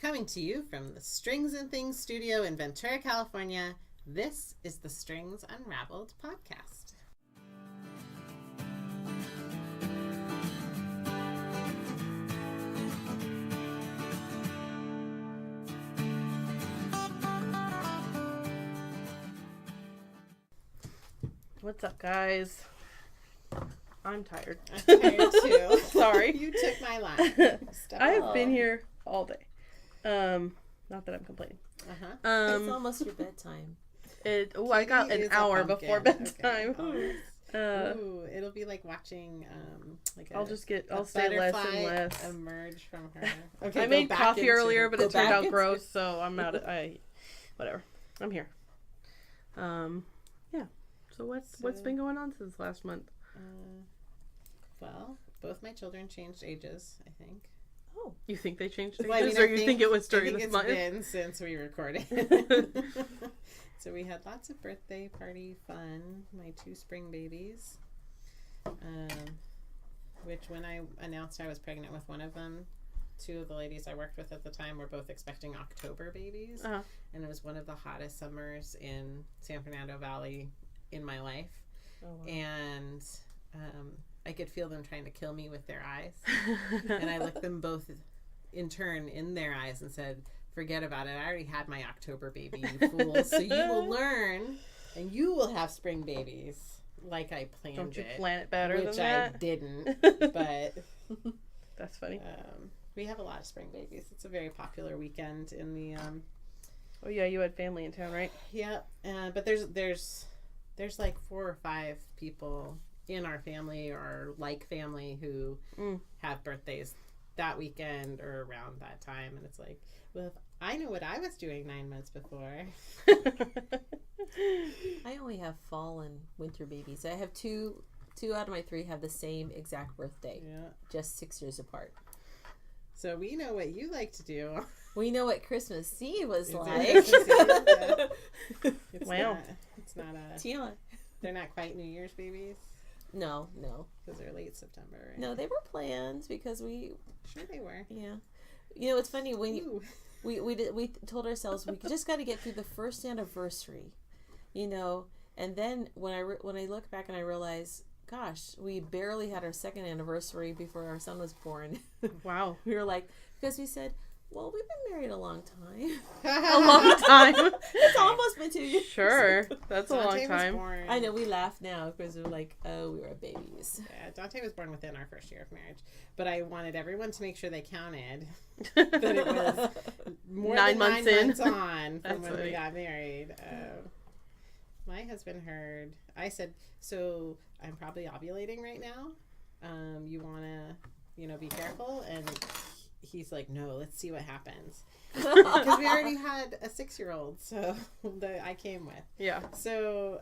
Coming to you from the Strings and Things studio in Ventura, California, this is the Strings Unraveled podcast. What's up, guys? I'm tired. I'm tired too. Sorry. You took my line. I've been here all day. Not that I'm complaining. It's almost your bedtime. I got an hour before bedtime. Okay. Ooh, it'll be like watching I'll stay less and less. Emerge from her. Okay, I made coffee earlier, but it turned out gross, so I'm out. Whatever. I'm here. Yeah. So what's been going on since last month? Well, both my children changed ages, I think. Oh, you think they changed ages, or you think it was during this month? It's been since we recorded. So we had lots of birthday party fun. My 2 spring babies, which when I announced I was pregnant with one of them, 2 of the ladies I worked with at the time were both expecting October babies, and it was one of the hottest summers in San Fernando Valley in my life. Oh, wow. And I could feel them trying to kill me with their eyes. And I looked them both in turn in their eyes and said, forget about it. I already had my October baby, you fools. So you will learn and you will have spring babies like I planned. Don't you plan it better which than that? I didn't. But that's funny. We have a lot of spring babies. It's a very popular weekend in the oh yeah, you had family in town, right? Yeah. But there's like 4 or 5 people in our family or like family who have birthdays that weekend or around that time. And it's like, well, if I know what I was doing 9 months before. I only have fall and winter babies. I have two out of my 3 have the same exact birthday. Yeah. Just 6 years apart. So we know what you like to do. We know what Christmas Eve was like. It's wow. It's not a... Tiana. They're not quite New Year's babies? No. Because they're late September, right? No, they were planned because we... Sure they were. Yeah. You know, it's funny when we told ourselves we just got to get through the first anniversary, you know, and then when I look back and I realize, gosh, we barely had our 2nd anniversary before our son was born. Wow. We were like, because we said, well, we've been married a long time. A long time. It's almost been 2 years. Sure. That's Dante a long time. I know, we laugh now because we're like, oh, we were babies. Yeah, Dante was born within our first year of marriage. But I wanted everyone to make sure they counted that it was more 9 than months 9 in. months on from when right. we got married. My husband heard, I said, so I'm probably ovulating right now. You want to, be careful? And he's like, no, let's see what happens. Because we already had a 6-year-old, so that I came with. Yeah. So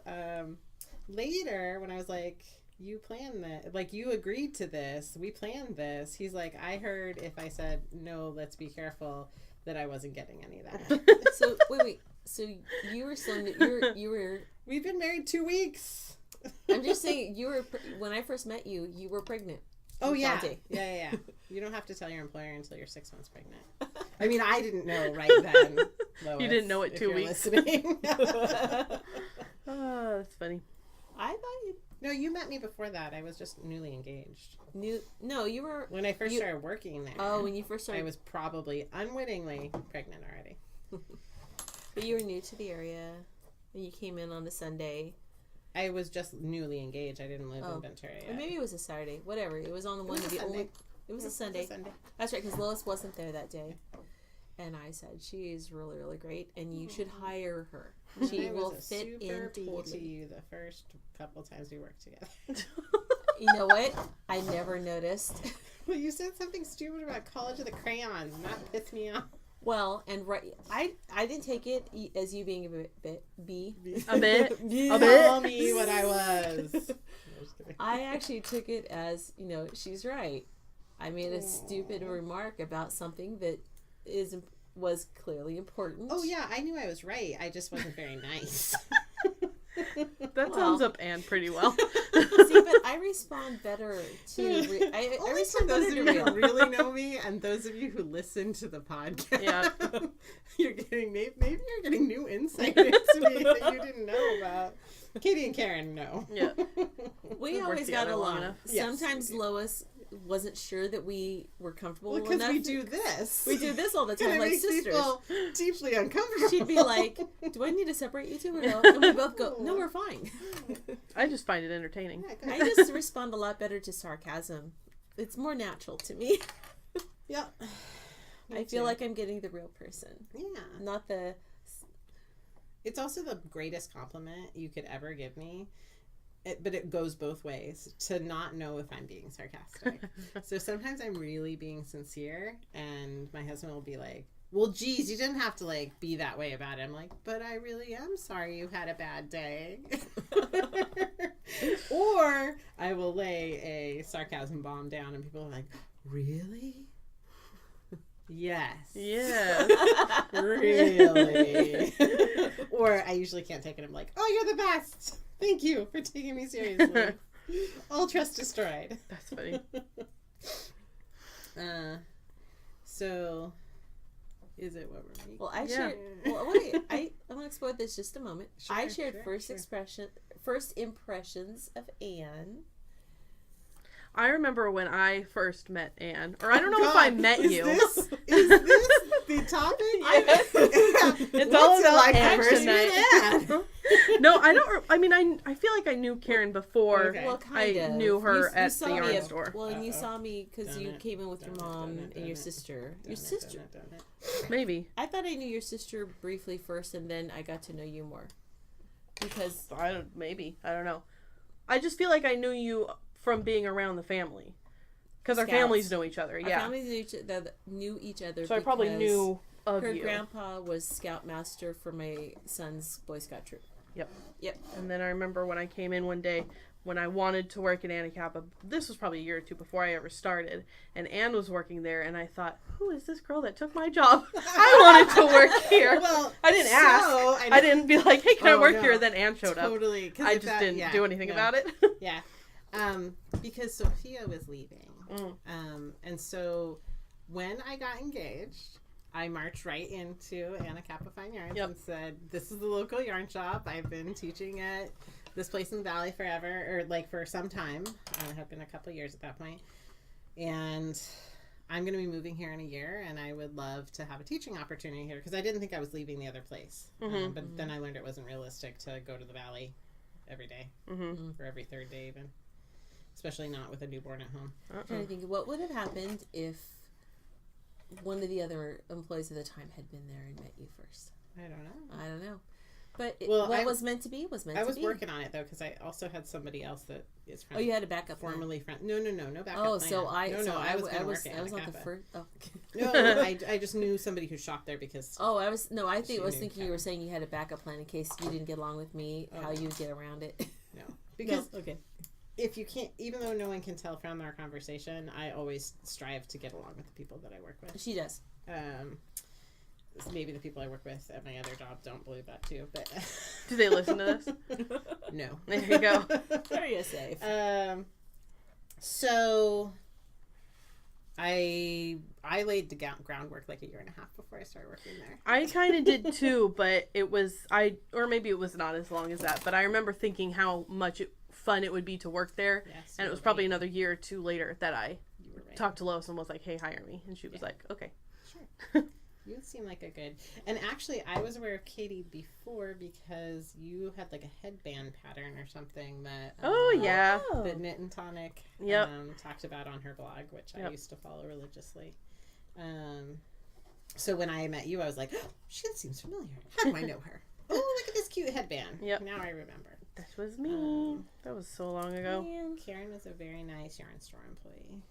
later, when I was like, you planned that, like you agreed to this, we planned this. He's like, I heard if I said no, let's be careful, that I wasn't getting any of that. So wait. So you were still you were. We've been married 2 weeks. I'm just saying you were when I first met you. You were pregnant. Oh yeah. Yeah. You don't have to tell your employer until you're 6 months pregnant. I mean, I didn't know right then. Lois, you didn't know it 2 weeks. Listening. Oh, that's funny. I thought you. No, you met me before that. I was just newly engaged. No, you were when I first started working there. Oh, when you first started, I was probably unwittingly pregnant already. But you were new to the area, and you came in on a Sunday. I was just newly engaged. I didn't live in Ventura yet. Or maybe it was a Saturday. Whatever. It was on the one of the only. It was a Sunday. That's right, because Lois wasn't there that day. And I said, she is really, really great, and you should hire her. She will fit in totally. To you the first couple times we worked together. You know what? I never noticed. Well, you said something stupid about College of the Crayons, and that pissed me off. Well, and I didn't take it as you being a bit. Tell me what I was. I actually took it as, she's right. I made a stupid remark about something that was clearly important. Oh yeah, I knew I was right. I just wasn't very nice. That sums up Anne pretty well. See, but I respond better to. I Only respond for those better of to you real. who really know me, and those of you who listen to the podcast. Yeah. You're getting maybe you're getting new insight into me that you didn't know about. Katie and Karen know. Yeah. We We've always worked got together long along. enough. Yes. Sometimes Lois wasn't sure that we were comfortable Because enough. we do this. We do this all the And time, it like makes sisters. people deeply uncomfortable. She'd be like, "Do I need to separate you two or no?" And we both go, "No, we're fine." I just find it entertaining. Yeah, I good. just respond a lot better to sarcasm. It's more natural to me. Yeah. I feel like I'm getting the real person, Yeah. not the. It's also the greatest compliment you could ever give me. But it goes both ways, to not know if I'm being sarcastic. So sometimes I'm really being sincere, and my husband will be like, well, geez, you didn't have to, like, be that way about it. I'm like, but I really am sorry you had a bad day. Or I will lay a sarcasm bomb down, and people are like, really? Yes. Yeah. Really? Or I usually can't take it. I'm like, oh, you're the best. Thank you for taking me seriously. All trust destroyed. That's funny. So, is it what we're making? Well, I Yeah. shared. Well, wait. I'm gonna explore this just a moment. Sure, I shared sure. first impressions of Anne. I remember when I first met Anne, or I don't know if I met you. Is this the topic? It's What's all it about like Anne first tonight. meet Anne? No, I don't. I mean, I feel like I knew Karen before. Okay. Well, kind I of. knew her You at saw the me yarn at- store. Well, and you Uh-oh. saw me because Done you it. came in with your Done it, mom done it, and your done it. sister. Your Done it, sister. done it. Maybe. I thought I knew your sister briefly first, and then I got to know you more. Because Maybe. I don't know. I just feel like I knew you from being around the family. Because our Scouts. families know each other. our Yeah. families knew each other. So I probably because knew of her you. grandpa was scoutmaster for my son's Boy Scout troop. Yep. Yep. And then I remember when I came in one day when I wanted to work at Anacapa. This was probably a year or two before I ever started. And Anne was working there, and I thought, who is this girl that took my job? I wanted to work here. Well, I didn't ask. I didn't be like, hey, can I Oh, work no. here? Then Anne showed up. Totally. 'Cause I if just didn't do anything no. about it. Yeah. Because Sophia was leaving. And so when I got engaged, I marched right into Anacapa Fine Yarns Yep. and said, this is the local yarn shop. I've been teaching at this place in the valley forever, or like for some time. It had been a couple of years at that point. And I'm going to be moving here in a year, and I would love to have a teaching opportunity here, because I didn't think I was leaving the other place. But then I learned it wasn't realistic to go to the valley every day, or every third day even. Especially not with a newborn at home. I'm trying to think, what would have happened if one of the other employees at the time had been there and met you first? I don't know. But Well, what I- was meant to be was meant to be. I was working on it though, because I also had somebody else that is Oh, you had a backup plan. formerly friend. No backup. Oh, plan. so I no, so no, I was I going to was work at I was not the Anacapa. first. Oh. No, I just knew somebody who shopped there because. Oh, I was no. I think She I was knew thinking you were saying you had a backup plan in case you didn't get along with me. Oh. How you would get around it? No, because No? Okay. if you can't, even though no one can tell from our conversation, I always strive to get along with the people that I work with. She does. Maybe the people I work with at my other job don't believe that too, but Do they listen to this? no. There you go. Very safe. So I laid the groundwork like a year and a half before I started working there. I kind of did too, but it was, or maybe it was not as long as that, but I remember thinking how much fun it would be to work there. Yes, And you it was were probably right. another year or two later that I You were right. talked to Lois and was like, hey, hire me. And she was like, okay. Sure. You seem like a good. And actually, I was aware of Katie before because you had like a headband pattern or something that. Oh, yeah. That Knit and Tonic Yep. talked about on her blog, which I Yep. used to follow religiously. So when I met you, I was like, oh, she seems familiar. How do I know her? Oh, look at this cute headband. Yep. Now I remember. That was me. That was so long ago. Karen was a very nice yarn store employee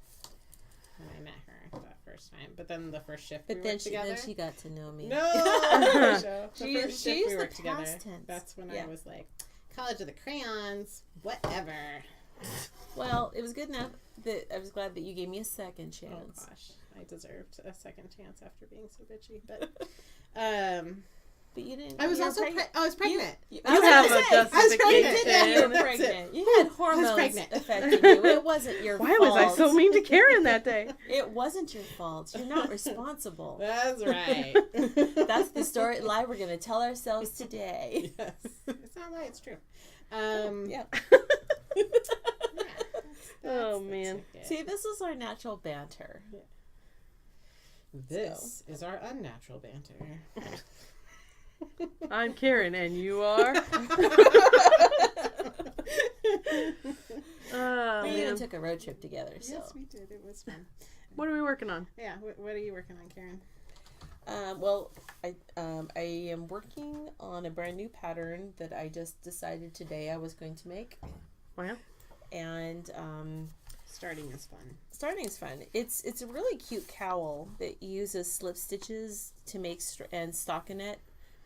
when I met her that first time. But then the first shift But we then worked together. then she got to know me. No! The She first used shift we the worked together. past tense. That's when Yeah. I was like, College of the Crayons, whatever. Well, it was good enough that I was glad that you gave me a second chance. Oh gosh, I deserved a second chance after being so bitchy. But, But you didn't. I was you were also I was pregnant. You I was have gonna a say, I was pregnant. justification. You were That's pregnant. it. You had hormones pregnant. affecting you. It wasn't your Why fault. was I so mean to Karen that day? It wasn't your fault. You're not responsible. That's right. That's the story lie we're going to tell ourselves today. Yes. It's not lie, it's true. Yeah. Oh, man. See, this is our natural banter. This is our unnatural banter. I'm Karen, and you are? Oh, We man. even took a road trip together. So. Yes, we did. It was fun. What are we working on? Yeah. What are you working on, Karen? Well, I am working on a brand new pattern that I just decided today I was going to make. Wow. And Starting is fun. starting is fun. It's a really cute cowl that uses slip stitches to make and stockinette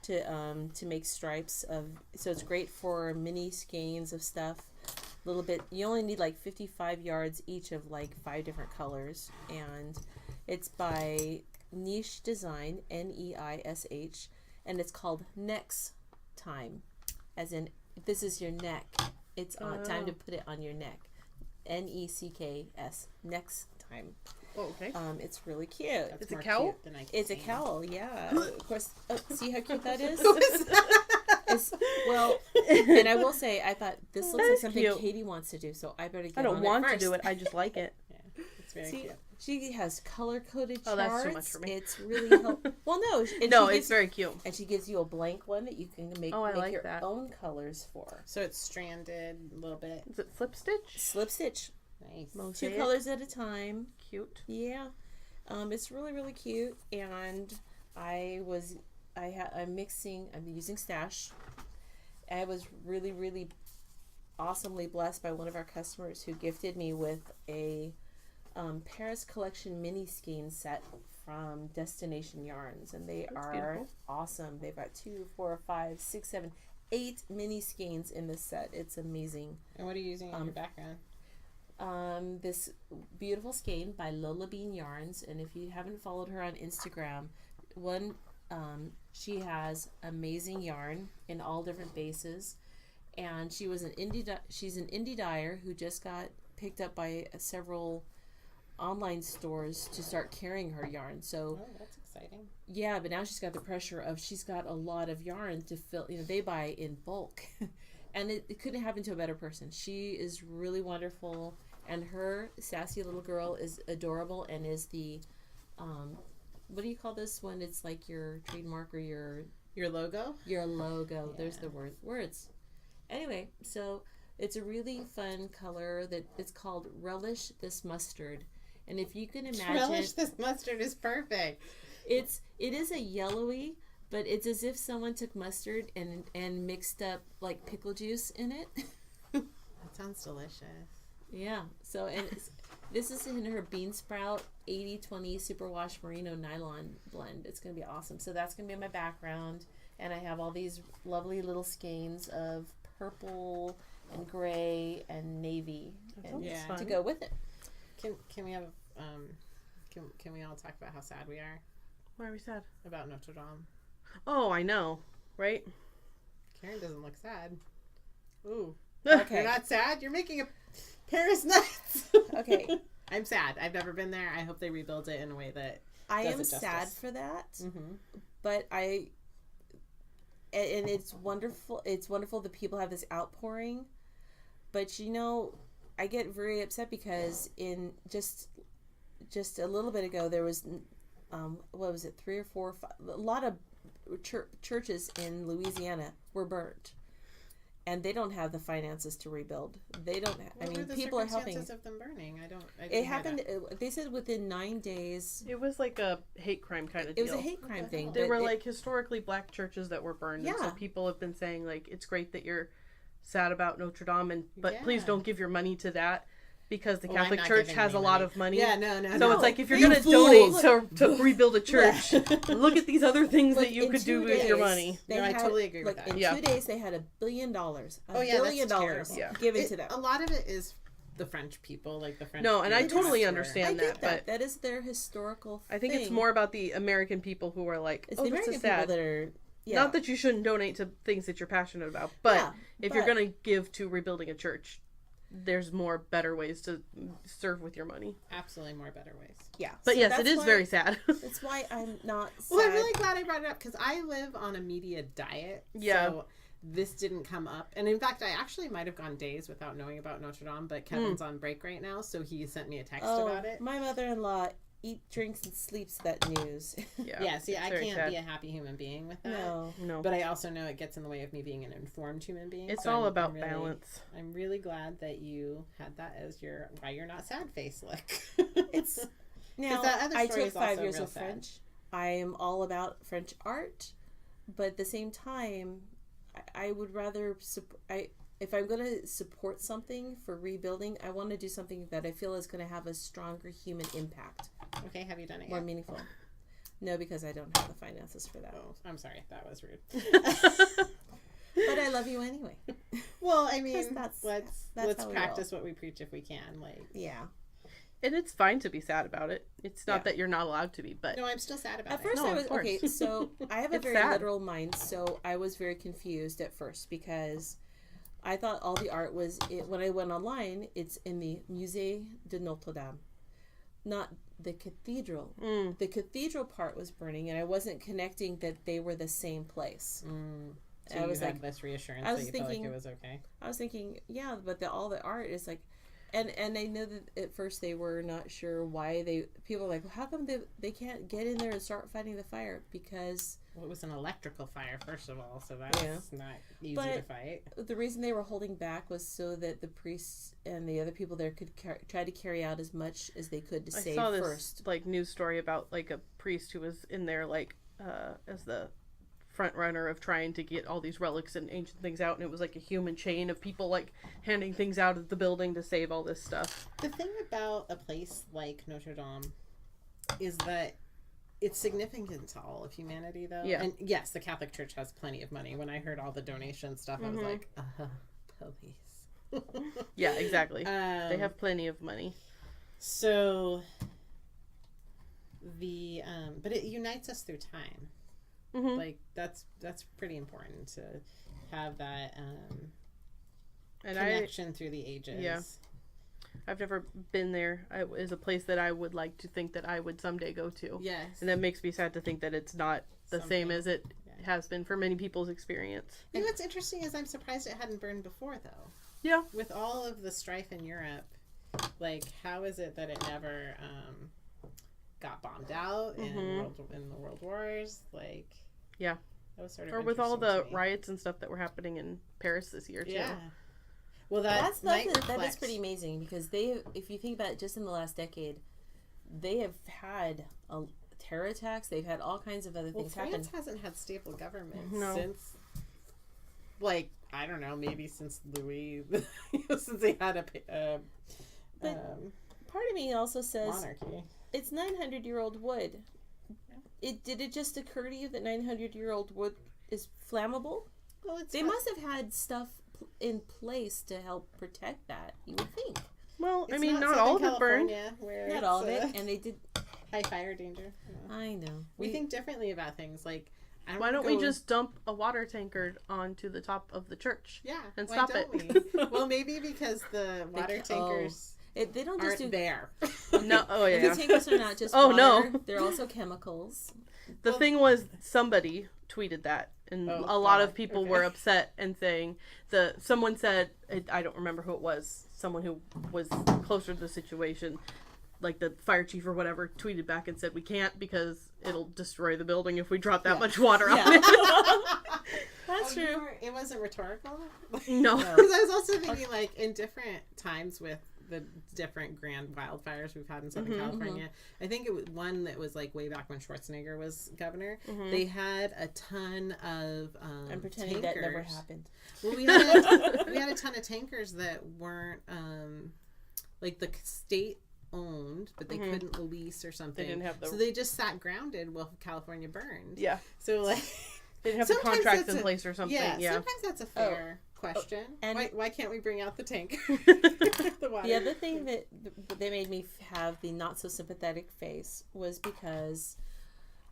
to make stripes of. So it's great for mini skeins of stuff. A little bit. You only need like 55 yards each of like 5 different colors, and it's by Niche Design, Neish, and it's called Next Time, as in this is your neck. It's time to put it on your neck. Necks, next time. Oh, okay. It's really cute. That's It's a more cowl? cute than I can It's a see. cowl, yeah. Of course. Oh, see how cute that is? Who is that? It's, well, and I will say, I thought this looks That like is something cute. Katie wants to do, so I better get I don't on want it to first. do it. I just like it. Yeah, it's very See, cute. she has color-coded charts. Oh, that's too much for me. It's really helpful. Well, no. And No, she it's gives, very cute. and she gives you a blank one that you can make Oh, I like your that. own colors for. So it's stranded a little bit. Is it slip stitch? Slip stitch. Nice. 2 Mosaic? colors at a time. Cute. Yeah, it's really really cute, and I'm using stash. I was really really awesomely blessed by one of our customers who gifted me with a Paris collection mini skein set from Destination Yarns, and they That's are beautiful. awesome. They've got 2, 4, 5, 6, 7, 8 mini skeins in this set. It's amazing. And what are you using in your background? This beautiful skein by Lola Bean Yarns, and if you haven't followed her on Instagram, she has amazing yarn in all different bases, and she's an indie dyer who just got picked up by several online stores to start carrying her yarn. So Oh, that's exciting. yeah, but now she's got the pressure of she's got a lot of yarn to fill. They buy in bulk. And it couldn't happen to a better person. She is really wonderful, and her sassy little girl is adorable and is the, what do you call this when it's like your trademark or your logo? Your logo. Yeah. There's the words. Anyway, so it's a really fun color that it's called Relish This Mustard. And if you can imagine, Relish this mustard is perfect. it is a yellowy, but it's as if someone took mustard and mixed up like pickle juice in it. That sounds delicious. Yeah. So, and this is in her bean sprout 80/20 superwash merino nylon blend. It's going to be awesome. So that's going to be my background. And I have all these lovely little skeins of purple and gray and navy and Yeah. to go with it. Can we have can we all talk about how sad we are Why are we sad? about Notre Dame? Oh, I know, right? Karen doesn't look sad. Ooh. Okay. You're not sad? You're making a Paris nuts. Okay. I'm sad. I've never been there. I hope they rebuild it in a way that I does am it justice. sad for that, Mm-hmm. but and it's wonderful. It's wonderful that people have this outpouring, but I get very upset because in just a little bit ago there was, what was it, 3 or 4, 5, a lot of churches in Louisiana were burnt, and they don't have the finances to rebuild. They don't. What were the people are helping. circumstances of them burning? I didn't It hear happened. that. They said within 9 days. It was like a hate crime kind of It deal. was a hate crime the thing. hell? They but were it- like historically black churches that were burned. And so Yeah. people have been saying like, it's great that you're sad about Notre Dame, but please Yeah. don't give your money to that because the Oh, I'm Catholic not Church giving has any a lot money. of money. Yeah, no. So No. it's like, if you're You going to fools. donate to rebuild a church, Yeah. look at these other things Like, that you in could do 2 with your days, money. they No, I had- totally agree with that. In Yeah. 2 days, they had $1 billion. Oh, yeah, that's terrible. Yeah. given It- to them. A lot of it is the French people, like the French. No, and I bureaucrats totally were- understand I get that, that. That is their historical I think it's thing. more about the American people who are like, It's oh, the this American is people sad. that are Yeah. Not that you shouldn't donate to things that you're passionate about, but Yeah, if you're going to give to rebuilding a church, there's more better ways to serve with your money. Absolutely more better ways. Yeah. But So yes, that's it is why- very sad. That's why I'm not sad. Well, I'm really glad I brought it up because I live on a media diet. Yeah. So this didn't come up. And in fact, I actually might have gone days without knowing about Notre Dame, but Kevin's on break right now, so he sent me a text about it. My mother-in-law drinks and sleeps that news. Yeah, see, it's I very can't sad. be a happy human being with that. No. But I also know it gets in the way of me being an informed human being. It's so all I'm about really- balance. I'm really glad that you had that as your why you're not sad face look. It's now that other I story took is 5 also years real of sad. French. I am all about French art, but at the same time, I would rather if I'm going to support something for rebuilding, I want to do something that I feel is going to have a stronger human impact, Okay, have you done it more yet? meaningful. No, because I don't have the finances for that. Oh, I'm sorry, that was rude. But I love you anyway. Well, I mean, that's let's how we practice what we preach if we can. Like, Yeah. And it's fine to be sad about it. It's not Yeah. that you're not allowed to be, but no, I'm still sad about At it. first, No, I of was course. okay. So I have a It's very sad. literal mind, so I was very confused at first because I thought all the art was when I went online. It's in the Musée de Notre Dame, not the cathedral. The cathedral part was burning, and I wasn't connecting that they were the same place. So I you was had like, this reassurance I that was you felt like thinking- it was okay. I was thinking, yeah, but all the art is like, and I know that at first they were not sure why people were like, well, how come they can't get in there and start fighting the fire? Because Well, it was an electrical fire, first of all, so that's Yeah. not easy But- to fight. the reason they were holding back was so that the priests and the other people there could try to carry out as much as they could to I save saw this first. like news story about like a priest who was in there like as the front runner of trying to get all these relics and ancient things out, and it was like a human chain of people like handing things out of the building to save all this stuff. The thing about a place like Notre Dame is that it's significant to all of humanity, though. Yeah. And yes, the Catholic Church has plenty of money. When I heard all the donation stuff, I was like, police. Yeah, exactly. They have plenty of money. So the but it unites us through time. Mhm. Like that's pretty important to have that And connection through the ages. Yeah. I've never been there. It is a place that I would like to think that I would someday go to. Yes. And that makes me sad to think that it's not the same Something. as it has been for many people's experience. You know what's interesting is I'm surprised it hadn't burned before, though. Yeah. With all of the strife in Europe, like how is it that it never got bombed out in the world wars? Like, Yeah. that was sort of Or with all interesting the to me. riots and stuff that were happening in Paris this year too. Yeah. Well, that That is pretty amazing because if you think about it, just in the last decade, they have had terror attacks. They've had all kinds of other Well, things France happen. hasn't had stable government No. since, like, I don't know, maybe since Louis, since they had a Part of me also says monarchy. it's 900-year-old wood. Did it just occur to you that 900-year-old wood is flammable? Well, it's They not- must have had stuff in place to help protect that. You would think. Well, I it's mean, not Southern all of it burned. California, where Not it's, all of it, and they did. high fire danger. Yeah. I know. We think differently about things. Like, Why don't we just dump a water tanker onto the top of the church? and and stop don't it? We? Well, maybe because the water tankers They don't just aren't do. there. No, oh yeah. The tankers are not just Oh, water. no. They're also chemicals. The thing was, somebody tweeted that, and Oh, a lot God. of people Okay. were upset and saying someone said, I don't remember who it was, someone who was closer to the situation, like the fire chief or whatever, tweeted back and said, we can't because it'll destroy the building if we drop that much water on it. That's true. It wasn't rhetorical. No. Because I was also thinking, like, in different times with the different grand wildfires we've had in Southern California, I think it was one that was, like, way back when Schwarzenegger was governor. They had a ton of I'm pretending that never tankers. happened. Well, we had a ton of tankers that weren't, like, the state owned, but they couldn't lease or something. They didn't have the... So they just sat grounded while California burned. Yeah. So, like... They didn't have the Sometimes contracts that's in place or something. Yeah, sometimes that's a fair question. and- Why can't we bring out the tank? The water. The other thing that they made me have the not so sympathetic face was because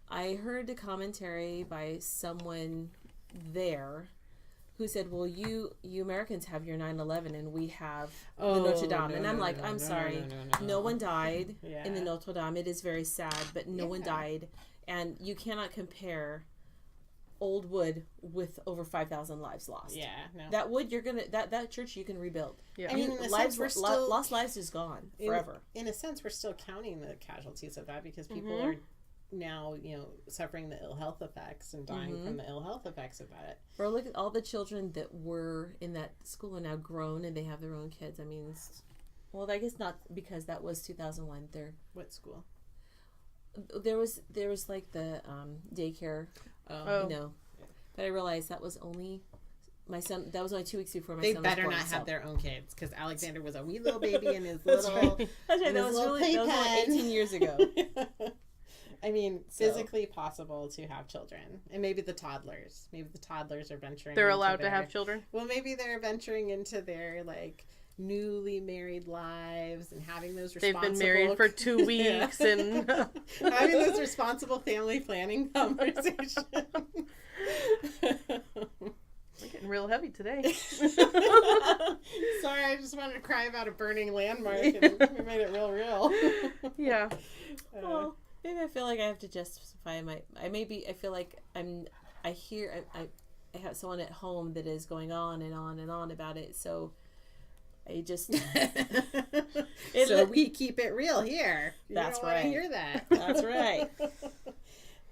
I heard a commentary by someone there who said, well, you Americans have your 9/11 and we have the Notre Dame. And I'm like, I'm sorry. No one died in the Notre Dame. It is very sad, but no one died. And you cannot compare old wood with over 5,000 lives lost. Yeah, no. That wood, that church you can rebuild. Yeah. I mean, in a lives, sense, we're still... lost lives is gone forever. In a sense, we're still counting the casualties of that because people are now, suffering the ill health effects and dying from the ill health effects of it. Or look at all the children that were in that school are now grown and they have their own kids. I mean, well, I guess not because that was 2001. What school? There was like the daycare, But I realized that was only my son. That was only 2 weeks before my son was born. They better not have their own kids because Alexander was a wee little baby in his little. That's right. That was like 18 years ago. I mean, physically possible to have children. And maybe the toddlers. Maybe the toddlers are venturing. They're allowed to have children? Well, maybe they're venturing into their, newly married lives and having those responsible... They've been married for 2 weeks and... having those responsible family planning conversations. We're getting real heavy today. Sorry, I just wanted to cry about a burning landmark and we made it real. Yeah. Well, maybe I feel like I have to justify I feel like I have someone at home that is going on and on and on about it, so I just so we keep it real here. That's don't right. Want to hear that. That's right.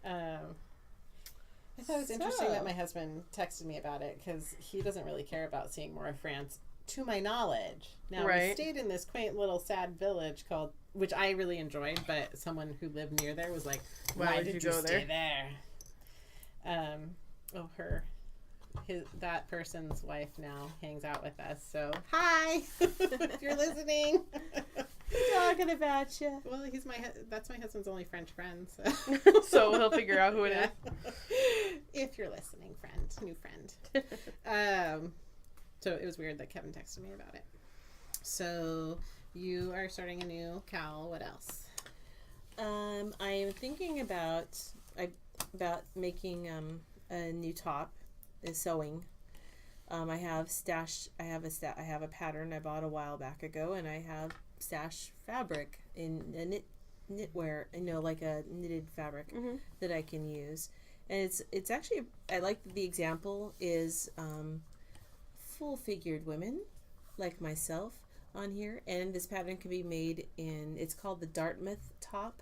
I thought it was interesting that my husband texted me about it because he doesn't really care about seeing more of France, to my knowledge. Now we stayed in this quaint little sad village which I really enjoyed, but someone who lived near there was like, "Why did you stay there?" That person's wife now hangs out with us. So hi, if you're listening. Talking about you. Well, that's my husband's only French friend. So he'll figure out who it is. If you're listening, new friend. So it was weird that Kevin texted me about it. So you are starting a new cowl. What else? I am thinking about making a new top. Is sewing. I have a pattern I bought a while back ago, and I have stash fabric in a knitwear, like a knitted fabric that I can use. And it's actually, I like the example is full figured women like myself on here, and this pattern can be made it's called the Dartmouth top.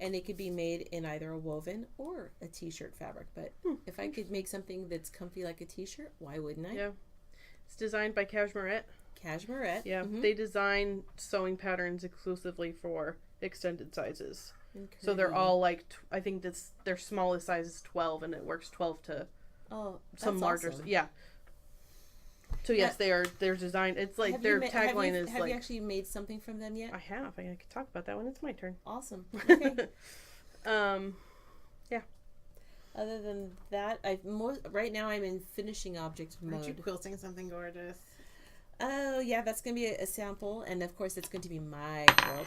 And it could be made in either a woven or a t-shirt fabric. But if I could make something that's comfy like a t-shirt, why wouldn't I? Yeah. It's designed by Cashmerette. Yeah. They design sewing patterns exclusively for extended sizes. Okay. So they're all I think their smallest size is 12 and it works 12 to some larger. Awesome. Yeah. So yes, they're designed. It's like their tagline is Have you actually made something from them yet? I have. I can talk about that when it's my turn. Awesome. Okay. Yeah. Other than that, right now I'm in finishing object mode. Aren't you quilting something gorgeous? Oh yeah, that's gonna be a sample, and of course it's going to be my quilt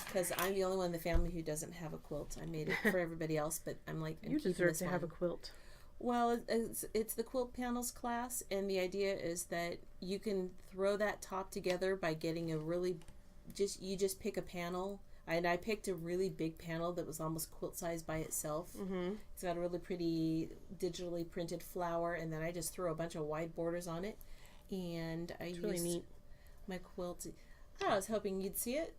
because I'm the only one in the family who doesn't have a quilt. I made it for everybody else, but I'm you deserve to have a quilt. Well, it's the quilt panels class, and the idea is that you can throw that top together by getting you just pick a panel, and I picked a really big panel that was almost quilt size by itself. It's got a really pretty digitally printed flower, and then I just throw a bunch of wide borders on it, and I used really neat. My quilt. I was hoping you'd see it.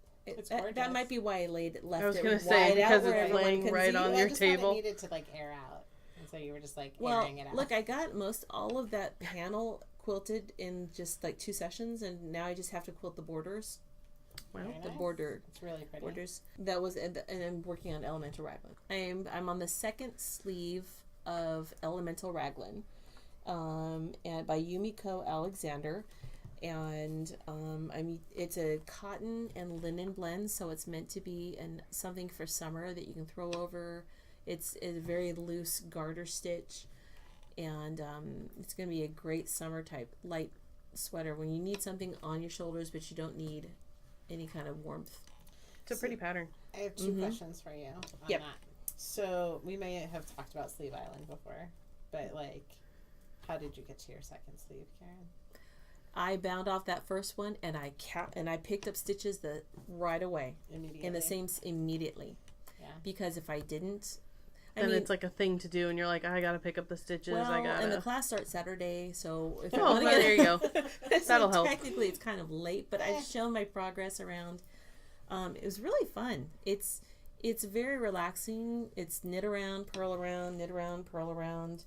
That might be why I left it wide because out it's laying right on your table. It needed to air out. So you were just airing it out. Look, I got all of that panel quilted in just 2 sessions, and now I just have to quilt the borders. Wow, the nice. border. It's really pretty. Borders. That was, and I'm working on Elemental Raglan. I'm on the second sleeve of Elemental Raglan, and by Yumiko Alexander, and it's a cotton and linen blend, so it's meant to be something for summer that you can throw over. It's a very loose garter stitch, and it's going to be a great summer type light sweater when you need something on your shoulders but you don't need any kind of warmth. It's a pretty pattern. I have 2 questions for you on that. So we may have talked about Sleeve Island before, but like, how did you get to your second sleeve, Karen? I bound off that first one, and I picked up stitches right away. Immediately. Yeah. Because if I didn't, then it's like a thing to do, and you're like, I gotta pick up the stitches. And the class starts Saturday, so if there you go. That'll help. Technically, it's kind of late, but I've shown my progress around. It was really fun. It's very relaxing. It's knit around, purl around, knit around, purl around,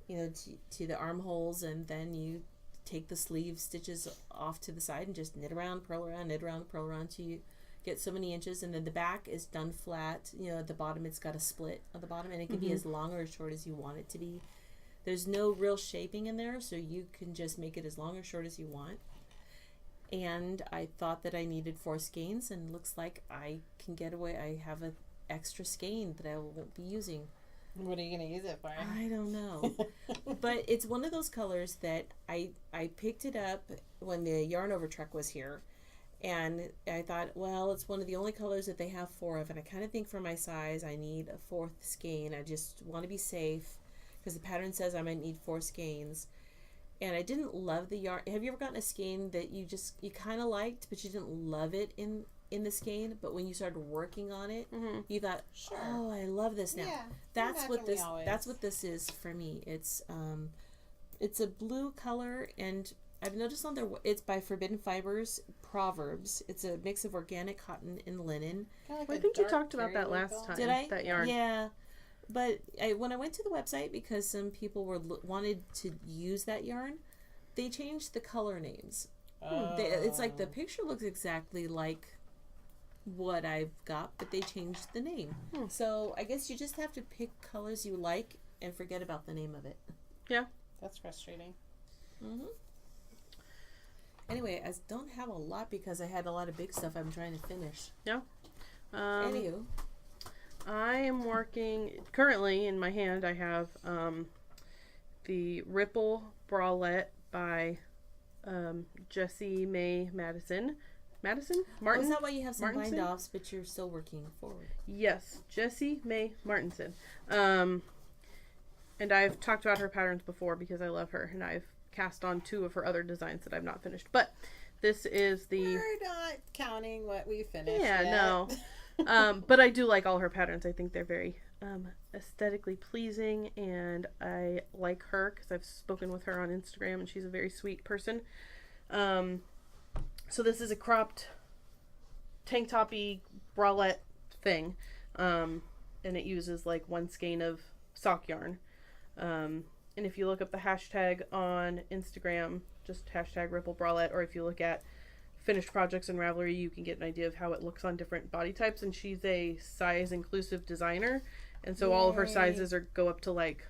to the armholes, and then you take the sleeve stitches off to the side and just knit around, purl around, knit around, purl around till you get so many inches, and then the back is done flat. At the bottom it's got a split at the bottom, and it can be as long or as short as you want it to be. There's no real shaping in there, so you can just make it as long or short as you want. And I thought that I needed 4 skeins, and looks like I can get away. I have an extra skein that I won't be using. What are you going to use it for? I don't know. But it's one of those colors that I picked it up when the Yarn Over truck was here. And I thought, well, it's one of the only colors that they have 4 of. And I kind of think for my size, I need a 4th skein. I just want to be safe because the pattern says I might need 4 skeins. And I didn't love the yarn. Have you ever gotten a skein that you kind of liked, but you didn't love it in the skein? But when you started working on it, you thought, sure. Oh, I love this now. Yeah, that's what this is for me. It's a blue color, and I've noticed on it's by Forbidden Fibers Proverbs. It's a mix of organic cotton and linen. I think you talked about that last time. Did I? That yarn. Yeah. But when I went to the website, because some people wanted to use that yarn, they changed the color names. It's like the picture looks exactly like what I've got, but they changed the name. So I guess you just have to pick colors you like and forget about the name of it. Yeah. That's frustrating. Anyway, I don't have a lot because I had a lot of big stuff I'm trying to finish. Yeah. Anywho. I am working, currently in my hand I have the Ripple Bralette by Jessie May Madison. Martin? Is that why you have some bind-offs, but you're still working forward? Yes, Jessie May Martinson. And I've talked about her patterns before because I love her, and I've cast on 2 of her other designs that I've not finished. But this is the... We're not counting what we finished yet. No. But I do like all her patterns. I think they're very aesthetically pleasing, and I like her because I've spoken with her on Instagram, and she's a very sweet person. So this is a cropped tank toppy bralette thing, and it uses like 1 skein of sock yarn. And if you look up the hashtag on Instagram, just hashtag Ripple Bralette, or if you look at Finished Projects and Ravelry, you can get an idea of how it looks on different body types. And she's a size inclusive designer, and so all of her sizes go up to like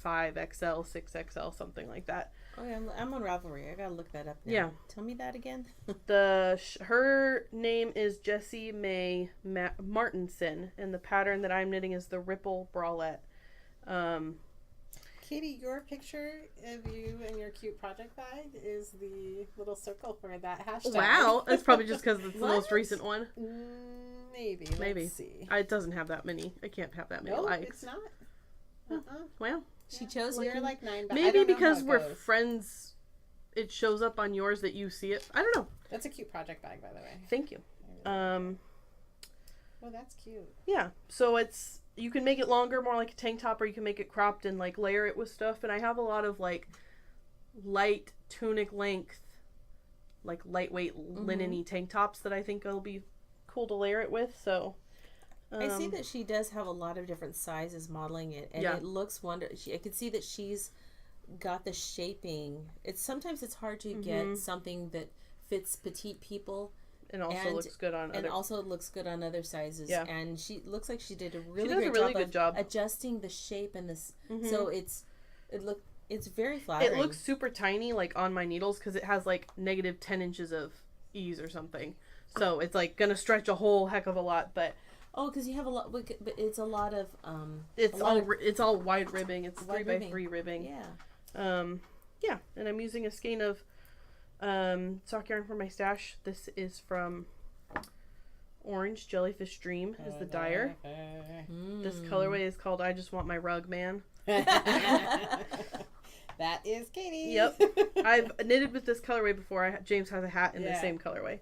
5XL, 6XL, something like that. Oh yeah, I'm on Ravelry. I gotta look that up now. Yeah. Tell me that again. Her name is Jessie May Martinson, and the pattern that I'm knitting is the Ripple Bralette. Katie, your picture of you and your cute project bag is the little circle for that hashtag. Wow, it's probably just because it's the most recent one. Maybe. Let's see. It doesn't have that many. I can't have that many likes. It's not. Well, she chose you. You're like 9. Maybe because we're friends, it shows up on yours that you see it. I don't know. That's a cute project bag, by the way. Thank you. Oh, that's cute. Yeah. So you can make it longer, more like a tank top, or you can make it cropped and like layer it with stuff. And I have a lot of like light tunic length, like lightweight linen-y tank tops that I think will be cool to layer it with. So I see that she does have a lot of different sizes modeling it, and it looks wonderful. I can see that she's got the shaping. Sometimes it's hard to get something that fits petite people. And also looks good on other... And also it looks good on other sizes. Yeah. And she looks like she did a really good job adjusting the shape and this. So it's very flattering. It looks super tiny, like on my needles, because it has like negative 10 inches of ease or something. So it's like gonna stretch a whole heck of a lot, but. Oh, because you have a lot, but it's a lot of. It's all wide ribbing. It's 3x3 ribbing. Yeah. Yeah, and I'm using a skein of sock yarn for my stash. This is from Orange Jellyfish Dream is the dyer. This colorway is called I Just Want My Rug Man. That is Katie. Yep. I've knitted with this colorway before. James has a hat in the same colorway.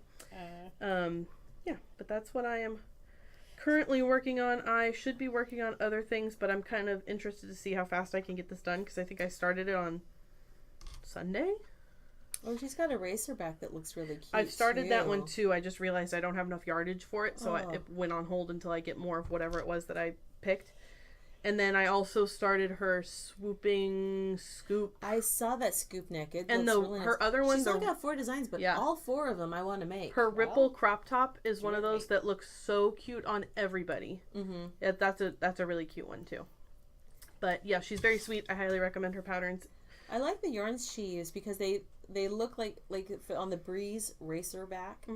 Yeah, but that's what I am currently working on. I should be working on other things, but I'm kind of interested to see how fast I can get this done because I think I started it on Sunday. Oh, she's got a racer back that looks really cute. I've started that one too. I just realized I don't have enough yardage for it, so it went on hold until I get more of whatever it was that I picked. And then I also started her swooping scoop. I saw that scoop neck. It and looks really her nice. other ones She's only got 4 designs, but all 4 of them I want to make. Her ripple crop top is one of those that looks so cute on everybody. Yeah, that's a really cute one too. But yeah, she's very sweet. I highly recommend her patterns. I like the yarns she used because they look like on the Breeze racer back.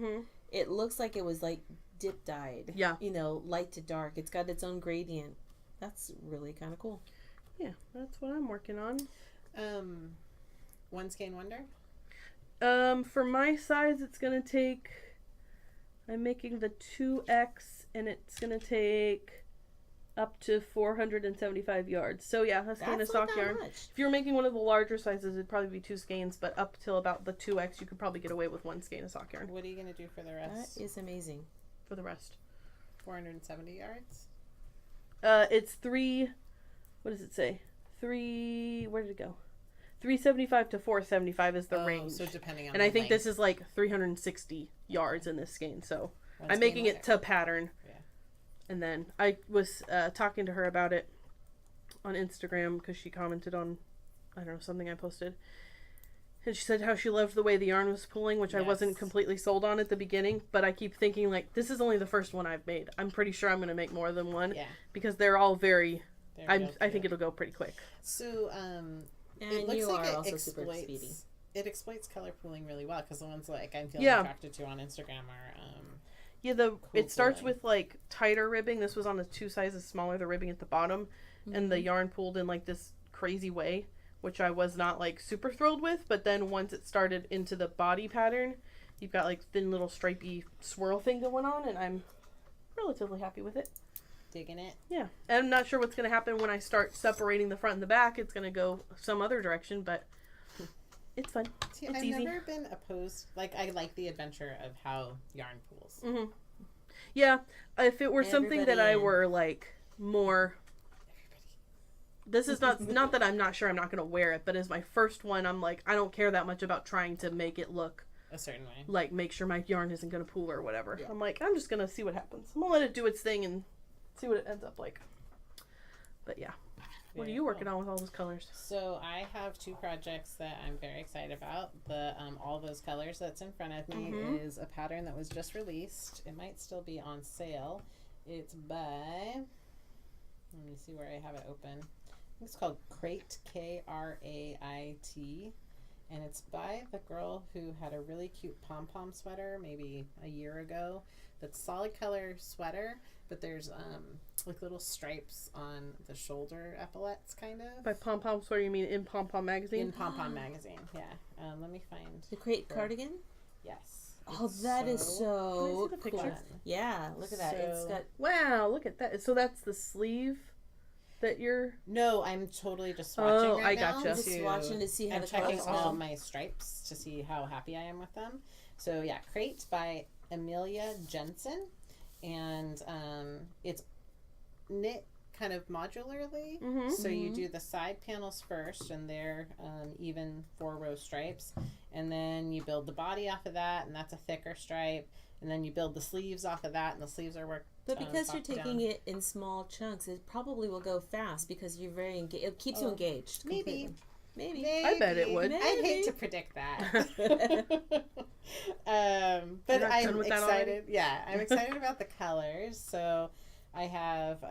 It looks like it was like dip dyed. Yeah, you know, light to dark. It's got its own gradient. That's really kind of cool. Yeah, that's what I'm working on. One Skein Wonder? For my size, it's going to take... I'm making the 2X, and it's going to take up to 475 yards. So yeah, a skein of sock yarn. Much. If you're making one of the larger sizes, it'd probably be 2 skeins, but up till about the 2X, you could probably get away with 1 skein of sock yarn. What are you going to do for the rest? That is amazing. For the rest. 470 yards? It's 3, what does it say? 3, where did it go? 375 to 475 is the range. So depending on and I think this is like 360 yards in this skein. So I'm making it to pattern. Yeah. And then I was talking to her about it on Instagram because she commented on, I don't know, something I posted. And she said how she loved the way the yarn was pulling, which I wasn't completely sold on at the beginning. But I keep thinking, like, this is only the first one I've made. I'm pretty sure I'm going to make more than one. Yeah. Because they're all very... I think it'll go pretty quick. So, it looks like it exploits color pooling really well. Because the ones, like, I'm feeling attracted to on Instagram are... it starts with, like, tighter ribbing. This was on the 2 sizes smaller, the ribbing at the bottom. And the yarn pulled in, like, this crazy way, which I was not like super thrilled with, but then once it started into the body pattern, you've got like thin little stripey swirl thing going on, and I'm relatively happy with it. Digging it. Yeah. And I'm not sure what's going to happen when I start separating the front and the back. It's going to go some other direction, but it's fun. See, it's I've easy. never been opposed. Like, I like the adventure of how yarn pools. Yeah. If it were something that I were like more... This is not that I'm not sure I'm not going to wear it, but as my first one, I'm like, I don't care that much about trying to make it look a certain way. Like, make sure my yarn isn't going to pool or whatever. Yeah. I'm like, I'm just going to see what happens. I'm going to let it do its thing and see what it ends up like. But yeah. What are you working on with all those colors? So I have 2 projects that I'm very excited about. The All Those Colors that's in front of me is a pattern that was just released. It might still be on sale. It's by... Let me see where I have it open. It's called Crate, K-R-A-I-T, and it's by the girl who had a really cute pom-pom sweater maybe a year ago. That's solid color sweater, but there's like little stripes on the shoulder epaulets, kind of. By pom-pom sweater, you mean in Pom-Pom magazine? In Pom-Pom magazine, yeah. Let me find the Crate cardigan. Yes. Oh, that is so Can I see the picture? Yeah, look at that. It's got wow, look at that. So that's the sleeve. That you're... No, I'm totally just swatching right now. I gotcha. Just watching to see how I'm the checking colors all my stripes to see how happy I am with them. So yeah, Crate by Amelia Jensen, and it's knit kind of modularly. So you do the side panels first, and they're even 4-row stripes, and then you build the body off of that, and that's a thicker stripe, and then you build the sleeves off of that, and the sleeves are worked. But because you're taking it in small chunks, it probably will go fast because you're very engaged. It keeps you engaged. Maybe. I bet it would. I'd hate to predict that. But I'm excited. Yeah, I'm excited about the colors. So I have,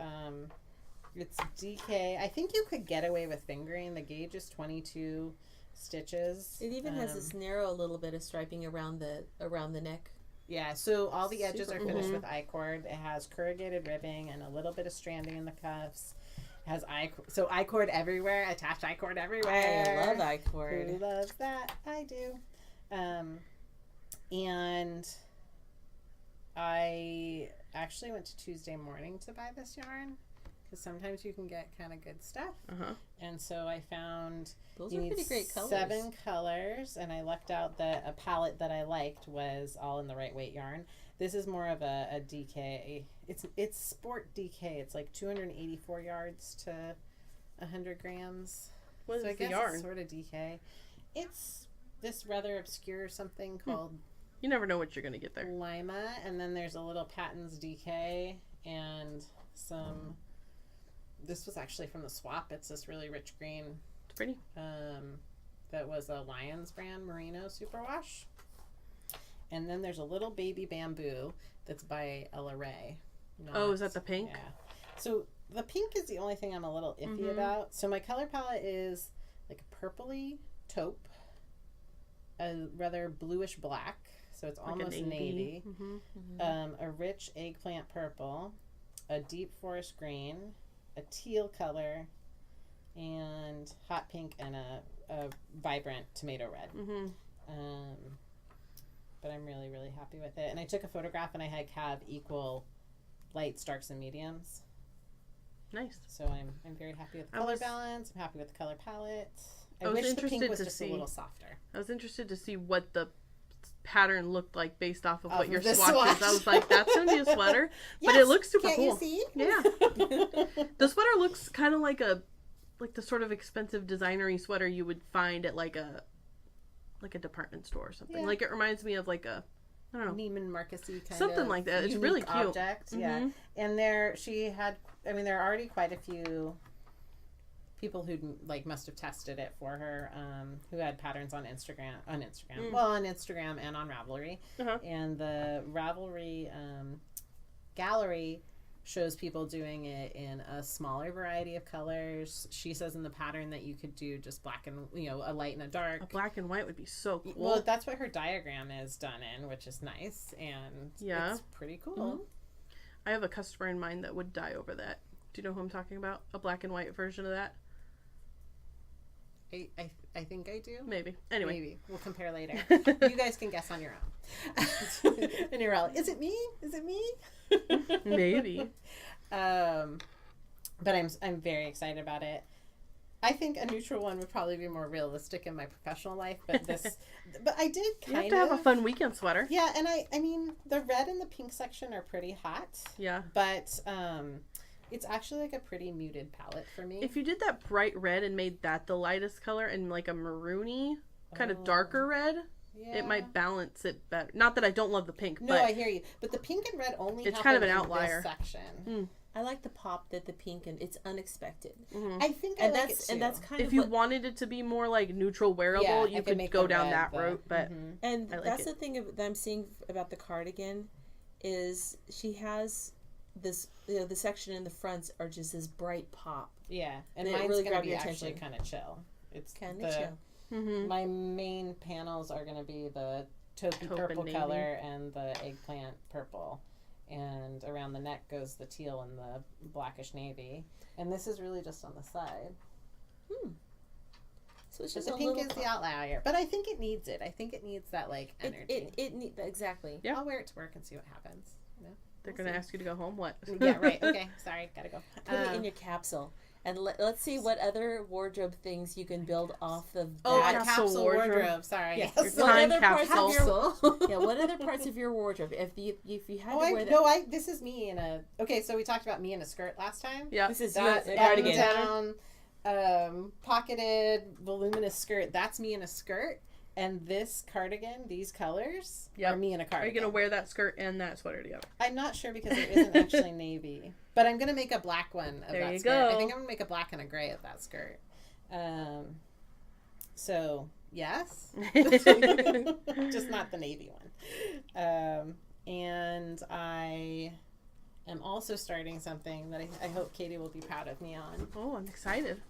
it's DK. I think you could get away with fingering. The gauge is 22 stitches. It even has this narrow little bit of striping around the neck. Yeah, so all the edges are finished with I-cord. It has corrugated ribbing and a little bit of stranding in the cuffs. It has I-cord everywhere, attached I-cord everywhere. I love I-cord. Who loves that? I do. And I actually went to Tuesday morning to buy this yarn because sometimes you can get kind of good stuff. And so I found Those are pretty great colors. 7 colors, and I lucked out that a palette that I liked was all in the right weight yarn. This is more of a DK. It's sport DK. It's like 284 yards to 100 grams. What is so I the guess yarn? It's sort of DK. It's this rather obscure something called You never know what you're going to get there. Lima, and then there's a little Patton's DK and some. This was actually from the swap. It's this really rich green. It's pretty. That was a Lions brand merino superwash. And then there's a little baby bamboo that's by Ella Ray. Oh, is that the pink? Yeah. So the pink is the only thing I'm a little iffy about. So my color palette is like a purpley taupe, a rather bluish black, so it's Like almost a navy. a rich eggplant purple, a deep forest green, a teal color, and hot pink, and a vibrant tomato red. But I'm really, really happy with it. And I took a photograph, and I had Cav equal lights, darks, and mediums. Nice. So I'm very happy with the color balance. I'm happy with the color palette. I was wish the interested pink was to just see- a little softer. I was interested to see what the pattern looked like based off of Off what of your the swatch is. swatch. I was like, that's going to be a sweater. But Yes, it looks super can't cool. you see? Yeah. The sweater looks kind of like the sort of expensive designery sweater you would find at like a department store or something. Yeah. Like it reminds me of like a, I don't know. Neiman Marcus-y kind Something of like that. It's unique really cute. object. Yeah. And there are already quite a few people who like must have tested it for her, who had patterns on Instagram, on Instagram and on Ravelry. And the Ravelry gallery shows people doing it in a smaller variety of colors. She says in the pattern that you could do just black and, a light and a dark. A black and white would be so cool. Well, that's what her diagram is done in, which is nice, and it's pretty cool. I have a customer in mind that would die over that. Do you know who I'm talking about? A black and white version of that? I think I do. Maybe. Anyway. Maybe. We'll compare later. You guys can guess on your own. And you're all, is it me? Is it me? Maybe. But I'm very excited about it. I think a neutral one would probably be more realistic in my professional life, but I did You kind have to have a fun weekend sweater. Yeah, and I mean, the red and the pink section are pretty hot. Yeah. But it's actually like a pretty muted palette for me. If you did that bright red and made that the lightest color and like a maroony kind of darker red, it might balance it better. Not that I don't love the pink, no, but I hear you. But the pink and red only it's kind of an in outlier this section. I like the pop that the pink, and it's unexpected. I think I like it too. And that's kind if of you wanted it to be more like neutral wearable, you could make go the down red that route. But and I like that's it. the thing that I'm seeing about the cardigan is she has this, the section in the fronts are just this bright pop. Yeah, and They mine's really gonna grab be your actually attention. kind of chill. It's Kind of chill. My main panels are gonna be the taupey Taupe purple and navy. color and the eggplant purple, and around the neck goes the teal and the blackish navy. And this is really just on the side. So it's But just the a pink little is the outlier, but I think it needs it. I think it needs that like energy. Exactly. Yeah. I'll wear it to work and see what happens. they're going to ask you to go home. What? Yeah, right. Okay, sorry, gotta go. Put it in your capsule. And let's see what other wardrobe things you can build off of that. Oh, a Capsule capsule wardrobe. wardrobe. Sorry. Yeah. Yes. Your time other parts of capsule. yeah, what other parts of your wardrobe? If you had to wear that, This is me in a. Okay, so we talked about me in a skirt last time. Yeah. this is That your button cardigan. down, pocketed, voluminous skirt. That's me in a skirt. And this cardigan, these colors, are me in a Are cardigan. you going to wear that skirt and that sweater together? I'm not sure because there isn't actually navy. But I'm going to make a black one of There that you skirt. go. I think I'm going to make a black and a gray of that skirt. So, yes. Just not the navy one. And I am also starting something that I hope Katie will be proud of me on. Oh, I'm excited.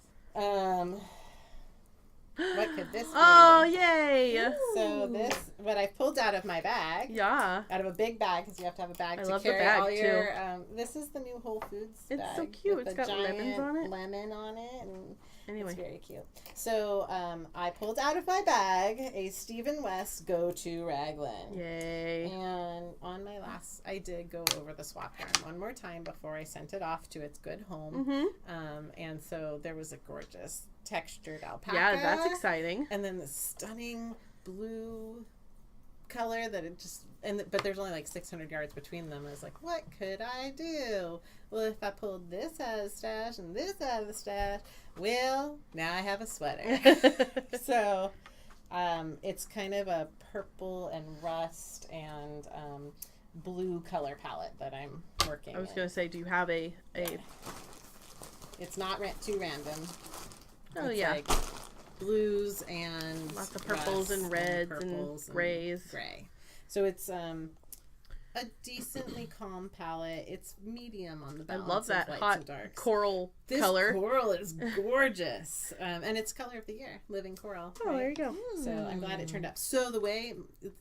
What could this be? Oh, yay! So this, what I pulled out of my bag. Yeah. Out of a big bag, because you have to have a bag I to love the carry bag, all your. too. This is the new Whole Foods It's bag. so cute. With It's the got lemons on it. lemon on it, and Anyway. it's very cute. So I pulled out of my bag a Stephen West go-to raglan. Yay. And on my last, I did go over the swap yarn one more time before I sent it off to its good home. Mm-hmm. And so there was a gorgeous textured alpaca. Yeah, that's exciting. And then the stunning blue color that it just, but there's only like 600 yards between them. I was like, what could I do? Well, if I pulled this out of the stash and this out of the stash, well, now I have a sweater. So it's kind of a purple and rust and blue color palette that I'm working I was in. going to say, do you have a... It's not too random. Oh, It's yeah. like blues and Lots of purples rust and reds purples and grays. Gray. So it's a decently calm palette. It's medium on the I balance love that of lights hot and darks. coral This color. coral is gorgeous. And it's color of the year, living coral. Oh, right? there you go. So I'm glad it turned up. So the way,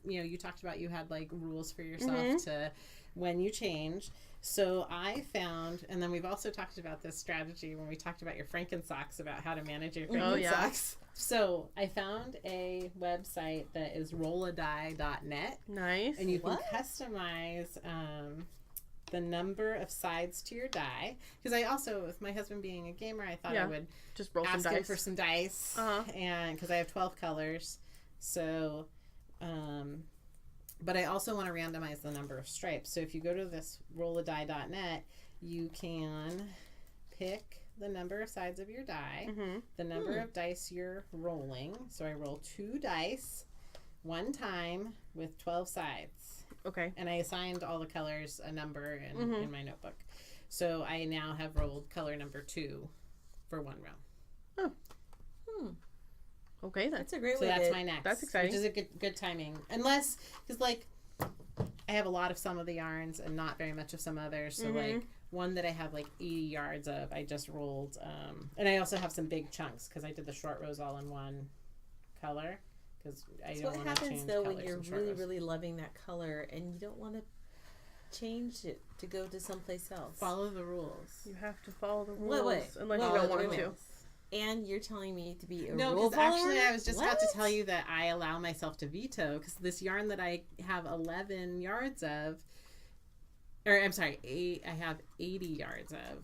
you talked about you had like rules for yourself to when you change. So I found, and then we've also talked about this strategy when we talked about your Frankensocks, about how to manage your Frankensocks. So I found a website that is rolladie.net. Nice. And you can customize the number of sides to your die. Because I also, with my husband being a gamer, I thought I would just roll ask some him dice. for some dice. And because I have 12 colors. So, but I also want to randomize the number of stripes. So if you go to this rolladie.net, you can pick the number of sides of your die, the number of dice you're rolling. So I roll 2 dice one time with 12 sides. Okay. And I assigned all the colors a number in my notebook. So I now have rolled color number 2 for one row. Okay, That's a great So way that's to... my next. That's exciting. Which is a good timing. Unless, because like, I have a lot of some of the yarns and not very much of some others. So like, one that I have like 80 yards of, I just rolled. And I also have some big chunks because I did the short rows all in one color. Because I So don't what want to happens change though when colors you're in short really, rows. really loving that color and you don't want to change it to go to someplace else? Follow the rules. You have to follow the rules Wait. unless Follow you don't the want to. rules. And you're telling me to be a No, rule because follower? actually I was just about to What? tell you that I allow myself to veto because this yarn that I have 11 yards of, or I'm sorry, I have 80 yards of,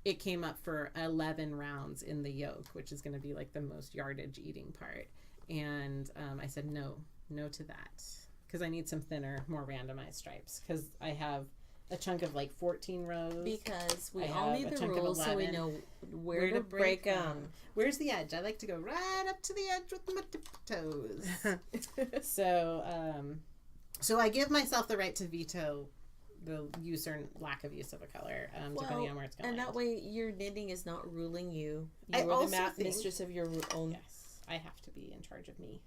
it came up for 11 rounds in the yoke, which is going to be like the most yardage eating part. And I said no to that because I need some thinner, more randomized stripes because I have a chunk of like 14 rows. Because we I all have need a the chunk of rules so we 11. know where to break them. Where's the edge? I like to go right up to the edge with my toes. So I give myself the right to veto the use or lack of use of a color, depending on where it's going. And that way your knitting is not ruling you. I You are also the think- mistress of your own. Yes, I have to be in charge of me.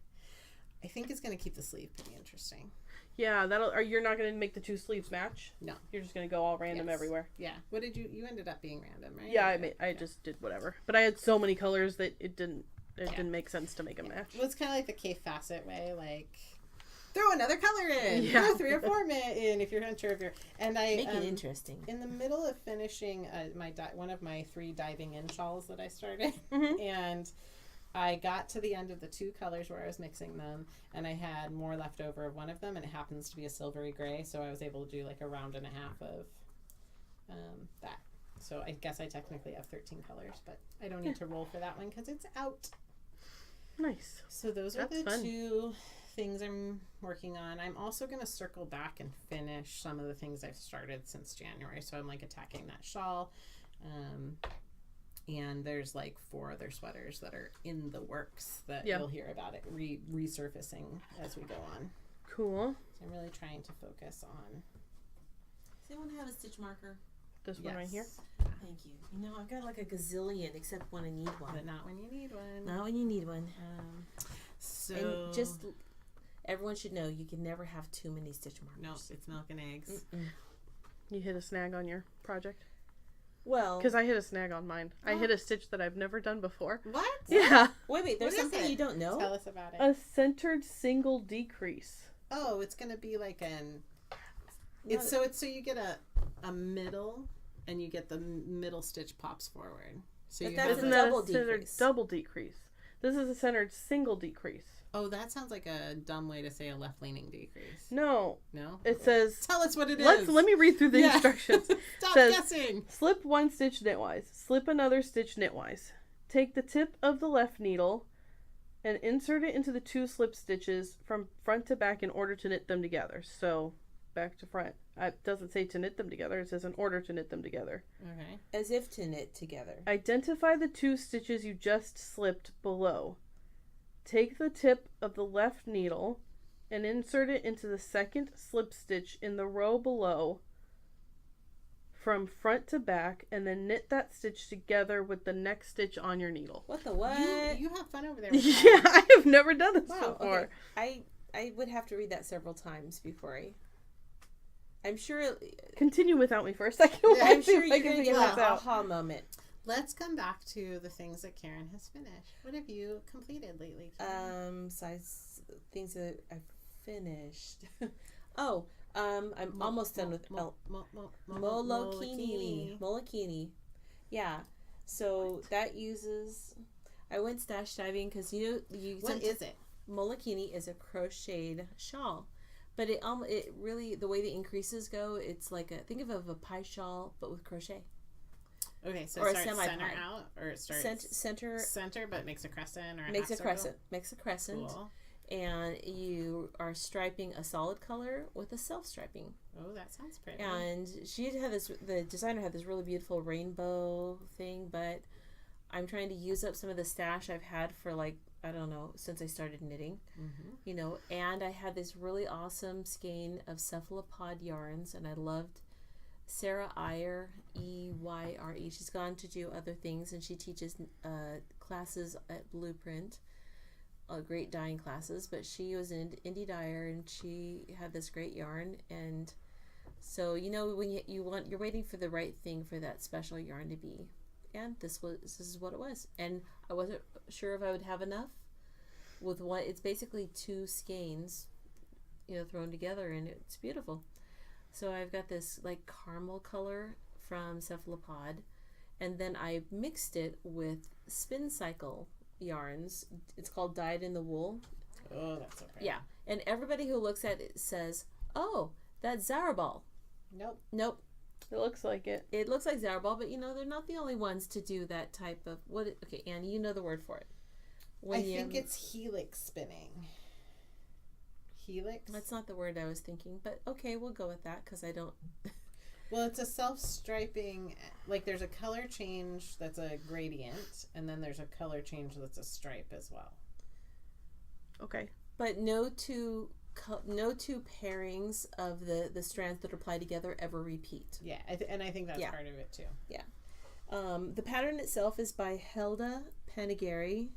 I think it's going to keep the sleeve pretty interesting. Yeah, you're not going to make the 2 sleeves match? No. You're just going to go all random Yes. everywhere. Yeah. What did you ended up being random, right? Yeah, I just did whatever. But I had so many colors that it didn't make sense to make a match. Well, it's kind of like the K Facet way, like throw another color in, Yeah. throw 3 or 4 in if you're unsure of your. And I Make it interesting. in the middle of finishing one of my 3 diving in shawls that I started, and I got to the end of the 2 colors where I was mixing them, and I had more left over of one of them, and it happens to be a silvery gray, so I was able to do like a round and a half of that. So I guess I technically have 13 colors, but I don't need to roll for that one because it's out. Nice. So those are That's the fun. 2 things I'm working on. I'm also going to circle back and finish some of the things I've started since January. So I'm like attacking that shawl. And there's like 4 other sweaters that are in the works that you'll hear about it resurfacing as we go on. Cool. So I'm really trying to focus on. Does anyone have a stitch marker? This one right here. Thank you. You know, I've got like a gazillion except when I need one. But not when you need one. Not when you need one. So And just everyone should know you can never have too many stitch markers. no, it's milk and eggs. You hit a snag on your project? Well, Because I hit a snag on mine. I hit a stitch that I've never done before. What? Yeah. wait. There's What is something it? you don't know. Tell us about it. A centered single decrease. Oh, it's gonna be like an. No, So you get a middle, and you get the middle stitch pops forward. So But you that's have Isn't a that double a centered decrease. double decrease? This is a centered single decrease. Oh, that sounds like a dumb way to say a left-leaning decrease. No. No? It says... Tell us what it is. Let me read through the Yeah. instructions. Stop Says, guessing. Slip one stitch knitwise. Slip another stitch knitwise. Take the tip of the left needle and insert it into the 2 slip stitches from front to back in order to knit them together. So, back to front. It doesn't say to knit them together. It says in order to knit them together. Okay. As if to knit together. Identify the 2 stitches you just slipped below. Take the tip of the left needle and insert it into the second slip stitch in the row below from front to back, and then knit that stitch together with the next stitch on your needle. What the what? You have fun over there with Yeah, that. I have never done this Wow. before. Okay. I would have to read that several times before I'm sure. Continue without me for a second. Yeah, I'm See sure if I you're can gonna figure get this an out. aha moment. Let's come back to the things that Karen has finished. What have you completed lately, Karen? Besides things that I've finished. I'm almost done with Molokini. Molokini. Yeah. So that uses. I went stash diving because What is it? Molokini is a crocheted shawl, but it really, the way the increases go, it's like think of a pie shawl but with crochet. Okay, so Or a it starts center semi-pie. out, or it starts Center but makes a crescent, or makes a half circle? crescent. Makes a crescent. Cool. And you are striping a solid color with a self-striping. Oh, that sounds pretty. And the designer had this really beautiful rainbow thing, but I'm trying to use up some of the stash I've had for I don't know, since I started knitting, and I had this really awesome skein of cephalopod yarns, and I loved Sarah Eyre, Eyre. She's gone to do other things, and she teaches classes at Blueprint, great dyeing classes, but she was an indie dyer, and she had this great yarn. And so when you're waiting for the right thing for that special yarn to be, and this is what it was. And I wasn't sure if I would have enough with one. It's basically 2 skeins thrown together, and it's beautiful. So I've got this caramel color from Cephalopod, and then I mixed it with Spin Cycle yarns. It's called Dyed in the Wool. Oh, that's so pretty. Yeah, and everybody who looks at it says, "Oh, that's Zarabal." Nope. It looks like it. It looks like Zarabal, but they're not the only ones to do that type of okay, Annie, you know the word for it. I think it's helix spinning. Helix? That's not the word I was thinking, but okay, we'll go with that because I don't. Well, it's a self-striping, there's a color change that's a gradient, and then there's a color change that's a stripe as well. Okay. But no two pairings of the strands that apply together ever repeat. Yeah, and I think that's part of it too. Yeah. The pattern itself is by Helda Panagary,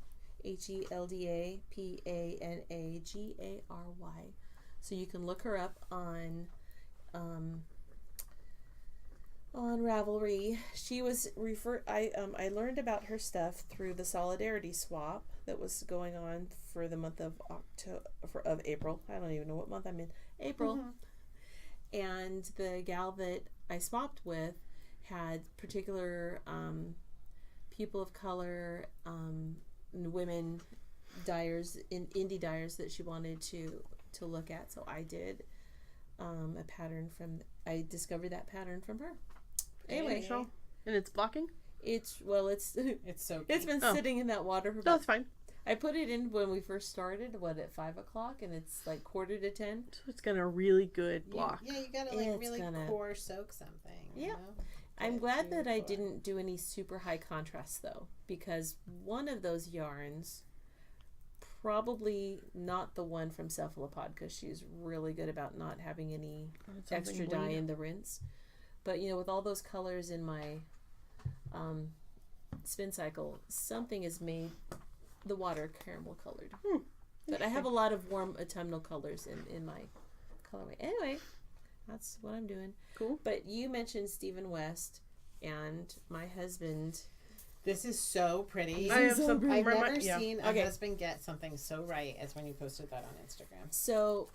HELDA PANAGARY. So you can look her up on Ravelry. She was I learned about her stuff through the Solidarity Swap that was going on for the month of April. I don't even know what month I'm in. April. Mm-hmm. And the gal that I swapped with had particular people of color, women dyers, indie dyers that she wanted to look at. So I did a pattern I discovered that pattern from her. Anyway, and it's blocking. It's so. It's been sitting in that water for. That's fine. I put it in when we first started. At 5:00, and it's 9:45. So it's gonna really good block. You gotta really core soak something. Yeah. I'm glad that I didn't do any super high contrast though, because one of those yarns, probably not the one from Cephalopod, because she's really good about not having any extra dye in the rinse. But with all those colors in my Spin Cycle, something is made the water caramel colored. But I have a lot of warm autumnal colors in my colorway. Anyway, that's what I'm doing. Cool. But you mentioned Stephen West, And my husband... This is so pretty. I have some. I've never seen a Okay. husband get something so right as when you posted that on Instagram. So,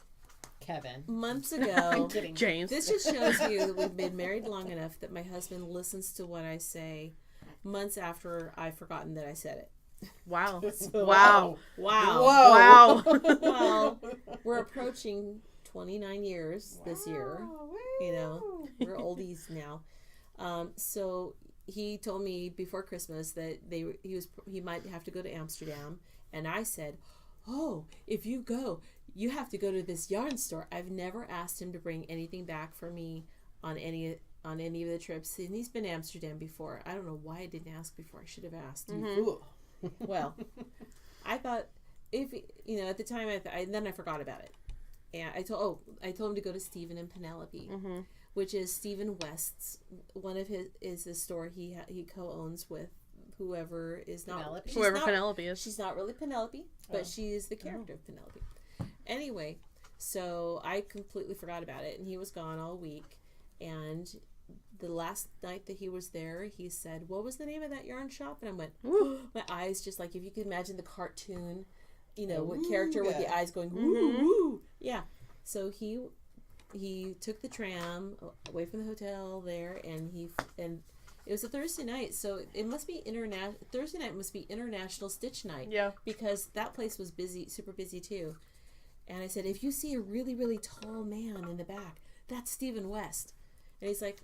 Kevin. months I'm ago... kidding. James. This just shows you that we've been married long enough that my husband listens to what I say months after I've forgotten that I said it. Wow. So- Wow. Wow. Wow. Well, we're approaching 29 years this year. Wow, You know, woo. we're oldies now. So he told me before Christmas that he might have to go to Amsterdam, and I said, "Oh, if you go, you have to go to this yarn store." I've never asked him to bring anything back for me on any of the trips, and he's been to Amsterdam before. I don't know why I didn't ask before. I should have asked. Ooh. Well, I thought if at the time then I forgot about it, and I told him to go to Stephen and Penelope, which is Stephen West's one of his is the store he co-owns with whoever is not Penelope? she's Whoever not- Penelope is. She's not really Penelope, but Oh. she is the character of Penelope. Anyway, so I completely forgot about it, and he was gone all week, and the last night that he was there, he said, "What was the name of that yarn shop?" And I went, my eyes just like, if you could imagine the cartoon, what character with the eyes going, woo, woo. Yeah. So he took the tram away from the hotel there, and it was a Thursday night, so it must be Thursday night must be International Stitch Night. Yeah. Because that place was busy, super busy too. And I said, if you see a really, really tall man in the back, that's Stephen West. And he's like,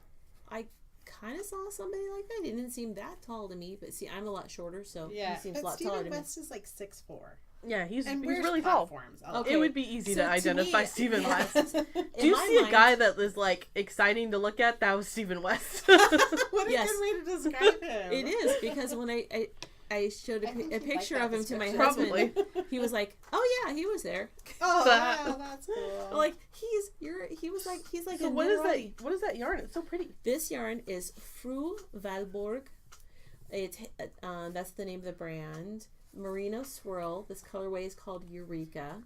I kind of saw somebody like that. He didn't seem that tall to me, but see, I'm a lot shorter, so Yeah, he seems but a lot taller Stephen to West is like 6'4". Yeah, he's And he's wears really tall. platforms. Okay. It would be easy So to identify me, Stephen yeah. West. In Do you my see a mind- guy that is like exciting to look at? That was Stephen West. What a Yes. good way to describe him. It is, because when I showed I think a he'd like picture that of him to my description. husband, Probably. he was like, "Oh yeah, he was there." Oh, wow, that's I'm cool. like, he's like So a what is Minerali. that? What is that yarn? It's so pretty. This yarn is Fru Valborg. That's the name of the brand. Merino Swirl. This colorway is called Eureka.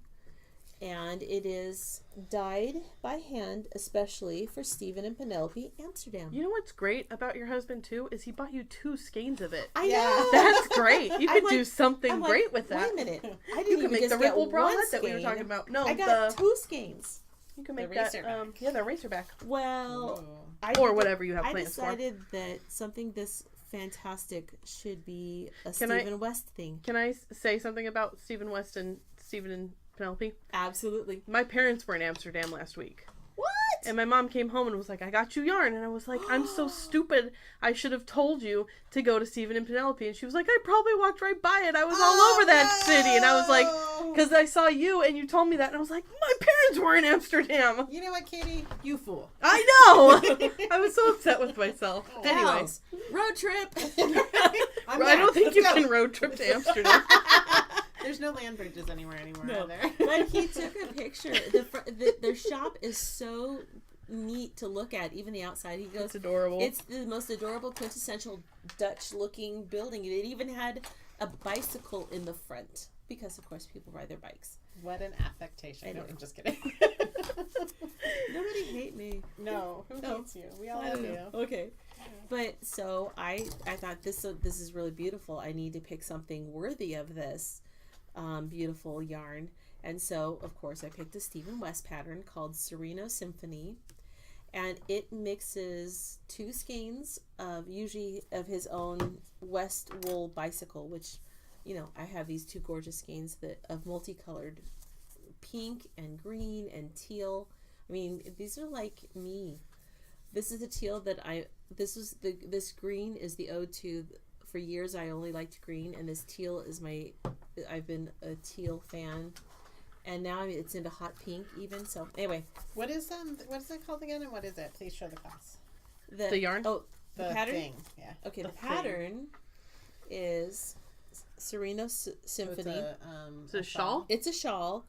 And it is dyed by hand, especially for Stephen and Penelope, Amsterdam. You know what's great about your husband too is he bought you 2 skeins of it. I Yeah. know. That's great. You I'm could do like- something I'm like, great with that. Wait a minute. I didn't You even can make just the get ripple one bralette that we were skein. talking about. No, I got 2 skeins. you can make The that. racerback. Yeah, the racerback Well, Ooh. or whatever you have I plans for. decided that something this fantastic should be a Can I- Stephen West thing. Can I say something about Stephen West and Stephen and Penelope? Absolutely. My parents were in Amsterdam last week. What? And my mom came home and was like, I got you yarn. And I was like, I'm so stupid. I should have told you to go to Stephen and Penelope. And she was like, I probably walked right by it. I was all over that city. And I was like, because I saw you and you told me that. And I was like, my parents were in Amsterdam. You know what, Katie? You fool. I know. I was so upset with myself. Anyway, Gals, road trip. I'm I don't back. think Let's you go. can road trip to Amsterdam. There's no land bridges anywhere anymore, No. are there? But he took a picture. Their shop is so neat to look at, even the outside. He goes, It's adorable. it's the most adorable, quintessential Dutch-looking building. It even had a bicycle in the front because, of course, people ride their bikes. What an affectation. I No, know. I'm just kidding. Nobody hate me. No, who No. hates you? We all I love don't you. know. Okay. But so I thought this is really beautiful. I need to pick something worthy of this beautiful yarn. And so, of course, I picked a Stephen West pattern called Sereno Symphony. And it mixes 2 skeins of usually of his own West wool bicycle, which, I have these 2 gorgeous skeins of multicolored pink and green and teal. I mean, these are like me. This is the teal that this green is the ode to. For years, I only liked green, and this teal is I've been a teal fan. And now it's into hot pink even. So anyway, What is it called again, and what is it? Please show the class. The yarn? Oh, the pattern. thing. Yeah. Okay, the thing. pattern is Sereno Symphony. Is it a shawl? It's a shawl,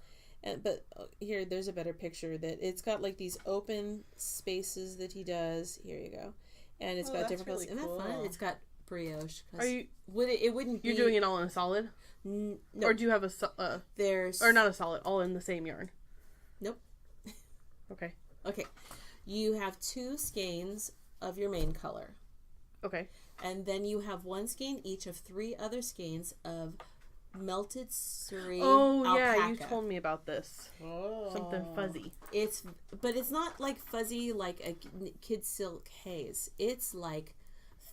but here there's a better picture that it's got like these open spaces that he does. Here you go, and it's Oh, got that's different colors. really Isn't that fun? cool. It's got brioche. Are you? It wouldn't be. You're doing it all in a solid, No, or do you have there's or not a solid, all in the same yarn? Nope. Okay. Okay, you have 2 skeins of your main color. Okay. And then you have one skein each of 3 other skeins of melted Surrey yeah, alpaca. you told me about this. Oh. Something fuzzy. But it's not like fuzzy like a kid silk haze. It's like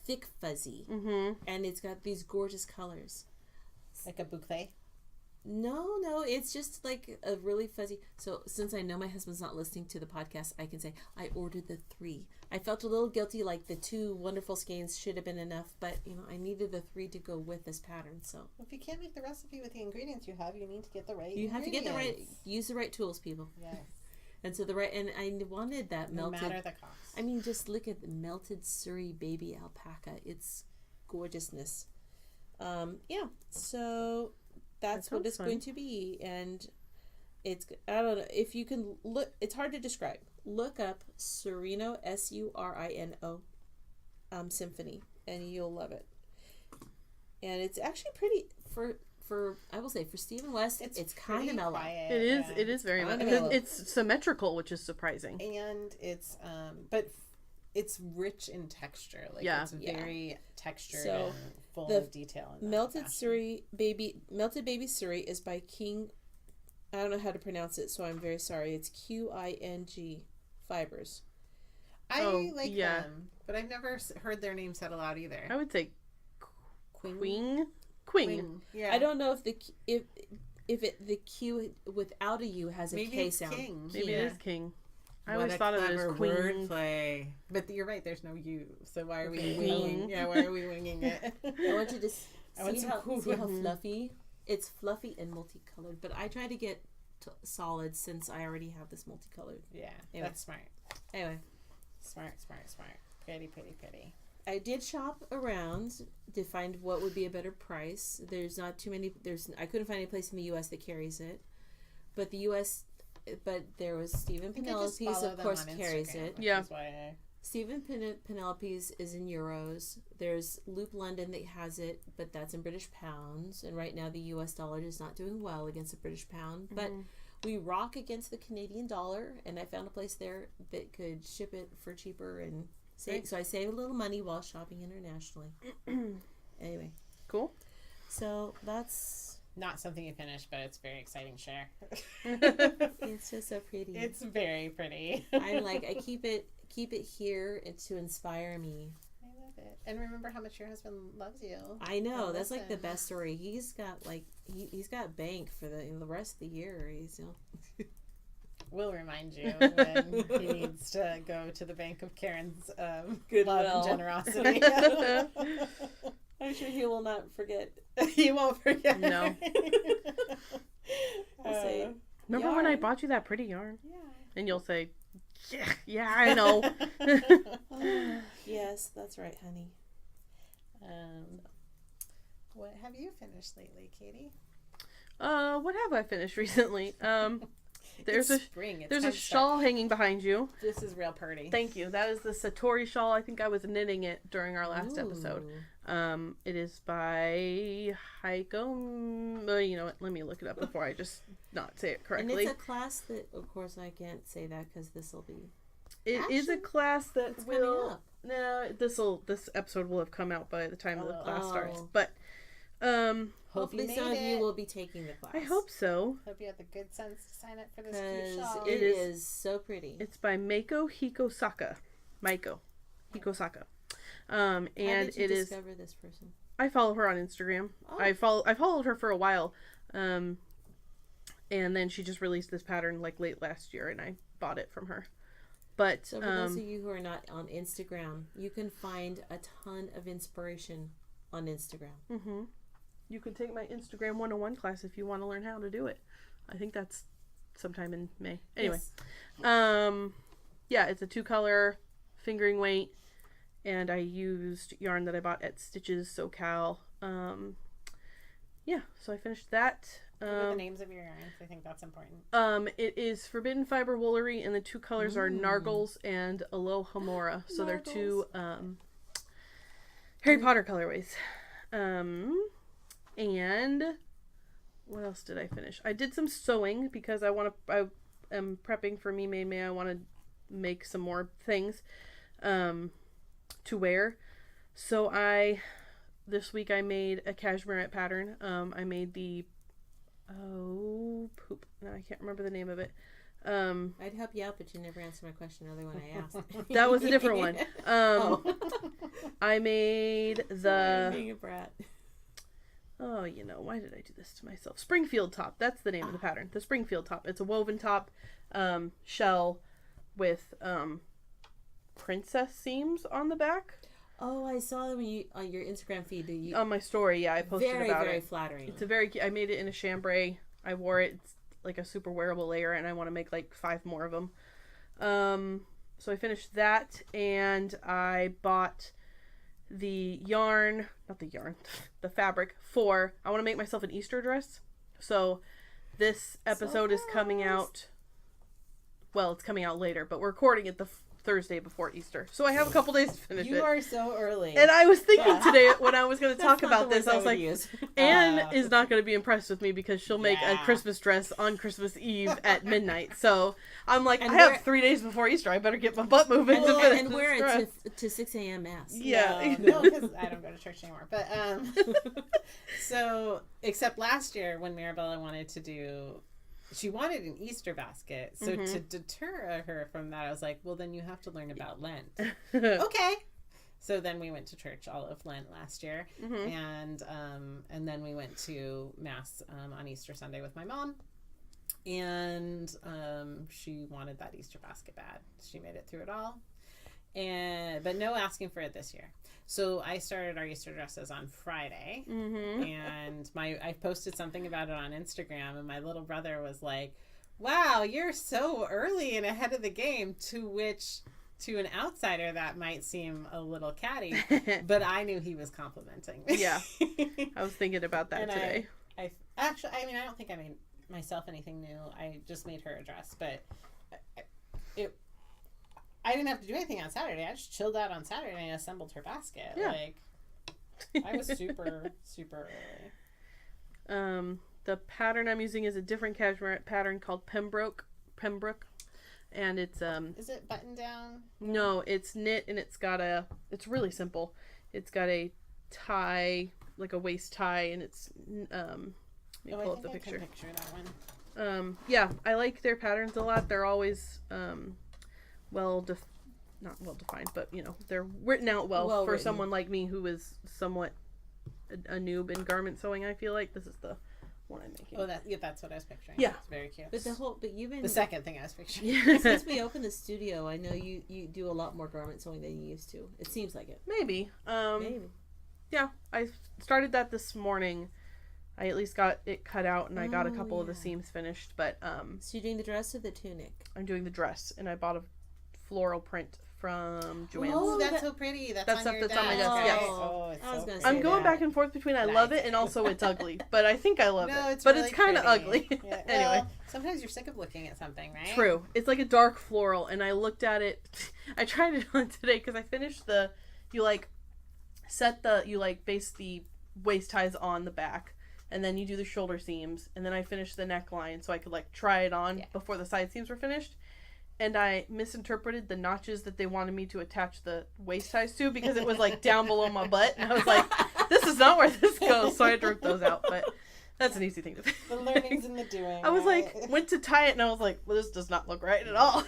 thick fuzzy. Mm-hmm. And it's got these gorgeous colors. Like a bouquet? No, it's just like a really fuzzy. So since I know my husband's not listening to the podcast, I can say I ordered the 3. I felt a little guilty, like the 2 wonderful skeins should have been enough, but I needed the 3 to go with this pattern. So If you can't make the recipe with the ingredients you have, you need to get the right. you have to get use the right tools, people. Yes. And so and I wanted that No melted. matter the cost. I mean, just look at the melted Surrey baby alpaca. It's gorgeousness. Yeah. So that's what it's going to be, and it's, I don't know if you can look. It's hard to describe. Look up Surino, Surino, symphony, and you'll love it. And it's actually pretty for I will say for Stephen West. It's kind of mellow. Quiet, It is. yeah. It is very Kinda much. mellow. It's symmetrical, which is surprising. And it's but it's rich in texture. Like Yeah. it's very textured So, and full the of detail. In that Melted fashion. Melted Baby Surrey is by King. I don't know how to pronounce it, so I'm very sorry. It's QING Fibers. I like yeah. them, but I've never heard their name said aloud either. I would say Queen. Queen. Yeah. I don't know if the Q without a U has a Maybe K it's sound. King. Maybe Yeah. it is King. I What always a thought of it clever as Queen. wordplay. But you're right. There's no U. So why are we Queen. winging? Yeah, why are we winging it? I want you to I want see some how cool fluffy. It's fluffy and multicolored, but I try to get solid since I already have this multicolored. Yeah, Anyway. that's smart. Anyway, Smart. Pretty. I did shop around to find what would be a better price. There's not too many. I couldn't find any place in the U.S. that carries it, but there was Stephen Penelope's, of course, carries it. Yeah. Stephen Penelope's is in euros. There's Loop London that has it, but that's in British pounds. And right now the U.S. dollar is not doing well against the British pound, but we rock against the Canadian dollar. And I found a place there that could ship it for cheaper and save. So I save a little money while shopping internationally. Anyway, Cool. so that's Not something you finished, but it's very exciting. Share. it's just so pretty. It's very pretty. I keep it here to inspire me. I love it. And remember how much your husband loves you. I know, that's like the listen. best story. He's got he's got bank for the rest of the year. We'll remind you when he needs to go to the bank of Karen's Goodwill. love and generosity. I'm sure he will not forget. He won't forget. No. I'll say, Remember when I yarn. bought you that pretty yarn? Yeah. And you'll say, yeah, I know. Yes, that's right, honey. What have you finished lately, Katie? What have I finished recently? There's It's spring. It's there's a time to start. shawl hanging behind you. This is real pretty. Thank you. That is the Satori shawl. I think I was knitting it during our last episode. Ooh. It is by Heiko. You know what? Let me look it up before I just not say it And correctly. it's a class that, of course, I can't say that because this will be. It is a Actually, class that it's coming will. up. No, this episode will have come out by the time the class starts. Oh. But Hopefully, you some made of you it. will be taking the class. I hope so. Hope you had the good sense to sign up for this cute Because shawl. it is so pretty. It's by Maiko Hikosaka. Hikosaka. And How did you it is. discover this person? I follow her on Instagram. Oh. I followed her for a while, and then she just released this pattern like late last year, and I bought it from her. But So for those of you who are not on Instagram, you can find a ton of inspiration on Instagram. mhm. You can take my Instagram 101 class if you want to learn how to do it. I think that's sometime in May. Anyway, Yes. yeah, it's a 2-color fingering weight, and I used yarn that I bought at Stitches SoCal. Yeah, so I finished that. What are the names of your yarns? I think that's important. It is Forbidden Fiber Woolery, and the 2 colors are Nargles and Alohomora. So they're 2 Harry Potter colorways. And what else did I finish? I did some sewing because I am prepping for Me May. I want to make some more things to wear. So this week I made a cashmere pattern. I made the, no, I can't remember the name of it. I'd help you out, but you never answered my question, the other one I asked. That was a different one. I made the... Sorry, being a brat. Oh, why did I do this to myself? Springfield top. That's the name of the pattern. The Springfield top. It's a woven top, shell with princess seams on the back. Oh, I saw them on your Instagram feed. On my story, yeah, I posted about it. Very, very flattering. I made it in a chambray. I wore it. It's like a super wearable layer, and I want to make like 5 more of them. So I finished that, and I bought the fabric I want to make myself an Easter dress. So this episode is coming out, well, it's coming out later, but we're recording it the Thursday before Easter. So I have a couple days to finish it. You are so early. And I was thinking today when I was going to talk about this, I was like, Anne is not going to be impressed with me because she'll make a Christmas dress on Christmas Eve at midnight. So I'm like, I have 3 days before Easter. I better get my butt moving to finish and wear it to 6 a.m. mass. Yeah. No, because I don't go to church anymore. But so except last year when Marabella wanted to do... She wanted an Easter basket, so to deter her from that, I was like, well, then you have to learn about Lent. Okay. So then we went to church all of Lent last year, and then we went to Mass on Easter Sunday with my mom, and she wanted that Easter basket bad. She made it through it all, but no asking for it this year. So I started our Easter dresses on Friday, and I posted something about it on Instagram, and my little brother was like, wow, you're so early and ahead of the game, to an outsider that might seem a little catty, but I knew he was complimenting me. Yeah, I was thinking about that today. I don't think I made myself anything new. I just made her a dress, but I didn't have to do anything on Saturday. I just chilled out on Saturday and assembled her basket. Yeah. Like, I was super, super early. The pattern I'm using is a different cashmere pattern called Pembroke. And it's... Is it button down? No, it's knit and it's really simple. It's got a tie, like a waist tie, and it's... let me pull up the picture. I can picture that one. Yeah, I like their patterns a lot. They're always... not well defined, but they're written out well for someone like me who is somewhat a noob in garment sewing. I feel like this is the one I'm making. Oh, that's what I was picturing. Yeah, it's very cute. But you've been the second thing I was picturing. Since we opened the studio, I know you do a lot more garment sewing than you used to. It seems like it. Maybe. Yeah, I started that this morning. I at least got it cut out, and I got a couple of the seams finished. But so you're doing the dress or the tunic? I'm doing the dress, and I bought a floral print from Joann's. Oh, that's so pretty. That's stuff that's on my desk. Right? Yes. Oh, I'm going back and forth between I love it and also it's ugly. But I think I love it. But really it's kind of ugly. Yeah. Anyway. Well, sometimes you're sick of looking at something, right? True. It's like a dark floral, and I looked at it. I tried it on today because I finished you base the waist ties on the back, and then you do the shoulder seams, and then I finished the neckline so I could try it on before the side seams were finished. And I misinterpreted the notches that they wanted me to attach the waist ties to because it was down below my butt. And I was like, this is not where this goes. So I drew those out. But that's an easy thing to fix. The learning's in the doing. I was went to tie it and I was like, well, this does not look right at all.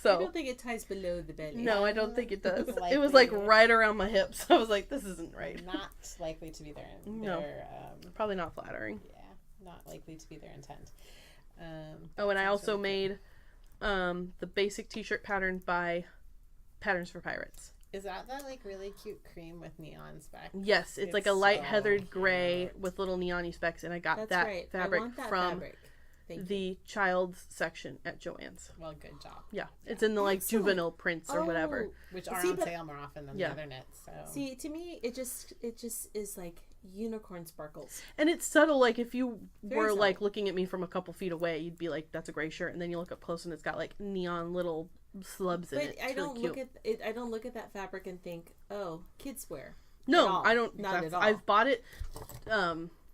So I don't think it ties below the belly. No, I don't think it does. It was right around my hips. I was like, this isn't right. Not likely to be no, probably not flattering. Yeah, not likely to be their intent. And I also made... the basic t-shirt pattern by Patterns for Pirates. Is that really cute cream with neon specks? Yes, it's like a light heathered gray with little neon specks, and I got fabric from the child's section at Joann's. Well, good job. Yeah, it's in the juvenile prints or whatever, which are on sale more often than the other knits. So. See, to me, it just is like unicorn sparkles, and it's subtle. If you were looking at me from a couple feet away, you'd be like, "That's a gray shirt," and then you look up close, and it's got neon little slubs in it. But I don't look at it. I don't look at that fabric and think, "Oh, kids wear." No, I don't. Not at all. I've bought it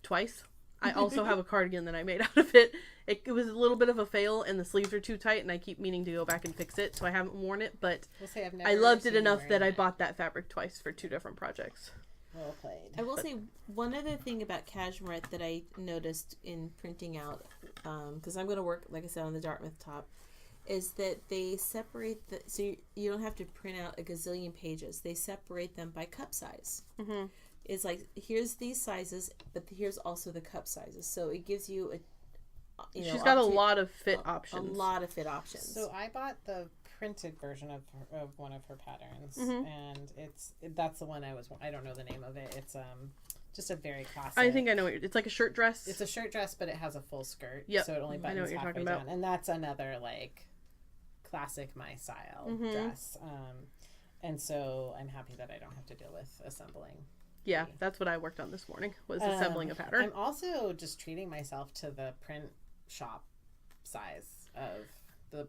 twice. I also have a cardigan that I made out of it. It was a little bit of a fail, and the sleeves are too tight, and I keep meaning to go back and fix it, so I haven't worn it, but We'll say I've never I loved it seen you enough that I wearing it. bought that fabric twice for 2 different projects. Well played. I will say one other thing about cashmere that I noticed in printing out, because I'm going to work, like I said, on the Dartmouth top, is that they separate so you don't have to print out a gazillion pages. They separate them by cup size. Mm-hmm. It's like, here's these sizes, but here's also the cup sizes. So it gives you She's got a lot of fit options. A lot of fit options. So I bought the printed version of one of her patterns, Mm-hmm. and that's the one I don't know the name of it. It's just a very classic. I think I know it's like a shirt dress. It's a shirt dress, but it has a full skirt. Yep. So it only I know buttons what you're halfway talking down, about. and that's another like classic my style Mm-hmm. dress. And so I'm happy that I don't have to deal with assembling. Yeah, that's what I worked on this morning, was assembling a pattern. I'm also just treating myself to the print shop size of the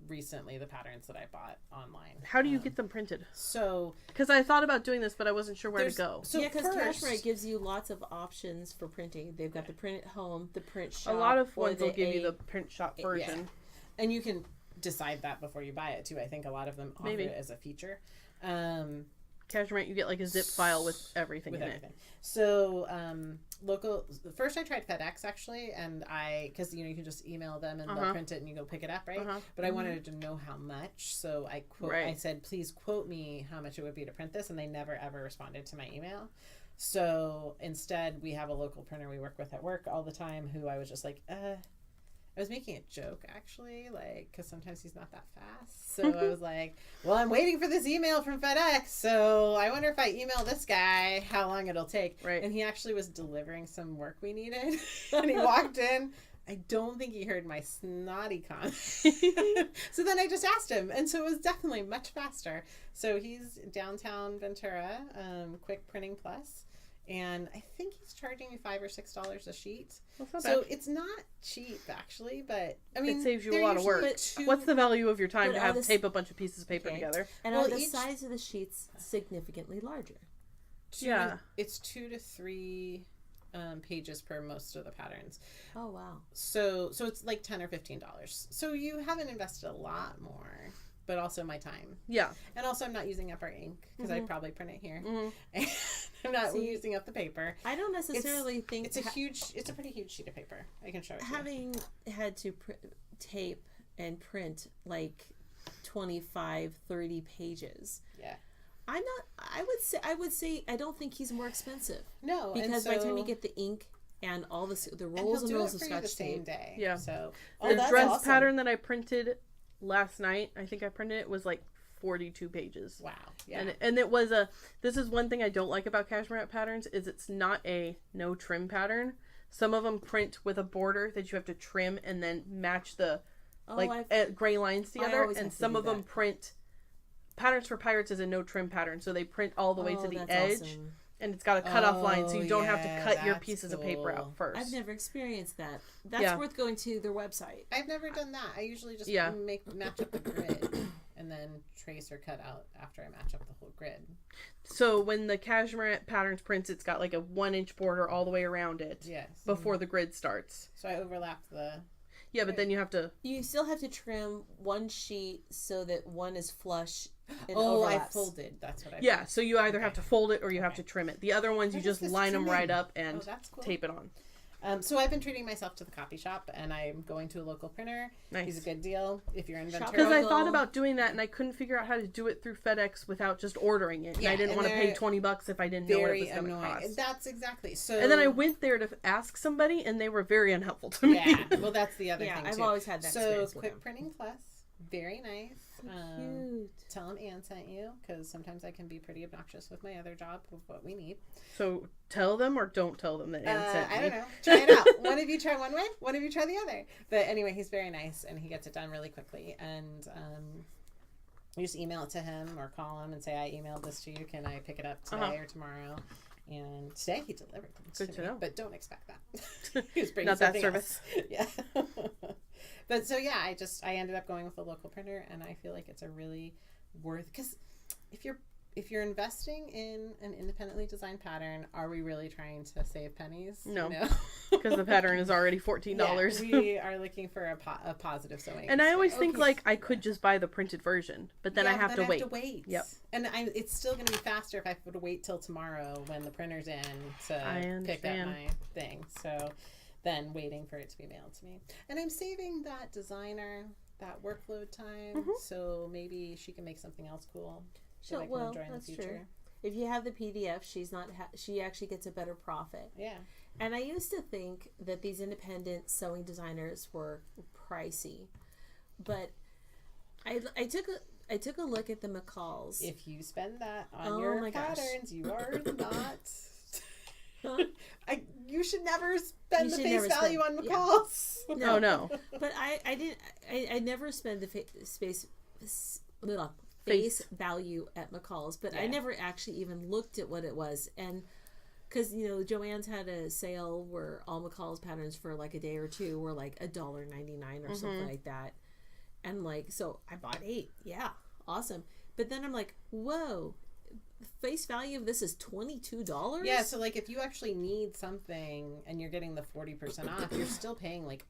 patterns that I bought online. How do you get them printed? So, Because I thought about doing this, but I wasn't sure where to go. So yeah, because first, Cashmere gives you lots of options for printing. They've got the print at home, the print shop. A lot of or ones will give you the print shop version. Yeah. And you can decide that before you buy it too. I think a lot of them offer Maybe. it as a feature. Cashmere, you get like a zip file with everything in it. So first I tried FedEx actually, and because you can just email them and they'll print it and you go pick it up, right? But I wanted to know how much, so I said, please quote me how much it would be to print this, and they never ever responded to my email. So instead, we have a local printer we work with at work all the time, who I was just like, I was making a joke, actually, like, because sometimes he's not that fast. So I was like, well, I'm waiting for this email from FedEx, so I wonder if I email this guy, how long it'll take. Right. And he actually was delivering some work we needed. And he walked in. I don't think he heard my snotty comment. So then I just asked him. And so it was definitely much faster. So he's downtown Ventura, Quick Printing Plus. And I think he's charging me $5 or $6 a sheet. So it's not cheap, actually, but I mean, it saves you a lot of work. What's the value of your time to have tape a bunch of pieces of paper together? And are the size of the sheets significantly larger? It's 2 to 3 pages per most of the patterns. Oh wow! So it's like $10 or $15. So you haven't invested a lot more. But also my time. Yeah. And also I'm not using up our ink, because I'd probably print it here. And I'm not using up the paper. I don't necessarily think... It's a pretty huge sheet of paper. I can show it to you. Having had to tape and print like 25, 30 pages. Yeah. I would say I don't think he's more expensive. No. Because by the time you get the ink and all the rolls and rolls of Scotch the same tape. day. Yeah. So the dress pattern that I printed last night, I think I printed it, was like 42 pages. Wow. Yeah. And it was this is one thing I don't like about cashmere patterns, is it's not a no trim pattern. Some of them print with a border that you have to trim and then match the gray lines together, and some of them print Patterns for Pirates is a no trim pattern, so they print all the way to the edge. Awesome. And it's got a cutoff line, so you don't have to cut your pieces of paper out first. I've never experienced that. That's worth going to their website. I've never done that. I usually just match up the grid and then trace or cut out after I match up the whole grid. So when the Cashmere Patterns prints, it's got like a 1-inch border all the way around it. Yes. Before the grid starts. So I overlapped the... Yeah, but then you have to... You still have to trim one sheet so that one is flush and overlaps. I folded. That's what I Yeah, so you either have to fold it or you have to trim it. The other ones, you just line them right up and tape it on. So I've been treating myself to the copy shop, and I'm going to a local printer. Nice. He's a good deal if you're in Ventura. Because I thought about doing that, and I couldn't figure out how to do it through FedEx without just ordering it. And I didn't want to pay $20 if I didn't know what it was going to cost. That's exactly so. And then I went there to ask somebody, and they were very unhelpful to me. Yeah, well, that's the other thing too. I've always had that experience. So Quick Printing Plus, very nice. Cute. Tell them Ann sent you, because sometimes I can be pretty obnoxious with my other job of what we need. So tell them or don't tell them that Ann sent me. I don't know. Try it out. One of you try one way, one of you try the other. But anyway, he's very nice, and he gets it done really quickly. And you just email it to him or call him and say, I emailed this to you. Can I pick it up today or tomorrow? And today he delivered them to me, but don't expect that. He was bringing not that service. Yeah. But so yeah, I ended up going with a local printer, and I feel like it's a really worth, because if if you're investing in an independently designed pattern, are we really trying to save pennies? No. Because the pattern is already $14. Yeah, we are looking for a positive sewing. And I always think like I could just buy the printed version, but then I have to wait. Yep. And it's still going to be faster if I have to wait till tomorrow when the printer's in to pick up my thing. So then waiting for it to be mailed to me. And I'm saving that designer that workload time, so maybe she can make something else cool. So, well, that's true. If you have the PDF, she actually gets a better profit. Yeah. And I used to think that these independent sewing designers were pricey, but I took a look at the McCalls. If you spend that on your patterns, you are not. You should never spend the face value on McCalls. Yeah. No. But I never spend the face value at McCall's, but I never actually even looked at what it was. And because Joann's had a sale where all McCall's patterns for like a day or two were like $1.99 or something like that, and like, so I bought 8. Yeah, awesome. But then I'm like, whoa, face value of this is $22. Yeah, so like if you actually need something and you're getting the 40% off, you're still paying like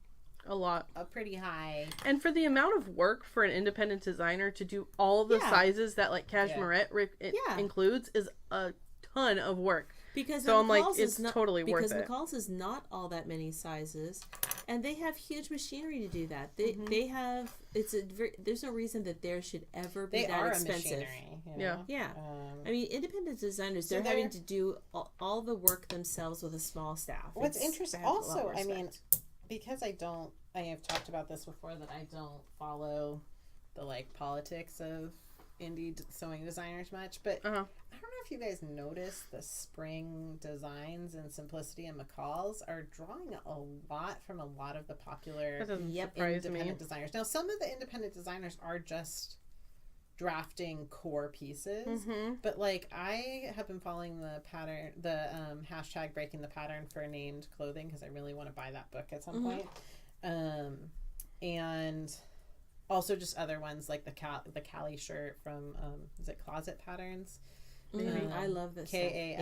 a pretty high. And for the amount of work for an independent designer to do all the sizes that like Cashmerette includes is a ton of work. Because so I'm like, it's totally worth it. Because McCall's is not all that many sizes, and they have huge machinery to do that. They have there's no reason that there should ever be that expensive. Yeah. I mean, independent designers, they're having to do all the work themselves with a small staff. What's interesting also, I mean, because I have talked about this before, that I don't follow the like politics of indie sewing designers much, but I don't know if you guys noticed the spring designs and Simplicity and McCall's are drawing a lot from a lot of the popular independent designers. Now, some of the independent designers are just drafting core pieces, but like I have been following the pattern, the hashtag breaking the pattern for named clothing, because I really want to buy that book at some point, and also just other ones like the Callie shirt from is it Closet Patterns? I love this Kalle,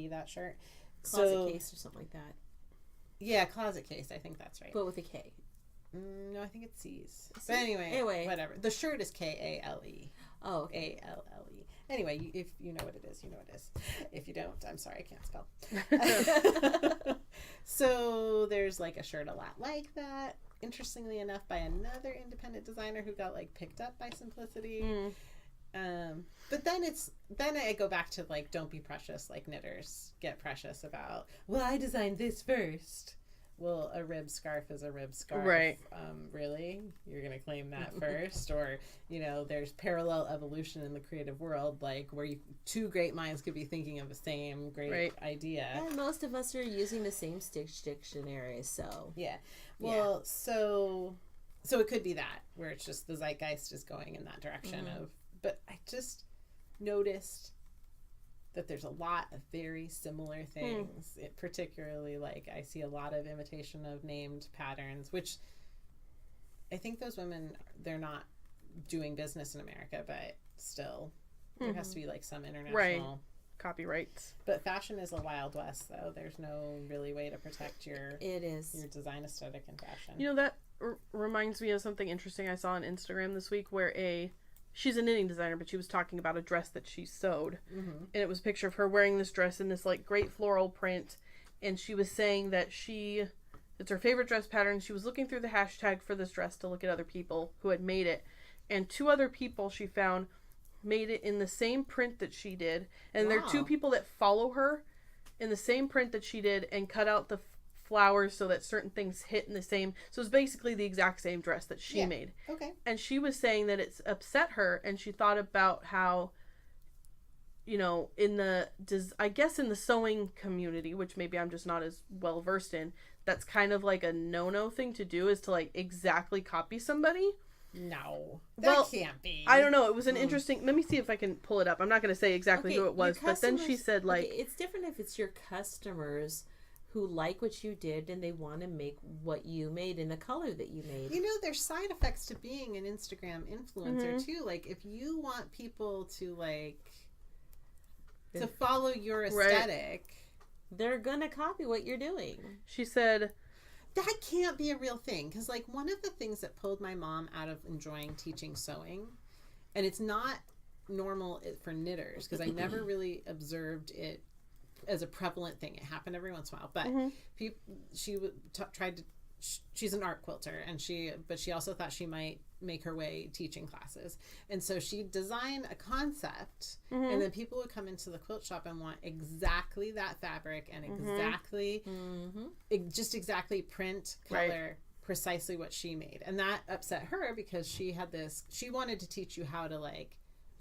that shirt. Closet Case or something like that. Yeah, Closet Case, I think that's right. But with a K. No, I think it's C's. But anyway, whatever. The shirt is Kalle. Oh, okay. ALLE. Anyway, if you know what it is, you know what it is. If you don't, I'm sorry, I can't spell. So there's like a shirt a lot like that. Interestingly enough, by another independent designer who got like picked up by Simplicity. But then I go back to like, don't be precious like knitters get precious about, well, I designed this first. Well, a rib scarf is a rib scarf. Right. Really? You're going to claim that first? Or, there's parallel evolution in the creative world, like where two great minds could be thinking of the same great idea. And most of us are using the same Stitch dictionary, so. Yeah. Well, so it could be that, where it's just the zeitgeist is going in that direction but I just noticed that there's a lot of very similar things. It particularly, like, I see a lot of imitation of named patterns, which I think those women, they're not doing business in America, but still there has to be like some international copyrights. But fashion is a wild west, though. There's no really way to protect your design aesthetic in fashion. That reminds me of something interesting I saw on Instagram this week, where she's a knitting designer, but she was talking about a dress that she sewed. And it was a picture of her wearing this dress in this like great floral print. And she was saying that it's her favorite dress pattern. She was looking through the hashtag for this dress to look at other people who had made it. And 2 other people she found made it in the same print that she did. And there are 2 people that follow her in the same print that she did and cut out the flowers so that certain things hit in the same. So it's basically the exact same dress that she made. Okay. And she was saying that it's upset her, and she thought about how, in the sewing community, which maybe I'm just not as well versed in, that's kind of like a no-no thing to do, is to like exactly copy somebody. No, that can't be. I don't know. It was an interesting. Let me see if I can pull it up. I'm not going to say exactly who it was, but then she said like, it's different if it's your customers who like what you did and they want to make what you made in the color that you made. There's side effects to being an Instagram influencer too. Like if you want people to like to follow your aesthetic, they're gonna copy what you're doing. She said that can't be a real thing, because like one of the things that pulled my mom out of enjoying teaching sewing, and it's not normal for knitters because I never really observed it as a prevalent thing. It happened every once in a while, but she tried to. She's an art quilter, and she also thought she might make her way teaching classes, and so she designed a concept, and then people would come into the quilt shop and want exactly that fabric and exactly just exactly print, color, precisely what she made, and that upset her because she wanted to teach you how to like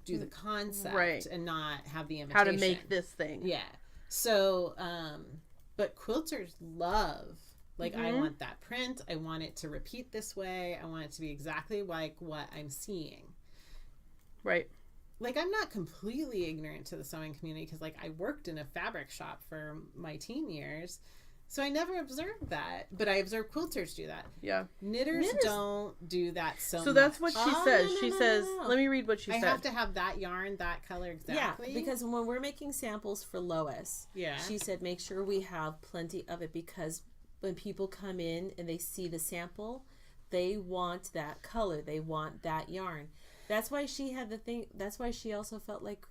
do the concept and not have the imitation, how to make this thing. So but quilters love, like, I want that print. I want it to repeat this way. I want it to be exactly like what I'm seeing. Right. Like, I'm not completely ignorant to the sewing community because, like, I worked in a fabric shop for my teen years. So I never observed that. But I observed quilters do that. Yeah. Knitters don't do that so much. So that's what she says. She says, let me read what she said. I have to have that yarn, that color exactly. Yeah, because when we're making samples for Lois, she said make sure we have plenty of it because when people come in and they see the sample, they want that color. They want that yarn. That's why she had the thing. That's why she also felt like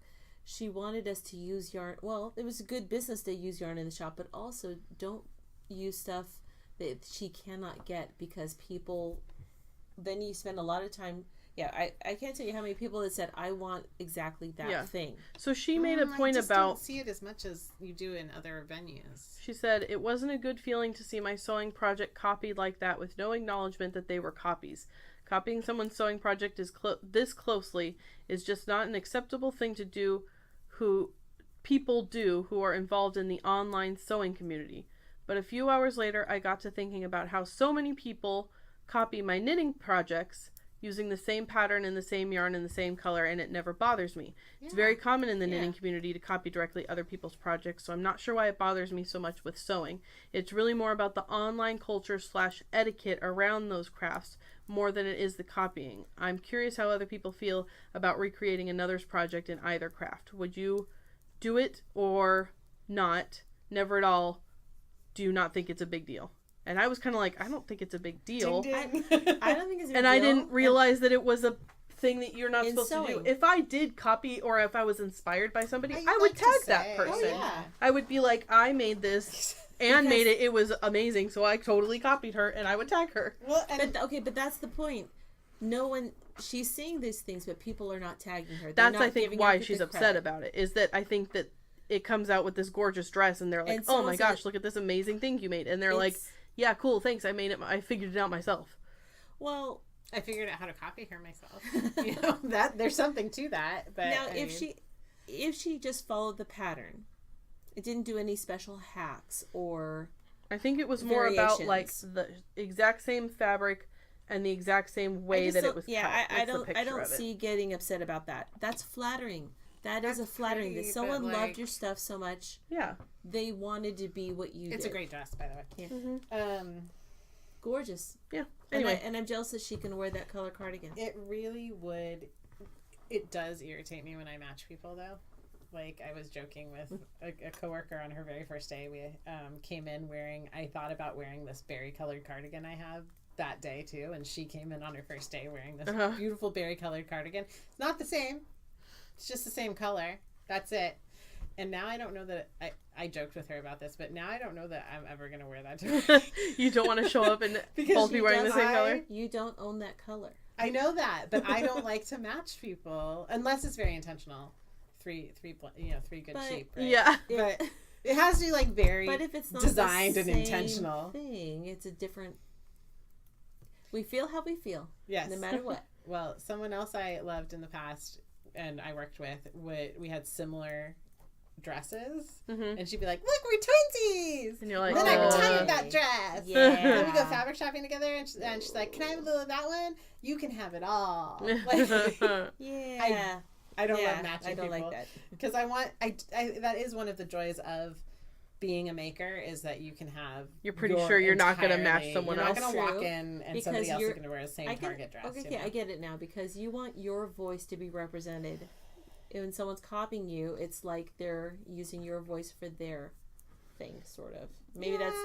she wanted us to use yarn. Well, it was a good business to use yarn in the shop, but also don't use stuff that she cannot get because people, then you spend a lot of time. Yeah, I can't tell you how many people that said, I want exactly that thing. So she made a point I about... don't see it as much as you do in other venues. She said, it wasn't a good feeling to see my sewing project copied like that with no acknowledgement that they were copies. Copying someone's sewing project this closely is just not an acceptable thing to do who are involved in the online sewing community. But a few hours later, I got to thinking about how so many people copy my knitting projects using the same pattern and the same yarn and the same color, and it never bothers me. Yeah. It's very common in the knitting community to copy directly other people's projects, so I'm not sure why it bothers me so much with sewing. It's really more about the online culture / etiquette around those crafts more than it is the copying. I'm curious how other people feel about recreating another's project in either craft. Would you do it or not? Never at all. Do you not think it's a big deal? And I was kind of like, I don't think it's a big deal. Ding, ding. I don't think it's a big and deal. I didn't realize that it was a thing that you're not supposed to do. If I did copy or if I was inspired by somebody, I would tag that person. Oh, yeah. I would be like, I made this and made it. It was amazing. So I totally copied her and I would tag her. Well, but that's the point. No one, she's seeing these things, but people are not tagging her. That's, I think, why she's upset about it, is that I think that it comes out with this gorgeous dress and they're like, oh my gosh, look at this amazing thing you made. And they're like, yeah, cool, thanks. I made it. I figured it out myself. Well, I figured out how to copy her myself. You know, that there's something to that. But now, if she just followed the pattern, it didn't do any special hacks or I think it was more about like the exact same fabric and the exact same way that it was cut. Yeah, I don't see getting upset about that. That's flattering. That's a flattering that someone loved your stuff so much. Yeah. They wanted to be what you did. It's a great dress, by the way. Yeah. Mm-hmm. Gorgeous. Yeah. Anyway. And I'm jealous that she can wear that color cardigan. It really would. It does irritate me when I match people, though. Like, I was joking with a coworker on her very first day. We came in I thought about wearing this berry-colored cardigan I have that day, too. And she came in on her first day wearing this beautiful berry-colored cardigan. It's not the same. It's just the same color. That's it. And now I don't know that I joked with her about this, but now I don't know that I'm ever going to wear that to her. You don't want to show up and both be wearing the same color? You don't own that color. I know that, but I don't like to match people unless it's very intentional. Three good sheep, right? Yeah. But it has to be like very but if it's not designed the and same intentional thing, it's a different. We feel how we feel. Yes. No matter what. Well, someone else I loved in the past and I worked with, we had similar dresses, and she'd be like, "Look, we're twinsies!" And you're like, "Then I retired that dress." Yeah. Then we go fabric shopping together, and she's like, "Can I have a little of that one? You can have it all." Like, yeah. I don't love matching people. I don't people like that because that is one of the joys of being a maker is that you can have. You're pretty sure you're not going to match someone else. You're not going to walk in and somebody else is going to wear the same Target dress. Okay, I get it now because you want your voice to be represented when someone's copying you, it's like they're using your voice for their thing, sort of. Maybe that's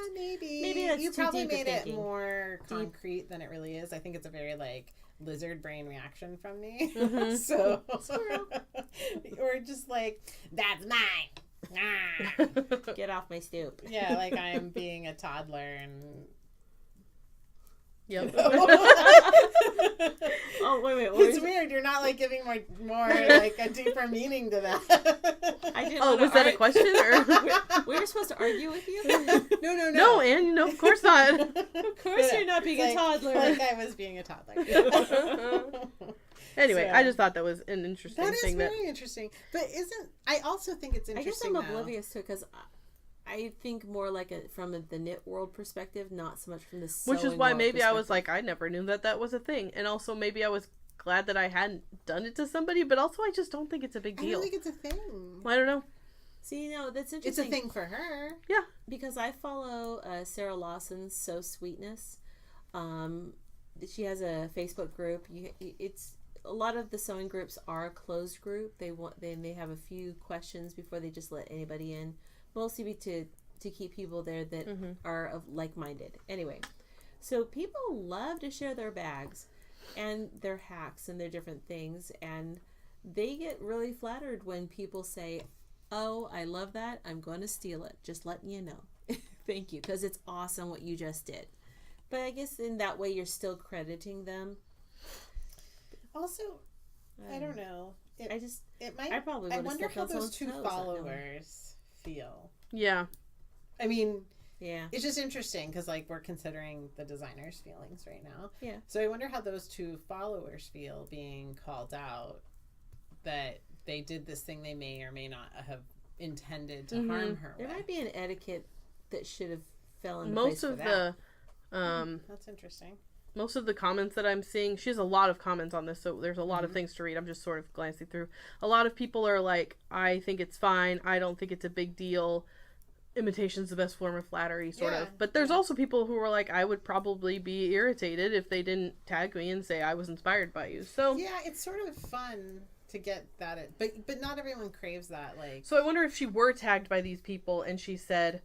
you too probably deep made thinking. it more concrete than it really is. I think it's a very like lizard brain reaction from me. So or just like, that's mine. Ah. Get off my stoop. Yeah, like I'm being a toddler and Yep. Oh, wait. It's weird. You're not like giving more like a deeper meaning to that. I didn't. Oh, was that a question? Or? We were supposed to argue with you. No. No, Anne. No, of course not. Of course, you're not being a toddler. Like I was being a toddler. Anyway, So- I just thought that was an interesting That is thing. very interesting. But I also think it's I guess interesting. I'm oblivious to it because I think more like from the knit world perspective, not so much from the sewing Which is why world maybe I was perspective. like, I never knew that was a thing. And also maybe I was glad that I hadn't done it to somebody, but also I just don't think it's a big I deal. don't think it's a thing. I don't know. See, that's It's interesting. a thing for her. Yeah. Because I follow Sarah Lawson's Sew Sweetness. She has a Facebook group. It's a lot of the sewing groups are a closed group. They may have a few questions before they just let anybody in. Mostly to keep people there that are of like-minded. Anyway, so people love to share their bags and their hacks and their different things, and they get really flattered when people say, "Oh, I love that. I'm going to steal it. Just letting you know." Thank you, because it's awesome what you just did. But I guess in that way you're still crediting them. Also, I don't know. It might. I probably I would've wonder stepped how on those someone's two toes, I don't know. followers feel. Yeah. I mean, Yeah. it's just interesting because like we're considering the designer's feelings right now. Yeah. So I wonder how those two followers feel being called out that they did this thing they may or may not have intended to harm her There with. might be an etiquette that should have fell into place Most for of that. That's interesting. most of the comments that I'm seeing, she has a lot of comments on this, so there's a lot of things to read. I'm just sort of glancing through. A lot of people are like, I think it's fine. I don't think it's a big deal. Imitation's the best form of flattery, sort of. But there's also people who are like, I would probably be irritated if they didn't tag me and say I was inspired by you. So yeah, it's sort of fun to get that, but not everyone craves that. Like, so I wonder if she were tagged by these people and she said,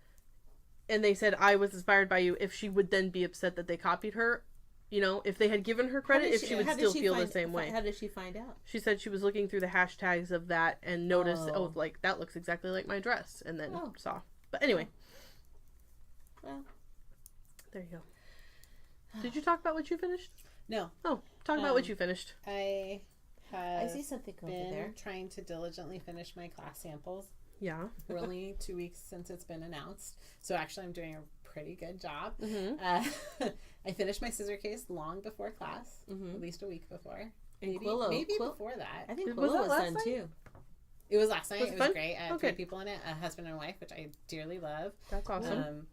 and they said I was inspired by you, if she would then be upset that they copied her. You know, if they had given her credit, if she would still feel the same way. How did she find out? She said she was looking through the hashtags of that and noticed, like, that looks exactly like my dress, and then saw. But anyway. Well, there you go. Did you talk about what you finished? no, Oh, talk about what you finished. I have I see something over been there. trying to diligently finish my class samples. Yeah. We're only 2 weeks since it's been announced, so actually I'm doing a pretty good job. I finished my scissor case long before class, at least a week before. And Maybe before that. I think Was Quillo that was last done night? too. It was last night. Was It it was fun? great. I had Okay. 3 people in it, a husband and wife, which I dearly love. That's awesome.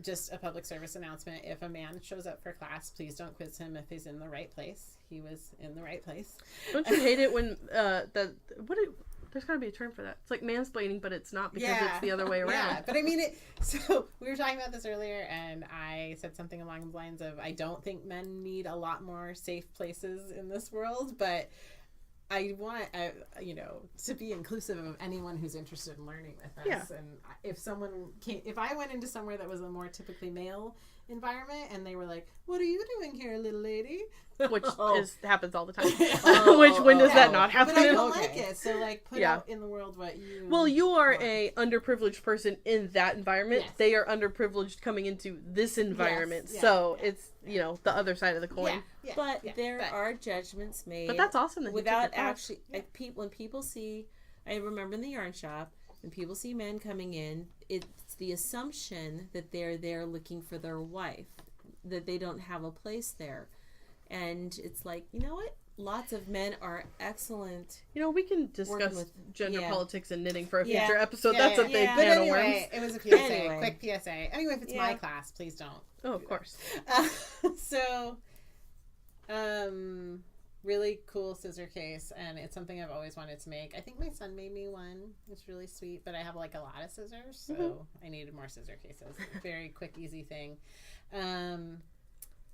Just a public service announcement. If a man shows up for class, please don't quiz him if he's in the right place. He was in the right place. Don't you hate it when, there's gotta be a term for that. It's like mansplaining, but it's not because it's the other way around. Yeah, but I mean, so we were talking about this earlier, and I said something along the lines of, I don't think men need a lot more safe places in this world, but I want, to be inclusive of anyone who's interested in learning with us. Yeah. And if I went into somewhere that was a more typically male environment, and they were like, "What are you doing here, little lady?" Which happens all the time. When does that not happen? But I don't like it. So put out in the world what you. Well, you are a underprivileged person in that environment. Yes. They are underprivileged coming into this environment. Yes. So it's the other side of the coin. But there are judgments made. But that's awesome. That you took Without the class. actually, when people see, I remember in the yarn shop, when people see men coming in, it's the assumption that they're there looking for their wife, that they don't have a place there. And it's like, you know what? Lots of men are excellent. We can discuss with- gender yeah. politics and knitting for a Yeah. future episode. Yeah, That's a yeah, big yeah. But can of anyway, worms. it was a PSA, Anyway. quick PSA. Anyway, if it's my class, please don't. Oh, of course. Really cool scissor case, and it's something I've always wanted to make. I think my son made me one. It's really sweet, but I have a lot of scissors, so I needed more scissor cases. Very quick, easy thing.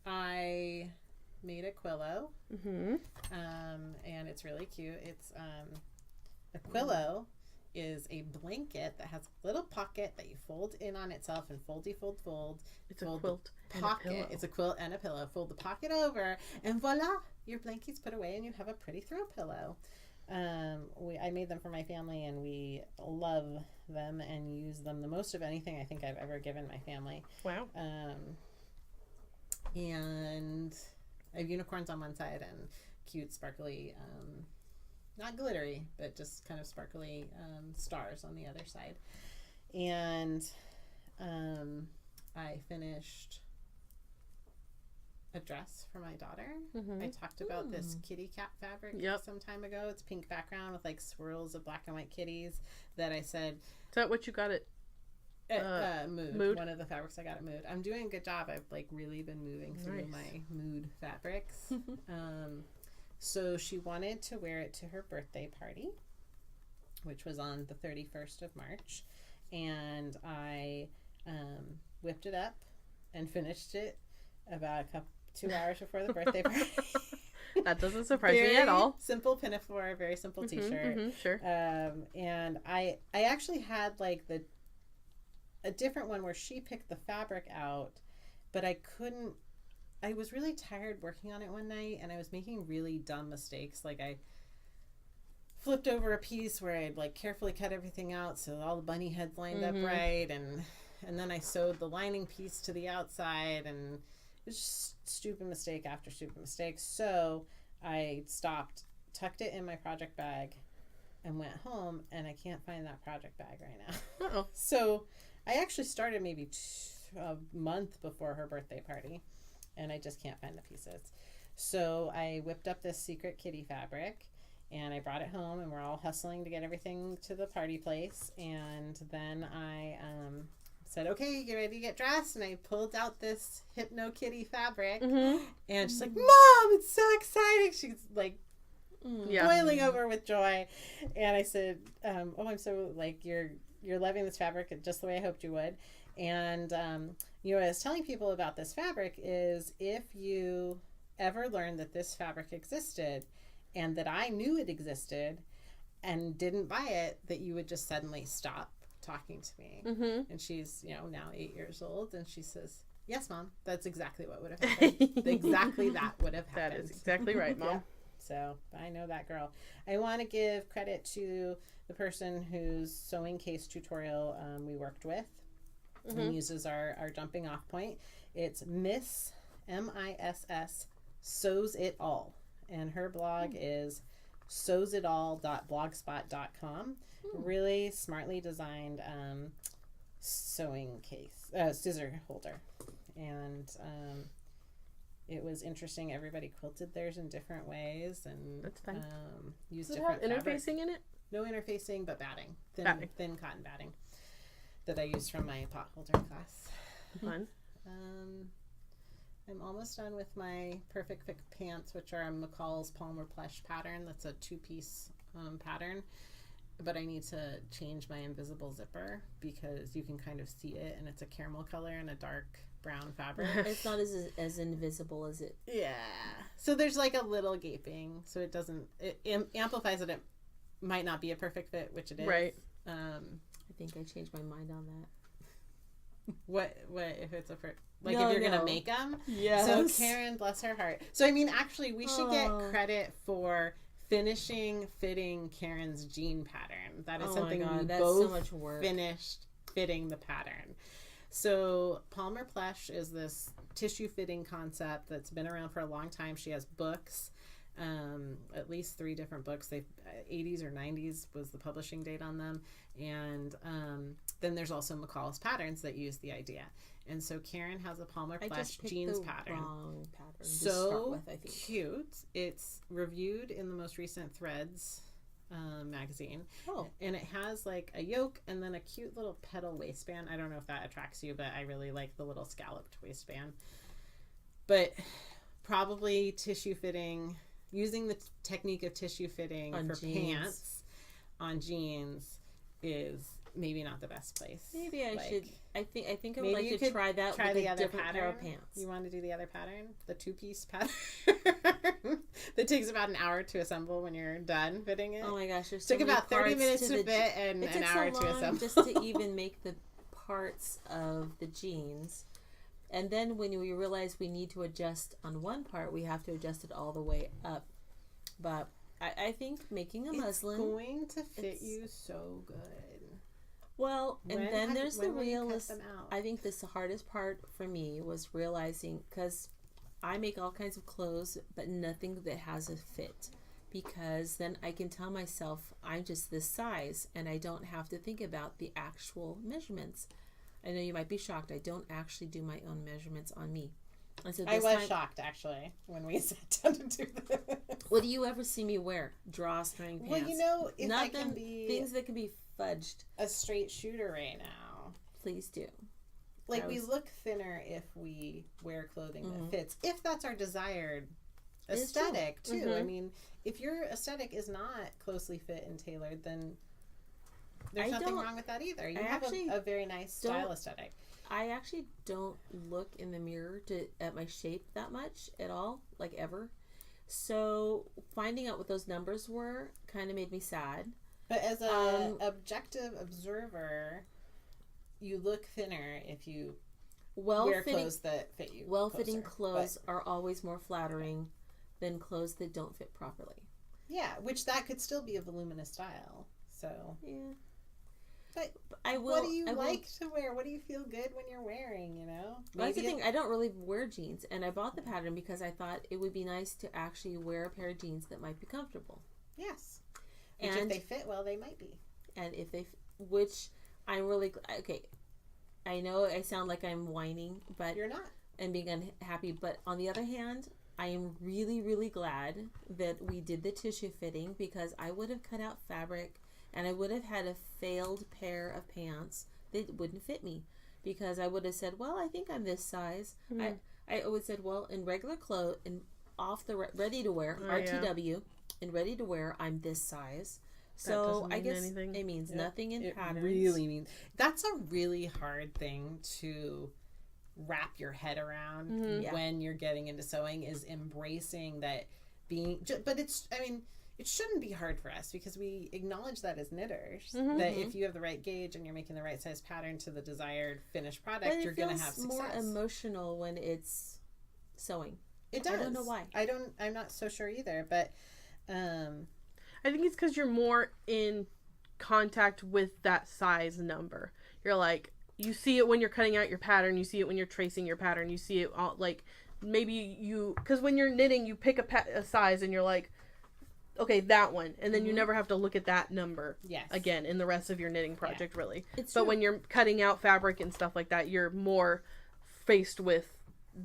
I made a Quillo, and it's really cute. It's A quillo is a blanket that has a little pocket that you fold in on itself and foldy, fold. It's a fold quilt the and a pocket. pillow. It's a quilt and a pillow. Fold the pocket over, and voila, your blanket's put away, and you have a pretty throw pillow. I made them for my family, and we love them and use them the most of anything I think I've ever given my family. Wow. And I have unicorns on one side and cute, sparkly, not glittery, but just kind of sparkly stars on the other side. And I finished a dress for my daughter. Mm-hmm. I talked about this kitty cat fabric some time ago. It's pink background with like swirls of black and white kitties that I said. Is that what you got it? Mood. One of the fabrics I got at Mood. I'm doing a good job. I've like really been moving through my Mood fabrics. So she wanted to wear it to her birthday party, which was on the 31st of March. And I whipped it up and finished it about 2 hours before the birthday party. That doesn't surprise me at all. Simple pinafore, very simple t-shirt. Sure. And I actually had like a different one where she picked the fabric out, but I was really tired working on it one night, and I was making really dumb mistakes. Like I flipped over a piece where I'd like carefully cut everything out so all the bunny heads lined up right, and then I sewed the lining piece to the outside, and it was just stupid mistake after stupid mistake. So I stopped, tucked it in my project bag, and went home, and I can't find that project bag right now. Uh-oh. So I actually started maybe a month before her birthday party, and I just can't find the pieces. So I whipped up this secret kitty fabric, and I brought it home, and we're all hustling to get everything to the party place. And then I said, okay, get ready to get dressed. And I pulled out this Hypno Kitty fabric, and she's like, Mom, it's so exciting. She's like boiling over with joy. And I said, oh, I'm so like, you're loving this fabric just the way I hoped you would. And, what I was telling people about this fabric is if you ever learned that this fabric existed and that I knew it existed and didn't buy it, that you would just suddenly stop talking to me. And she's, now 8 years old, and she says, yes, Mom, that's exactly what would have happened. Exactly that would have happened. That is exactly right, Mom. Yeah. So I know that girl. I want to give credit to the person whose sewing case tutorial we worked with and uses our jumping off point. It's Miss MISS Sews It All, and her blog is sewsitall.blogspot.com. Really smartly designed sewing case, scissor holder, and it was interesting. Everybody quilted theirs in different ways, and that's fine. Used Does it different have fabric. interfacing in it? No interfacing, but batting. Thin cotton batting that I used from my pot holder class. Fun. I'm almost done with my Perfect Fit pants, which are McCall's Palmer Plush pattern. That's a 2-piece pattern. But I need to change my invisible zipper because you can kind of see it, and it's a caramel color and a dark brown fabric. It's not as invisible as it. Yeah. So there's like a little gaping, so it doesn't. It amplifies that it might not be a perfect fit, which it is. Right. I think I changed my mind on that. What if it's a if you're gonna make them? Yeah. So Karen, bless her heart. So I mean, actually, we should get credit for finishing fitting Karen's jean pattern. That is something we both so much work. Finished fitting the pattern. So Palmer Plush is this tissue fitting concept that's been around for a long time. She has books, at least 3 different books. They 80s or 90s was the publishing date on them, and then there's also McCall's patterns that use the idea. And so Karen has a Palmer Plush jeans pattern. Wrong pattern. So cute. It's reviewed in the most recent Threads magazine. And it has like a yoke and then a cute little petal waistband. I don't know if that attracts you, but I really like the little scalloped waistband. But probably tissue fitting, using the technique of tissue fitting for jeans. Pants on jeans is maybe not the best place. Maybe I Like, should. I think I would maybe like you to could try that try with the a other different pair of pattern. pants. You want to do the other pattern, the 2-piece pattern that takes about an hour to assemble when you're done fitting it. Oh my gosh, there's so Took many about 30 parts minutes to the fit and It an took hour so to long assemble. just to even make the parts of the jeans. And then when we realize we need to adjust on one part, we have to adjust it all the way up. But I think making a muslin, it's going to fit you so good. well, and then there's the when will you cut realist. them out? I think this the hardest part for me was realizing, because I make all kinds of clothes, but nothing that has a fit. Because then I can tell myself I'm just this size, and I don't have to think about the actual measurements. I know you might be shocked. I don't actually do my own measurements on me. And so I this was time, shocked actually when we sat down to do this. what do you ever see me wear? Drawstring pants. Well, you know, if I Nothing, can be things that can be fudged. a straight shooter right now, Please do. like I we was- look thinner if we wear clothing Mhm. that fits, if that's our desired It's true. aesthetic too. Mhm. I mean, if your aesthetic is not closely fit and tailored, then there's I nothing don't- wrong with that either. You I have actually a very nice style don't- aesthetic. I actually don't look in the mirror at my shape that much at all, like ever. So finding out what those numbers were kind of made me sad. But as a objective observer, you look thinner if you wear Well-fitting clothes that fit you. well-fitting closer. clothes are always more flattering than clothes that don't fit properly. But, yeah, which that could still be a voluminous style. So, Yeah. but I will. what do you I will- like to wear? What do you feel good when you're wearing? You know, Well, that's the Maybe thing. I don't really wear jeans, and I bought the pattern because I thought it would be nice to actually wear a pair of jeans that might be comfortable. yes. Which, if And they fit well, they might be. and if they, which I'm really okay. I know I sound like I'm whining, but You're not. and being unhappy. But on the other hand, I am really, really glad that we did the tissue fitting, because I would have cut out fabric and I would have had a failed pair of pants that wouldn't fit me, because I would have said, well, I think I'm this size. Mhm. I would have said, well, in regular clothes, in off the ready to wear, Oh, yeah. RTW, in ready to wear, I'm this size. That So doesn't I mean guess anything. it means Yep. nothing in It patterns. really means that's a really hard thing to wrap your head around Mhm. Yeah. when you're getting into sewing, is embracing that being but it's, I mean, it shouldn't be hard for us because we acknowledge that as knitters, Mhm. that if you have the right gauge and you're making the right size pattern to the desired finished But product, it you're going to feels have more success. emotional when it's sewing. It does. I don't know why. I'm not so sure either, but I think it's because you're more in contact with that size number. You're like, you see it when you're cutting out your pattern, you see it when you're tracing your pattern, you see it all, like, maybe you, because when you're knitting, you pick a size and you're like, okay, that one, and then you Mhm. never have to look at that number yes. again in the rest of your knitting project, really. It's But true. when you're cutting out fabric and stuff like that, you're more faced with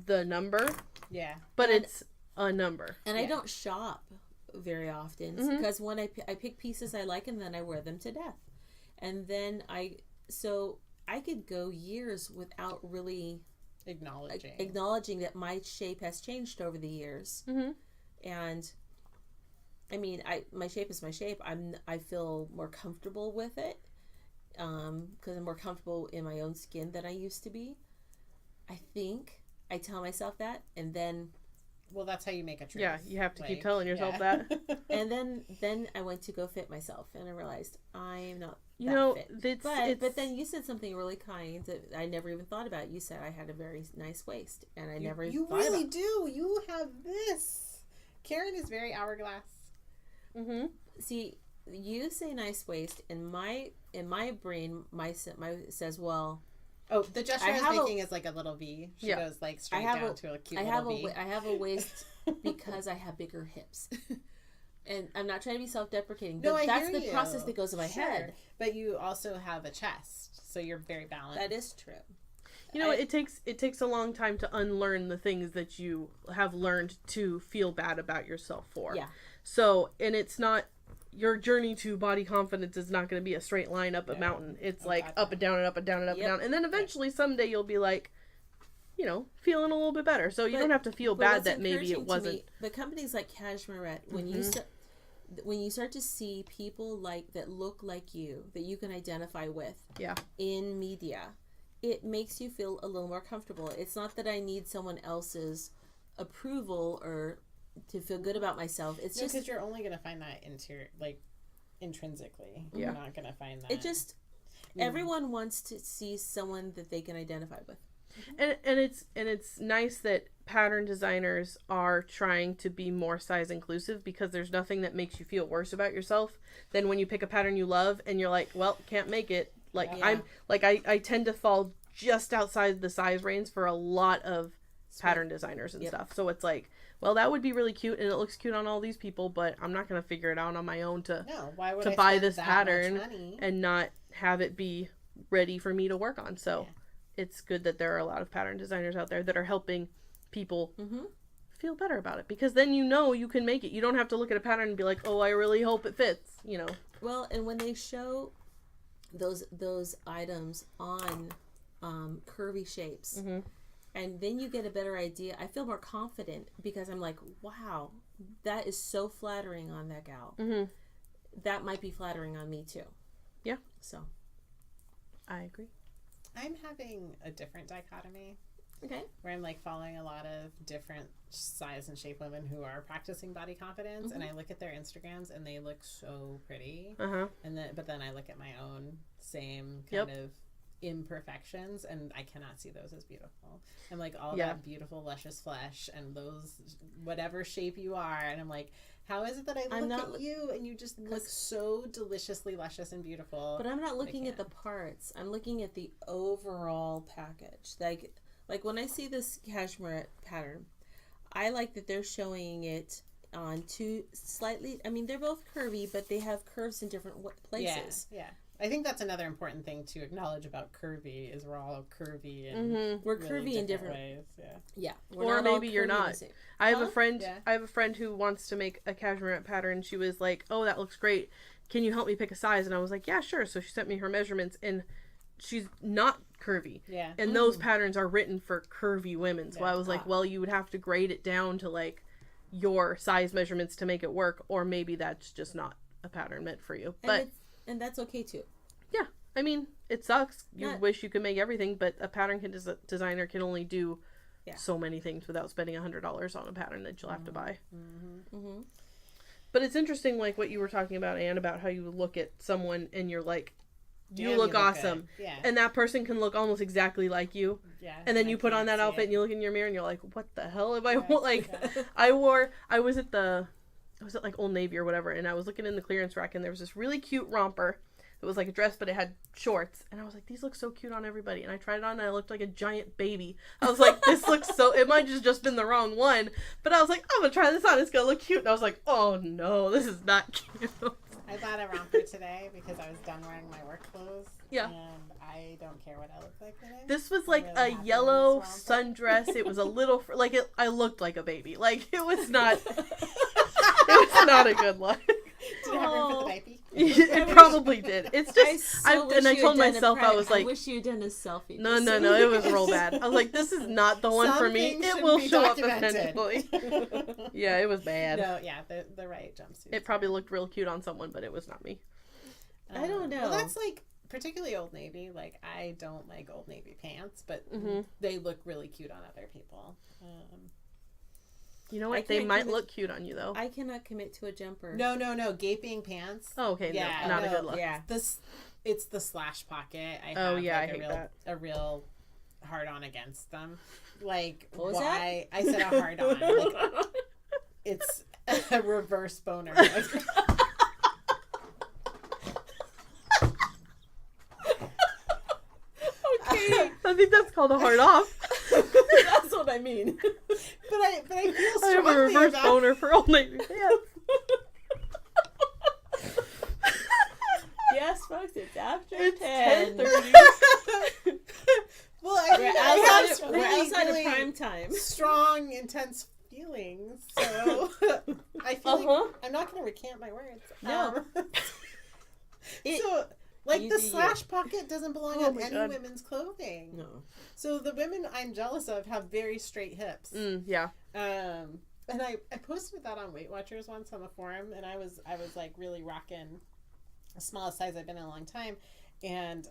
the number, Yeah. but And- it's a number. And I Yeah. don't shop very often, Mhm. because when I pick pieces I like, and then I wear them to death. And then so I could go years without really Acknowledging. that my shape has changed over the years. Mm-hmm. And I mean, my shape is my shape. I feel more comfortable with it, because I'm more comfortable in my own skin than I used to be. I think I tell myself that, and then Well, that's how you make a truth. Yeah, you have to keep Like, telling yourself yeah. that. and then I went to go fit myself, and I realized I'm not You that know, fit. But then you said something really kind that I never even thought about. You said I had a very nice waist, and I never You thought really about. do. You have this. Karen is very hourglass. Mm-hmm. See, you say nice waist, in my brain, my says, well, Oh, the gesture I I was have a- making is like a little V. She Yeah. goes like straight have down a- to a cute I little have V. I have a waist because I have bigger hips. And I'm not trying to be self-deprecating, but No, I that's hear the you. process that goes in my Sure. head. But you also have a chest, so you're very balanced. That is true. You know, it takes a long time to unlearn the things that you have learned to feel bad about yourself for. Yeah. So, and it's not, your journey to body confidence is not going to be a straight line up a No. mountain. It's Oh, like God, up and down and up and down and up Yep. and down. And then eventually someday you'll be like, you know, feeling a little bit better. So you But- don't have to feel But bad what's that maybe encouraging it to wasn't. me, but companies like Cashmerette, when you Mhm. when you start to see people like that look like you, that you can identify with in media, it makes you feel a little more comfortable. It's not that I need someone else's approval or to feel good about myself. It's just because you're only going to find that intrinsically. You're not going to find that. It just everyone wants to see someone that they can identify with. And it's nice that pattern designers are trying to be more size inclusive, because there's nothing that makes you feel worse about yourself than when you pick a pattern you love and you're like, well, can't make it. Like I tend to fall just outside the size range for a lot of pattern designers and stuff. So it's like, well, that would be really cute and it looks cute on all these people, but I'm not going to figure it out on my own to buy this pattern and not have it be ready for me to work on. So it's good that there are a lot of pattern designers out there that are helping people feel better about it, because then you can make it. You don't have to look at a pattern and be like, oh, I really hope it fits, Well, and when they show those items on curvy shapes, and then you get a better idea, I feel more confident, because I'm like, wow, that is so flattering on that gal. That might be flattering on me too. Yeah. So I agree. I'm having a different dichotomy. Okay. Where I'm like following a lot of different size and shape women who are practicing body confidence, and I look at their Instagrams and they look so pretty. But then I look at my own same kind of imperfections, and I cannot see those as beautiful. I'm like, all that beautiful luscious flesh and those whatever shape you are, and I'm like, how is it that I look at you and you just look so deliciously luscious and beautiful? But I'm not looking at the parts. I'm looking at the overall package. Like when I see this cashmere pattern, I like that they're showing it on two slightly, I mean, they're both curvy, but they have curves in different places. Yeah. I think that's another important thing to acknowledge about curvy is we're all curvy and we're curvy in different ways. Or maybe you're not. I have a friend who wants to make a cashmere pattern. She was like, oh, that looks great. Can you help me pick a size? And I was like, yeah, sure. So she sent me her measurements, and she's not curvy. Yeah. And those patterns are written for curvy women. So I was like, well, you would have to grade it down to like your size measurements to make it work, or maybe that's just not a pattern meant for you. And that's okay too. Yeah. I mean, it sucks. You wish you could make everything, but a pattern designer can only do so many things without spending $100 on a pattern that you'll have to buy. But it's interesting, like what you were talking about, Anne, about how you look at someone and you're like, you look awesome. Yeah. And that person can look almost exactly like you. Yeah. And then you put on that outfit and you look in your mirror and you're like, what the hell am I like? I was at like Old Navy or whatever, and I was looking in the clearance rack, and there was this really cute romper. It was like a dress, but it had shorts. And I was like, these look so cute on everybody. And I tried it on, and I looked like a giant baby. I was like, this looks so... It might have just been the wrong one. But I was like, I'm going to try this on. It's going to look cute. And I was like, oh, no, this is not cute. I bought a romper today because I was done wearing my work clothes. Yeah. And I don't care what I look like today. This was like a yellow sundress. It was a little... I looked like a baby. Like, it was not... It was not a good look. Did it have room for the baby? It probably did. It's just, I told myself, I was like, I wish you had done a selfie. No, it was real bad. I was like, this is not the one for me. It will show up eventually. Yeah, it was bad. No, yeah, the right jumpsuit. It probably looked real cute on someone, but it was not me. I don't know. Well, that's like, particularly Old Navy. Like, I don't like Old Navy pants, but they look really cute on other people. You know what? They might look cute on you, though. I cannot commit to a jumper. No. Gaping pants. Oh, okay. Yeah, no, not a good look. Yeah. It's the slash pocket. I hate that. A real hard on against them. Like, what was that? I said a hard on. Like, it's a reverse boner. Okay. I think that's called a hard off. That's what I mean. But I feel strongly I have a reverse boner for Old Navy pants. Yes, folks, it's after it's 10:30. Well, we're outside of prime time. Strong, intense feelings. So I feel like I'm not going to recant my words. No. Like, the slash pocket doesn't belong on any women's clothing. No. So the women I'm jealous of have very straight hips. Yeah. And I posted that on Weight Watchers once on the forum, and I was like really rocking the smallest size I've been in a long time. And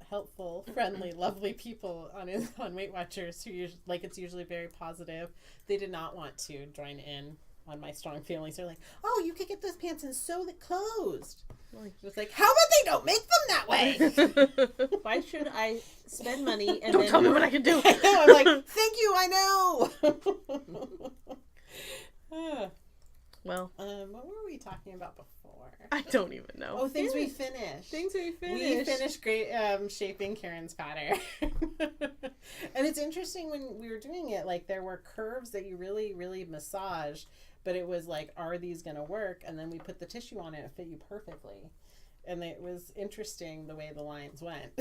helpful, friendly, lovely people on Weight Watchers who it's usually very positive. They did not want to join in on my strong feelings. They're like, "Oh, you could get those pants and sew it closed." It's like, how about they don't make them that way? Why should I spend money and don't tell me what I can do? I know. I'm like, thank you. I know. Well, what were we talking about before? I don't even know. Oh, things we finished. we We finished great shaping Karen's pattern. And it's interesting when we were doing it, like there were curves that you really, really massaged, but it was like, are these going to work? And then we put the tissue on it and it fit you perfectly. And it was interesting the way the lines went.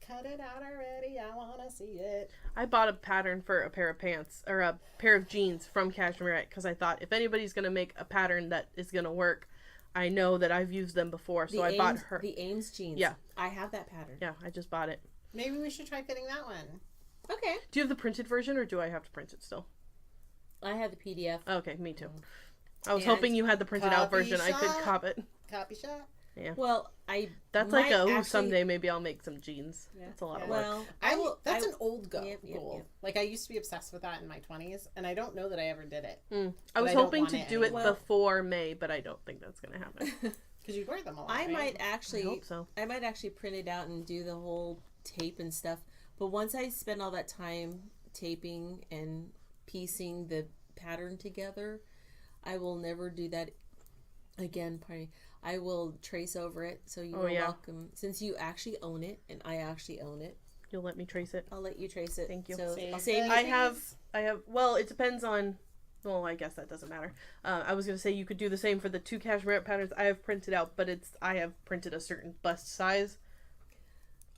Cut it out already. I want to see it. I bought a pattern for a pair of pants or a pair of jeans from Cashmere because I thought if anybody's going to make a pattern that is going to work, I know that I've used them before. So I bought her. The Ames jeans. Yeah. I have that pattern. Yeah, I just bought it. Maybe we should try fitting that one. Okay. Do you have the printed version or do I have to print it still? I have the PDF. Okay, me too. I was And hoping you had the printed out copy version. I could shop. cop it. Copy shop. Yeah. Well, That's like someday maybe I'll make some jeans. Yeah. That's a lot of Yeah. work. Well, That's an old goal. Yep. Like I used to be obsessed with that in my 20s, and I don't know that I ever did it. I was I don't hoping want to it do it anymore. before May, but I don't think that's going to happen. Because you wear them a lot. I right? might actually. I hope so. I might actually print it out and do the whole tape and stuff. But once I spend all that time taping and piecing the pattern together, I will never do that again. I will trace over it. So you are welcome. Since you actually own it and I actually own it, You'll let me trace it? I'll let you trace it. Thank you. So Save I'll save it. you. I have, well, it depends on, well, I guess that doesn't matter. I was going to say you could do the same for the 2 cashmere patterns I have printed out, but I have printed a certain bust size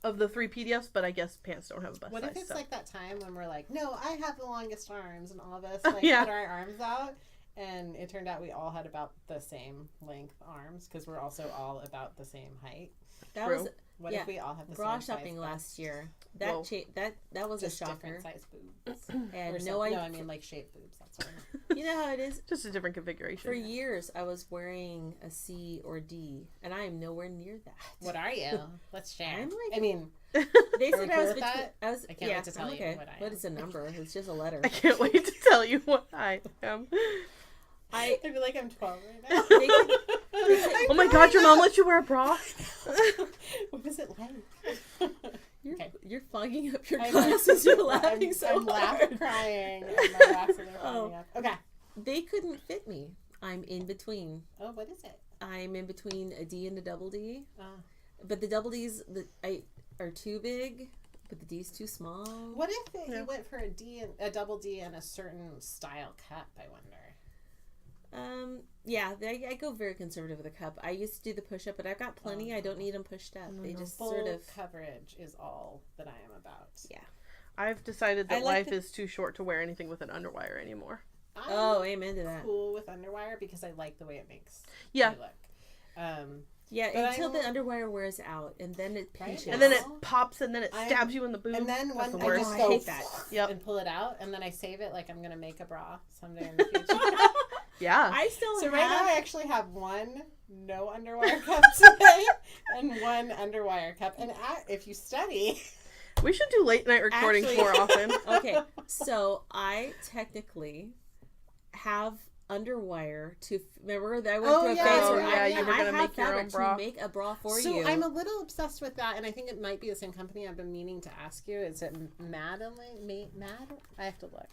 of the 3 PDFs, but I guess pants don't have a bust What size. if it's so. like that time when we're like, no, I have the longest arms, and all of us put our arms out, and it turned out we all had about the same length arms because we're also all about the same height. That True. was What if we all have the bra same size shopping bust? last year. Whoa. That was Just a shocker. different size boobs. I had Or no some- idea. No, I mean like shaped boobs. That's what I mean. You know how it is. Just a different configuration. For years, I was wearing a C or D, and I am nowhere near that. What are you? Let's share. I'm like- I mean, They Are said we I cool was with between. that? I was. I can't wait to tell I'm you okay. what I But am. it's a number. It's just a letter. I can't wait to tell you what I am. I feel like I'm 12 right now. Oh my god, your mom let you wear a bra? What was it like? You're fogging up your I know. glasses. You're laughing so I'm hard. laughing, crying, and my glasses are fogging up. Okay. They couldn't fit me. I'm in between. Oh, what is it? I'm in between a D and a double D. Oh. But the double D's are too big, but the D's too small. What if you went for a double D and a certain style cup, I wonder? Yeah, I go very conservative with a cup. I used to do the push-up, but I've got plenty. I don't need them pushed up. They just Full sort of... coverage is all that I am about. Yeah. I've decided that I like life is too short to wear anything with an underwire anymore. I'm amen to that. Cool with underwire because I like the way it makes Yeah. me look. Yeah, But until the underwire wears out, and then it Right? pinches. And then it pops and then it stabs you in the boob. And then That's when the I worst. just I go hate that. Yep. and pull it out, and then I save it like I'm gonna make a bra someday in the future. Yeah. I still So have... right now I actually have one no underwire cup today and one underwire cup. And if you study, We should do late night recordings Actually- more often. Okay, so I technically have underwire to... Remember that I went through a phase where you were I gonna have make your fabric own bra. to make a bra for so you. I'm a little obsessed with that, and I think it might be the same company. I've been meaning to ask you. Is it Madeline? I have to look.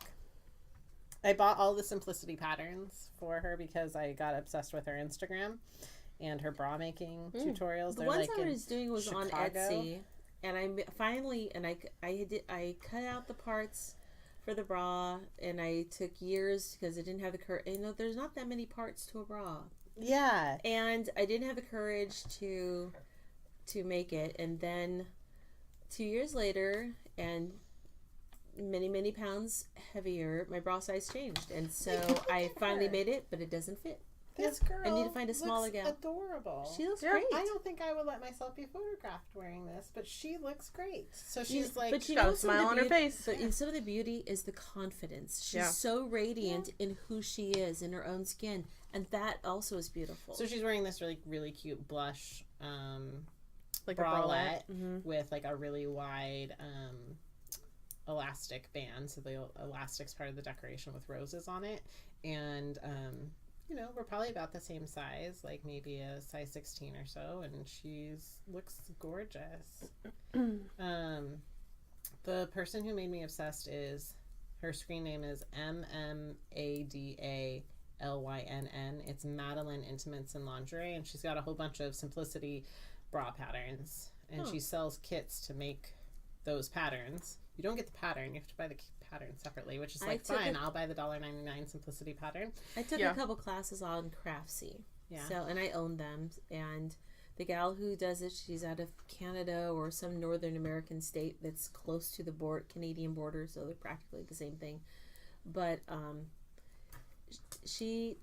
I bought all the Simplicity patterns for her because I got obsessed with her Instagram and her bra making tutorials. The They're ones like I in was doing was on Chicago. Etsy, and I cut out the parts for the bra, and I took years because I didn't have the courage. You know, there's not that many parts to a bra, Yeah. and I didn't have the courage to make it. And then 2 years later, and many pounds heavier, my bra size changed, and so I finally made it, but it doesn't fit. This girl I need to find a smaller looks gal. adorable. She looks Yeah. great. I don't think I would let myself be photographed wearing this, but she looks great. So she's like, but you got know, a smile on her face. But some of the beauty is the confidence. She's Yeah. so radiant in who she is, in her own skin, and that also is beautiful. so she's wearing this really cute blush Like bralette a bralette. with like a really wide elastic band. So the elastic's part of the decoration with roses on it. And you know, we're probably about the same size, like maybe a size 16 or so, and looks gorgeous. The person who made me obsessed her screen name is MMADALYNN. It's Madeline Intimates and Lingerie, and she's got a whole bunch of Simplicity bra patterns, and she sells kits to make those patterns. You don't get the pattern, you have to buy the pattern separately, which is like, fine, I'll buy the $1.99 Simplicity pattern. I took a couple classes on Craftsy. Yeah. So, and I own them, and the gal who does it, she's out of Canada or some Northern American state that's close to the Canadian border, so they're practically the same thing. But she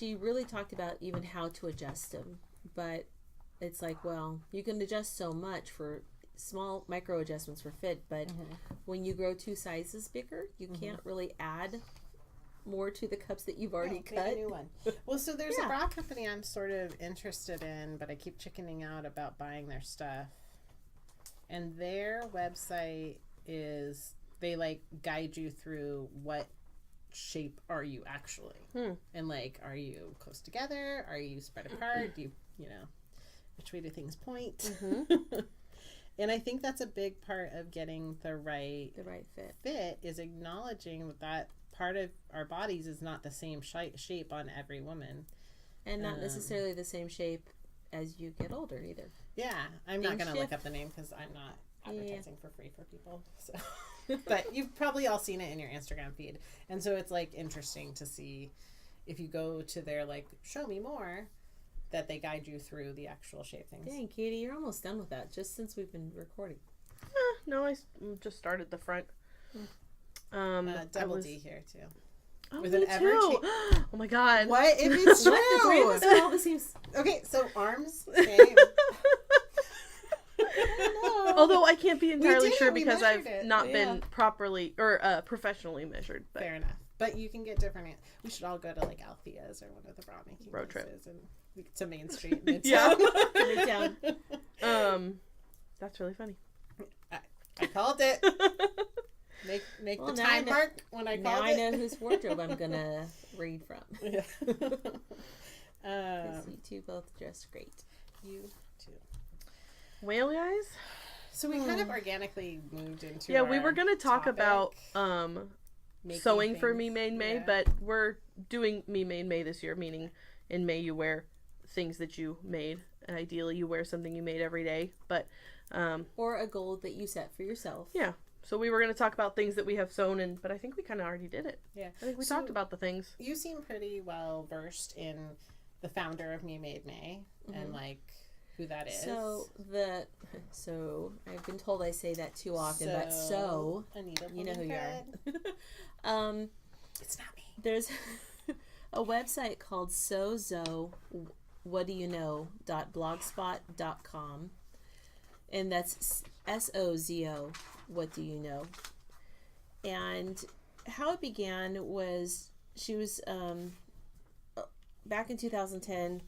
really talked about even how to adjust them. But it's like, well, you can adjust so much for small micro adjustments for fit, but when you grow 2 sizes bigger, you can't really add more to the cups that you've already cut. Make a new one. Well, so there's a bra company I'm sort of interested in, but I keep chickening out about buying their stuff. And their website is, they like guide you through what shape are you actually, and like, are you close together? Are you spread apart? Do you know, which way do things point? And I think that's a big part of getting the right fit is acknowledging that part of our bodies is not the same shape on every woman. And not necessarily the same shape as you get older either. Yeah. I'm not going to look up the name because I'm not advertising for free for people. So, but you've probably all seen it in your Instagram feed. And so it's like interesting to see if you go to their like, show me more, that they guide you through the actual shape things. Dang, Katie, you're almost done with that just since we've been recording. No, I just started the front. Double D here too. Oh, With me an too. Oh my god. What if it's true? The 3 of us are all the same. Okay, so arms, same. Although I can't be entirely sure We because I've measured it. not been properly or professionally measured. But Fair enough. But you can get different. We should all go to like Althea's or one of the bra making Road trip. places and to Main Street, Midtown. Yeah. Midtown. That's really funny. I called it. Make the time mark when I called it. Now I know whose wardrobe I'm gonna read from. Yeah. 'Cause you two both dressed great. You too. Well, guys. So we kind of organically moved into we were gonna talk about making sewing for things. Me Made May, Yeah. but we're doing Me Made May this year, meaning in May you wear things that you made, and ideally you wear something you made every day. But or a goal that you set for yourself. yeah. So we were going to talk about things that we have sewn in, but I think we kind of already did it. Yeah. I think we talked about the things. You seem pretty well versed in the founder of Me Made May and like who that is. So I've been told I say that too often, but Anita, you know who you are. It's not me. There's a website called SoZo.blogspot.com, and that's SOZO. What do you know? And how it began was she was back in 2010.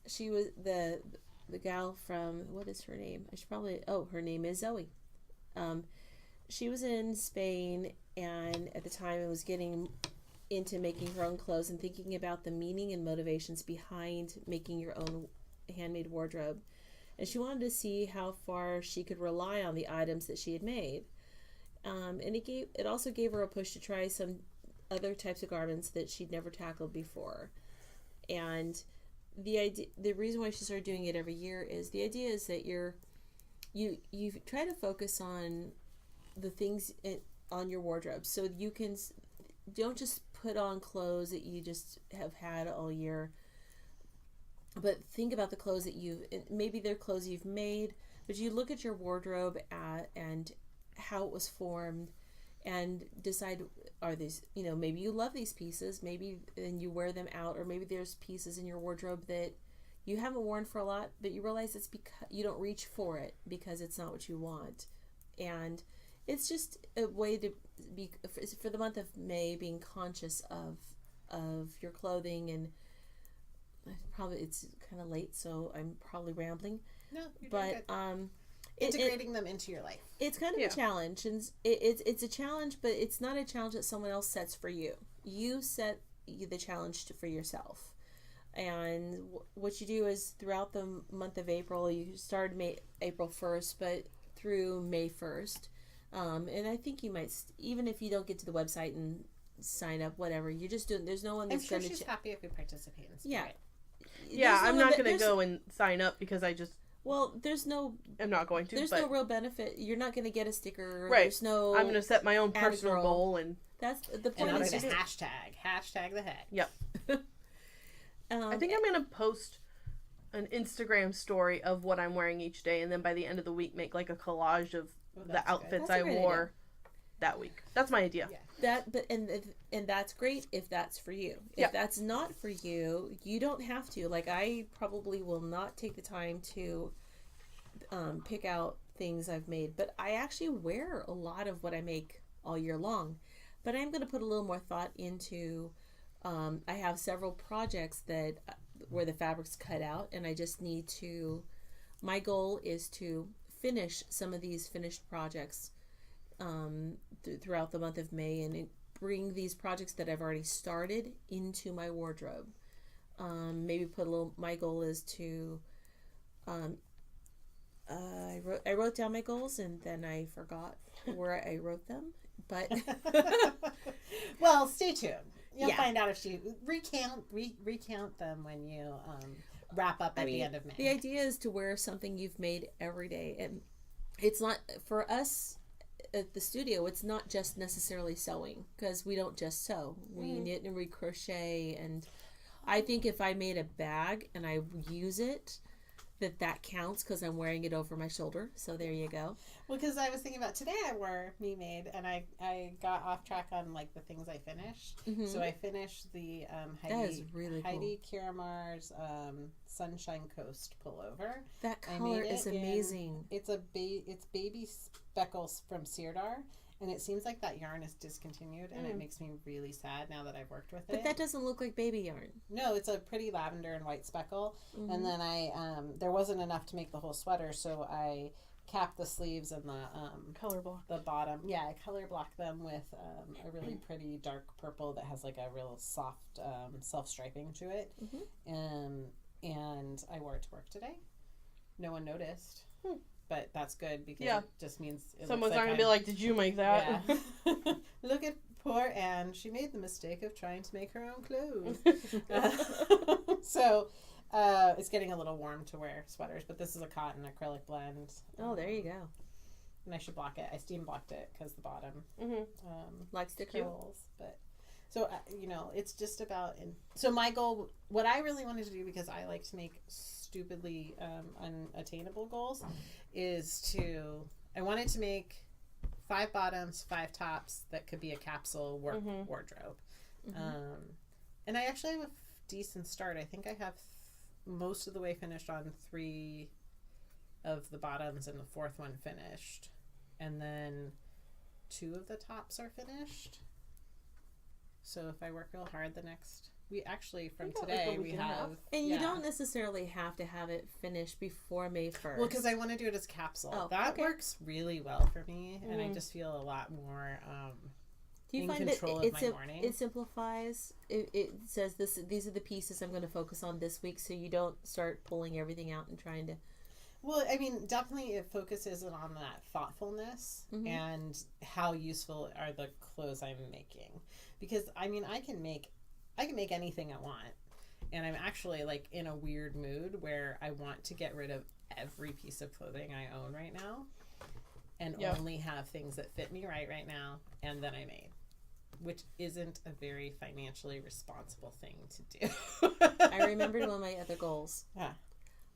She was the gal from, what is her name? Her name is Zoe. She was in Spain, and at the time it was getting into making her own clothes and thinking about the meaning and motivations behind making your own handmade wardrobe. And she wanted to see how far she could rely on the items that she had made. And it also gave her a push to try some other types of garments that she'd never tackled before. And the reason why she started doing it every year is the idea is that you try to focus on the things on your wardrobe, so you don't just put on clothes that you just have had all year, but think about the clothes that maybe they're clothes you've made, but you look at your wardrobe and how it was formed and decide are these, you know, maybe you love these pieces, maybe and you wear them out, or maybe there's pieces in your wardrobe that you haven't worn for a lot, but you realize it's because you don't reach for it because it's not what you want. And it's just a way to be, for the month of May, being conscious of your clothing. And probably it's kind of late, so I'm probably rambling. No, you're doing good. Integrating them into your life. It's kind of a challenge, and it's a challenge, but it's not a challenge that someone else sets for you. You set the challenge for yourself. And what you do is throughout the month of April, you started April 1st, but through May 1st. And I think you might, even if you don't get to the website and sign up, whatever, you're just doing, there's no one that's going to... I'm sure she's happy if we participate in spirit. Yeah, I'm not going to go and sign up because I just... Well, there's no... I'm not going to, There's no real benefit. You're not going to get a sticker. Right. There's no... I'm going to set my own personal goal, and... That's the point. And I'm going to hashtag the heck. Yep. I think I'm going to post an Instagram story of what I'm wearing each day, and then by the end of the week make like a collage of the outfits I wore that week. That's my idea. Yeah. And that's great if that's for you. If that's not for you, you don't have to. Like, I probably will not take the time to pick out things I've made, but I actually wear a lot of what I make all year long. But I'm going to put a little more thought into... I have several projects that where the fabric's cut out, and I just need to... My goal is to finish some of these finished projects throughout the month of May, and bring these projects that I've already started into my wardrobe. Maybe put a little... My goal is to... I wrote down my goals, and then I forgot where I wrote them. But well, stay tuned. You'll find out if she recount them when you wrap up at the end of May. The idea is to wear something you've made every day, and it's not for us at the studio. It's not just necessarily sewing, because we don't just sew. We knit and we crochet, and I think if I made a bag and I use it, that counts because I'm wearing it over my shoulder. So there you go. Well, because I was thinking about today, I wore Me Made, and I got off track on like the things I finished. Mm-hmm. So I finished the Heidi Kiramar's Sunshine Coast pullover. That color is amazing. It's baby speckles from Sirdar. And it seems like that yarn is discontinued, and it makes me really sad now that I've worked with it. But that doesn't look like baby yarn. No, it's a pretty lavender and white speckle. Mm-hmm. And then there wasn't enough to make the whole sweater, so I capped the sleeves and the color block the bottom. Yeah, I color blocked them with a really pretty dark purple that has like a real soft self striping to it. Mm-hmm. And I wore it to work today. No one noticed. But that's good because it just means someone's not going to be like, did you make that? Yeah. Look at poor Anne. She made the mistake of trying to make her own clothes. So it's getting a little warm to wear sweaters, but this is a cotton acrylic blend. Oh, there you go. And I should block it. I steam blocked it because the bottom likes to curls. But so, it's just about... So my goal, what I really wanted to do, because I like to make stupidly unattainable goals, is I wanted to make 5 bottoms, 5 tops that could be a capsule wardrobe. Mm-hmm. And I actually have a decent start. I think I have most of the way finished on 3 of the bottoms and the 4th one finished. And then 2 of the tops are finished. So if I work real hard we actually from today we have... And you don't necessarily have to have it finished before May 1st. Well, because I want to do it as capsule. That works really well for me, and I just feel a lot more do you in find control of my morning. It simplifies. It says these are the pieces I'm going to focus on this week, so you don't start pulling everything out and trying to... Well, I mean, definitely it focuses on that thoughtfulness and how useful are the clothes I'm making. Because, I mean, I can make anything I want. And I'm actually, like, in a weird mood where I want to get rid of every piece of clothing I own right now and only have things that fit me right now and that I made, which isn't a very financially responsible thing to do. I remembered one of my other goals. Yeah.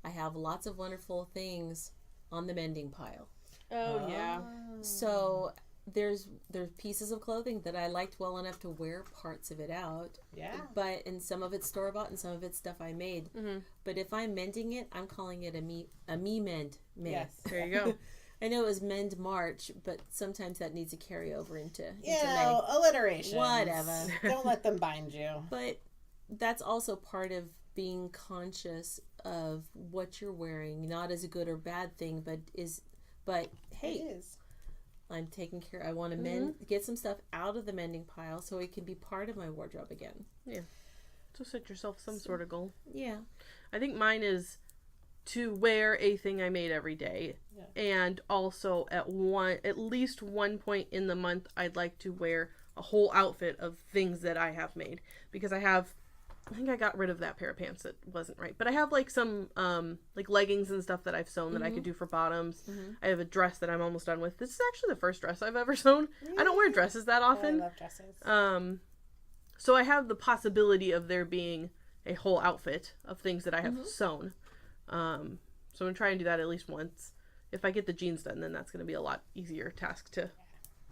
I have lots of wonderful things on the mending pile. Oh, yeah. So there's pieces of clothing that I liked well enough to wear parts of it out. Yeah. And some of it's store bought and some of it's stuff I made. Mm-hmm. But if I'm mending it, I'm calling it a me mend. Yes. There you go. I know it was Mend March, but sometimes that needs to carry over into You May. know, alliteration. Whatever. Don't let them bind you. But that's also part of being conscious of what you're wearing, not as a good or bad thing, but hey, It is. I'm taking care. I want to mend, get some stuff out of the mending pile so it can be part of my wardrobe again. Yeah. So set yourself some sort of goal. Yeah. I think mine is to wear a thing I made every day. Yeah. And also at least one point in the month, I'd like to wear a whole outfit of things that I have made, because I think I got rid of that pair of pants that wasn't right, but I have like some like leggings and stuff that I've sewn that I could do for bottoms. I have a dress that I'm almost done with. This is actually the first dress I've ever sewn. I don't wear dresses that often. I love dresses. So I have the possibility of there being a whole outfit of things that I have sewn. So I'm gonna try and do that at least once. If I get the jeans done, then that's gonna be a lot easier task to.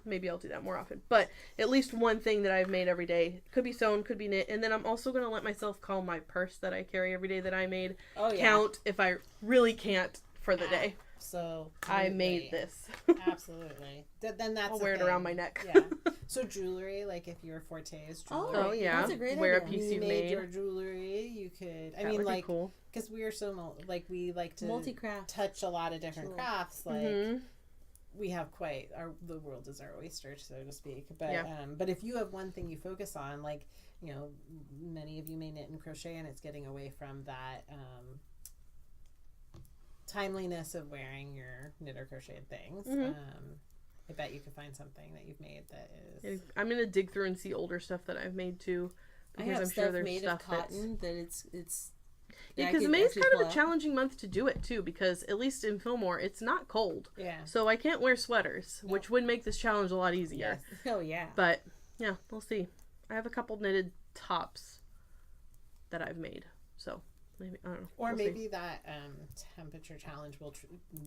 Maybe I'll do that more often. But at least one thing that I've made every day. Could be sewn, could be knit. And then I'm also going to let myself call my purse that I carry every day that I made count if I really can't for the day. So I made this. Absolutely. Then that's I'll wear it around my neck. Yeah. So jewelry, like if your forte is jewelry. Oh, yeah. That's a great Wear idea. a piece you you made made. your jewelry. You could. I That mean, would be like, cool. because we are so we like to Multi-craft. touch a lot of different Sure. crafts. Like we have quite the world is our oyster, so to speak. But but if you have one thing you focus on, like, you know, many of you may knit and crochet, and it's getting away from that timeliness of wearing your knit or crocheted things. I bet you could find something that you've made that is. I'm gonna dig through and see older stuff that I've made too, I because have I'm stuff sure there's made stuff of cotton that it's Yeah, I because could May's actually kind of pull a out. challenging month to do it too, because at least in Fillmore it's not cold, Yeah. so I can't wear sweaters, which would make this challenge a lot easier. Yes. Oh yeah. But yeah, we'll see. I have a couple knitted tops that I've made, so maybe I don't know. Or We'll maybe see. that temperature challenge will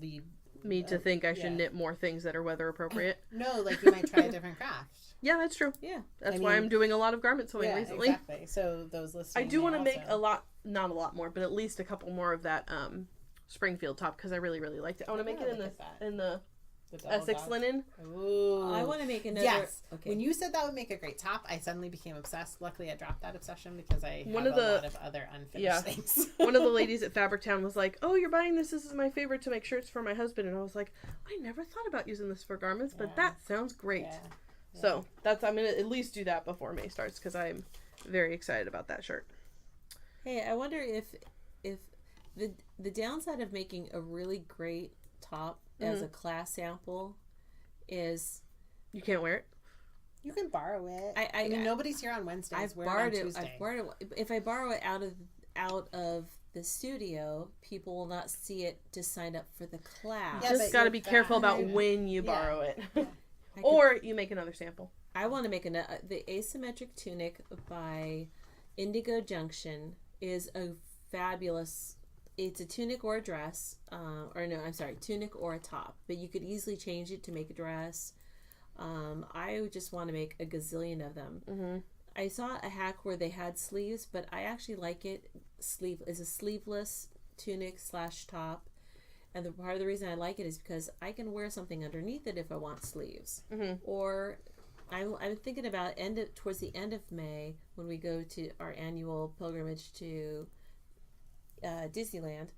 lead Me to think I should yeah. knit more things that are weather appropriate. No, like you might try a different craft. Yeah, that's true. Yeah. That's I why mean- I'm doing a lot of garment sewing Yeah, recently. exactly. So those listeners. I do want to make not a lot more, but at least a couple more of that Springfield top, because I really liked it. I want to make it in the Essex linen. Ooh. I want to make another. Yes. Okay. When you said that would make a great top, I suddenly became obsessed. Luckily, I dropped that obsession because I have One of a the- lot of other unfinished things. One of the ladies at Fabric Town was like, "Oh, you're buying this. This is my favorite to make shirts for my husband." And I was like, "I never thought about using this for garments, but Yeah. that sounds great." Yeah. So I'm gonna at least do that before May starts, because I'm very excited about that shirt. Hey, I wonder if the downside of making a really great top as a class sample is You can't wear it. You can borrow it. I mean, nobody's here on Wednesdays. I've We're borrowed on it. Tuesday. I've borrowed it. If I borrow it out of the studio, people will not see it to sign up for the class. Yeah, Just but got to you're be careful about fine. when you Yeah. borrow it. I could- Or you make another sample. I want to make the asymmetric tunic by Indigo Junction is a fabulous. It's a tunic or a dress, tunic or a top. But you could easily change it to make a dress. I just want to make a gazillion of them. Mm-hmm. I saw a hack where they had sleeves, but I actually like it. Is a sleeveless tunic / top. And the part of the reason I like it is because I can wear something underneath it if I want sleeves. Mm-hmm. Or I'm thinking about towards the end of May when we go to our annual pilgrimage to Disneyland.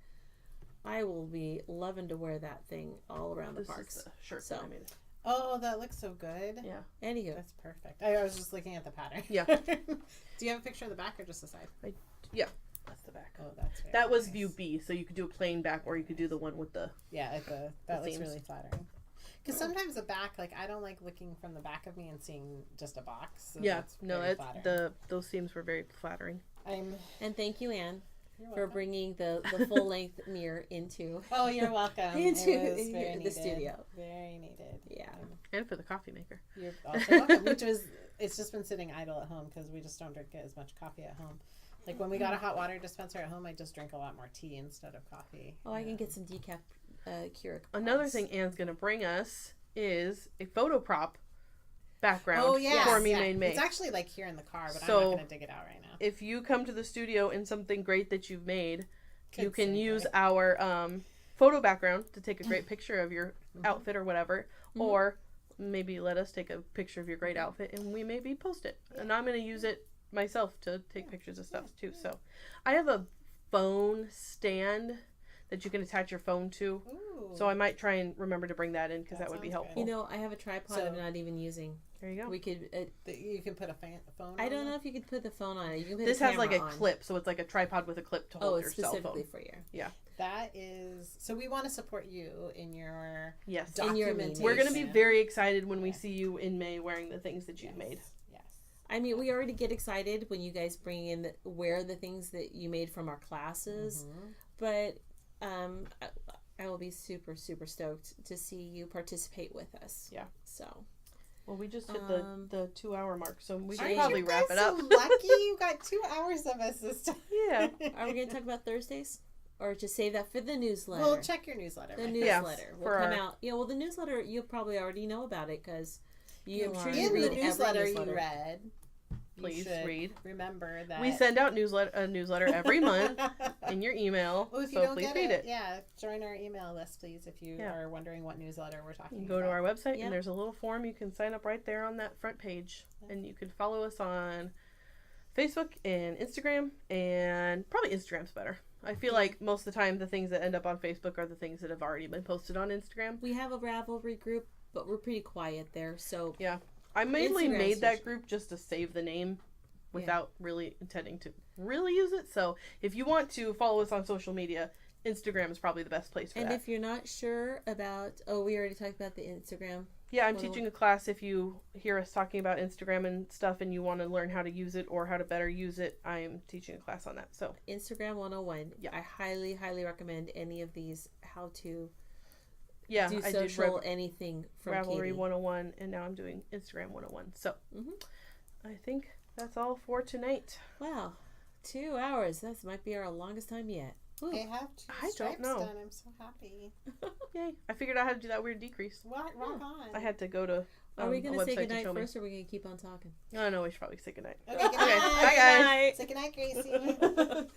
I will be loving to wear that thing all around the This parks. is the shirt So. that I made. Oh, that looks so good. Yeah. Anywho, That's perfect. I was just looking at the pattern. Yeah. Do you have a picture of the back or just the side? That's the back. Oh, that's very That was nice. view B, so you could do a plain back, or you could do the one with the. Yeah, that looks seams. really flattering. Because sometimes the back, like, I don't like looking from the back of me and seeing just a box. So Yeah, that's no, very that's flattering. those seams were very flattering. and thank you, Anne, You're for welcome. bringing the full length mirror into Oh, you're welcome. Into It was very the needed. studio. Very needed. Yeah. And for the coffee maker. You're also welcome. It's just been sitting idle at home because we just don't drink as much coffee at home. Like when we got a hot water dispenser at home, I just drink a lot more tea instead of coffee. I can get some decaf Keurig. Another pods. thing Anne's gonna bring us is a photo prop background Oh yeah, for Me Made May. It's actually like here in the car, but So, I'm not gonna dig it out right now. If you come to the studio in something great that you've made, you Could can say use great. our photo background to take a great picture of your outfit or whatever, or maybe let us take a picture of your great outfit and we maybe post it. And I'm going to use it myself to take pictures of stuff too. So I have a phone stand that you can attach your phone to. Ooh. So I might try and remember to bring that in because that would be sounds helpful. You know, I have a tripod So- I'm not even using. There you go. We could. You can put a phone. I on don't it? know if you could put the phone on it. You can put This the has like a camera on. clip, so it's like a tripod with a clip to Oh, hold it's your cell specifically phone. for your. That is so. We want to support you in your Yes. In your documentation. We're going to be very excited when we see you in May wearing the things that you've made. Yes. I mean, we already get excited when you guys bring in wear the things that you made from our classes, but I will be super super-stoked to see you participate with us. Yeah. So. Well, we just hit the 2 hour mark, so we should Aren't probably you wrap guys it up. So lucky you got 2 hours of us this time. Yeah. Are we going to talk about Thursdays? Or just save that for the newsletter? Well, check your newsletter. The right? newsletter will for come our- out. Yeah, well, the newsletter, you probably already know about it because I'm sure you In read the every newsletter you newsletter. read, Please you should read. remember that We send out a newsletter every month in your email, Well, if you so don't please get read it. yeah, join our email list, please, if you Yeah. are wondering what newsletter we're talking You about. go to our website Yep. and there's a little form. You can sign up right there on that front page. And you can follow us on Facebook and Instagram, and probably Instagram's better. I feel like most of the time the things that end up on Facebook are the things that have already been posted on Instagram. We have a Ravelry group, but we're pretty quiet there. So Yeah. I mainly Instagram's made that usually- group just to save the name without really intending to really use it. So if you want to follow us on social media, Instagram is probably the best place for and that. if you're not sure about, we already talked about the Instagram. Yeah, I'm Well, teaching a class. If you hear us talking about Instagram and stuff and you want to learn how to use it or how to better use it, I am teaching a class on that. So Instagram 101. Yeah. I highly, highly recommend any of these how to yeah, do I social did anything from Ravelry Katie. 101 and now I'm doing Instagram 101. So Mhm. I think that's all for tonight. Wow, 2 hours. That might be our longest time yet. Whew. I have 2 I don't stripes know. done. I'm so happy. Yay. I figured out how to do that weird decrease. Rock on. I had to go to Are we a going to say website to goodnight show me. first, or are we going to keep on talking? Oh, no, we should probably say goodnight. Okay, good Okay, night. bye guys. Say goodnight, Gracie.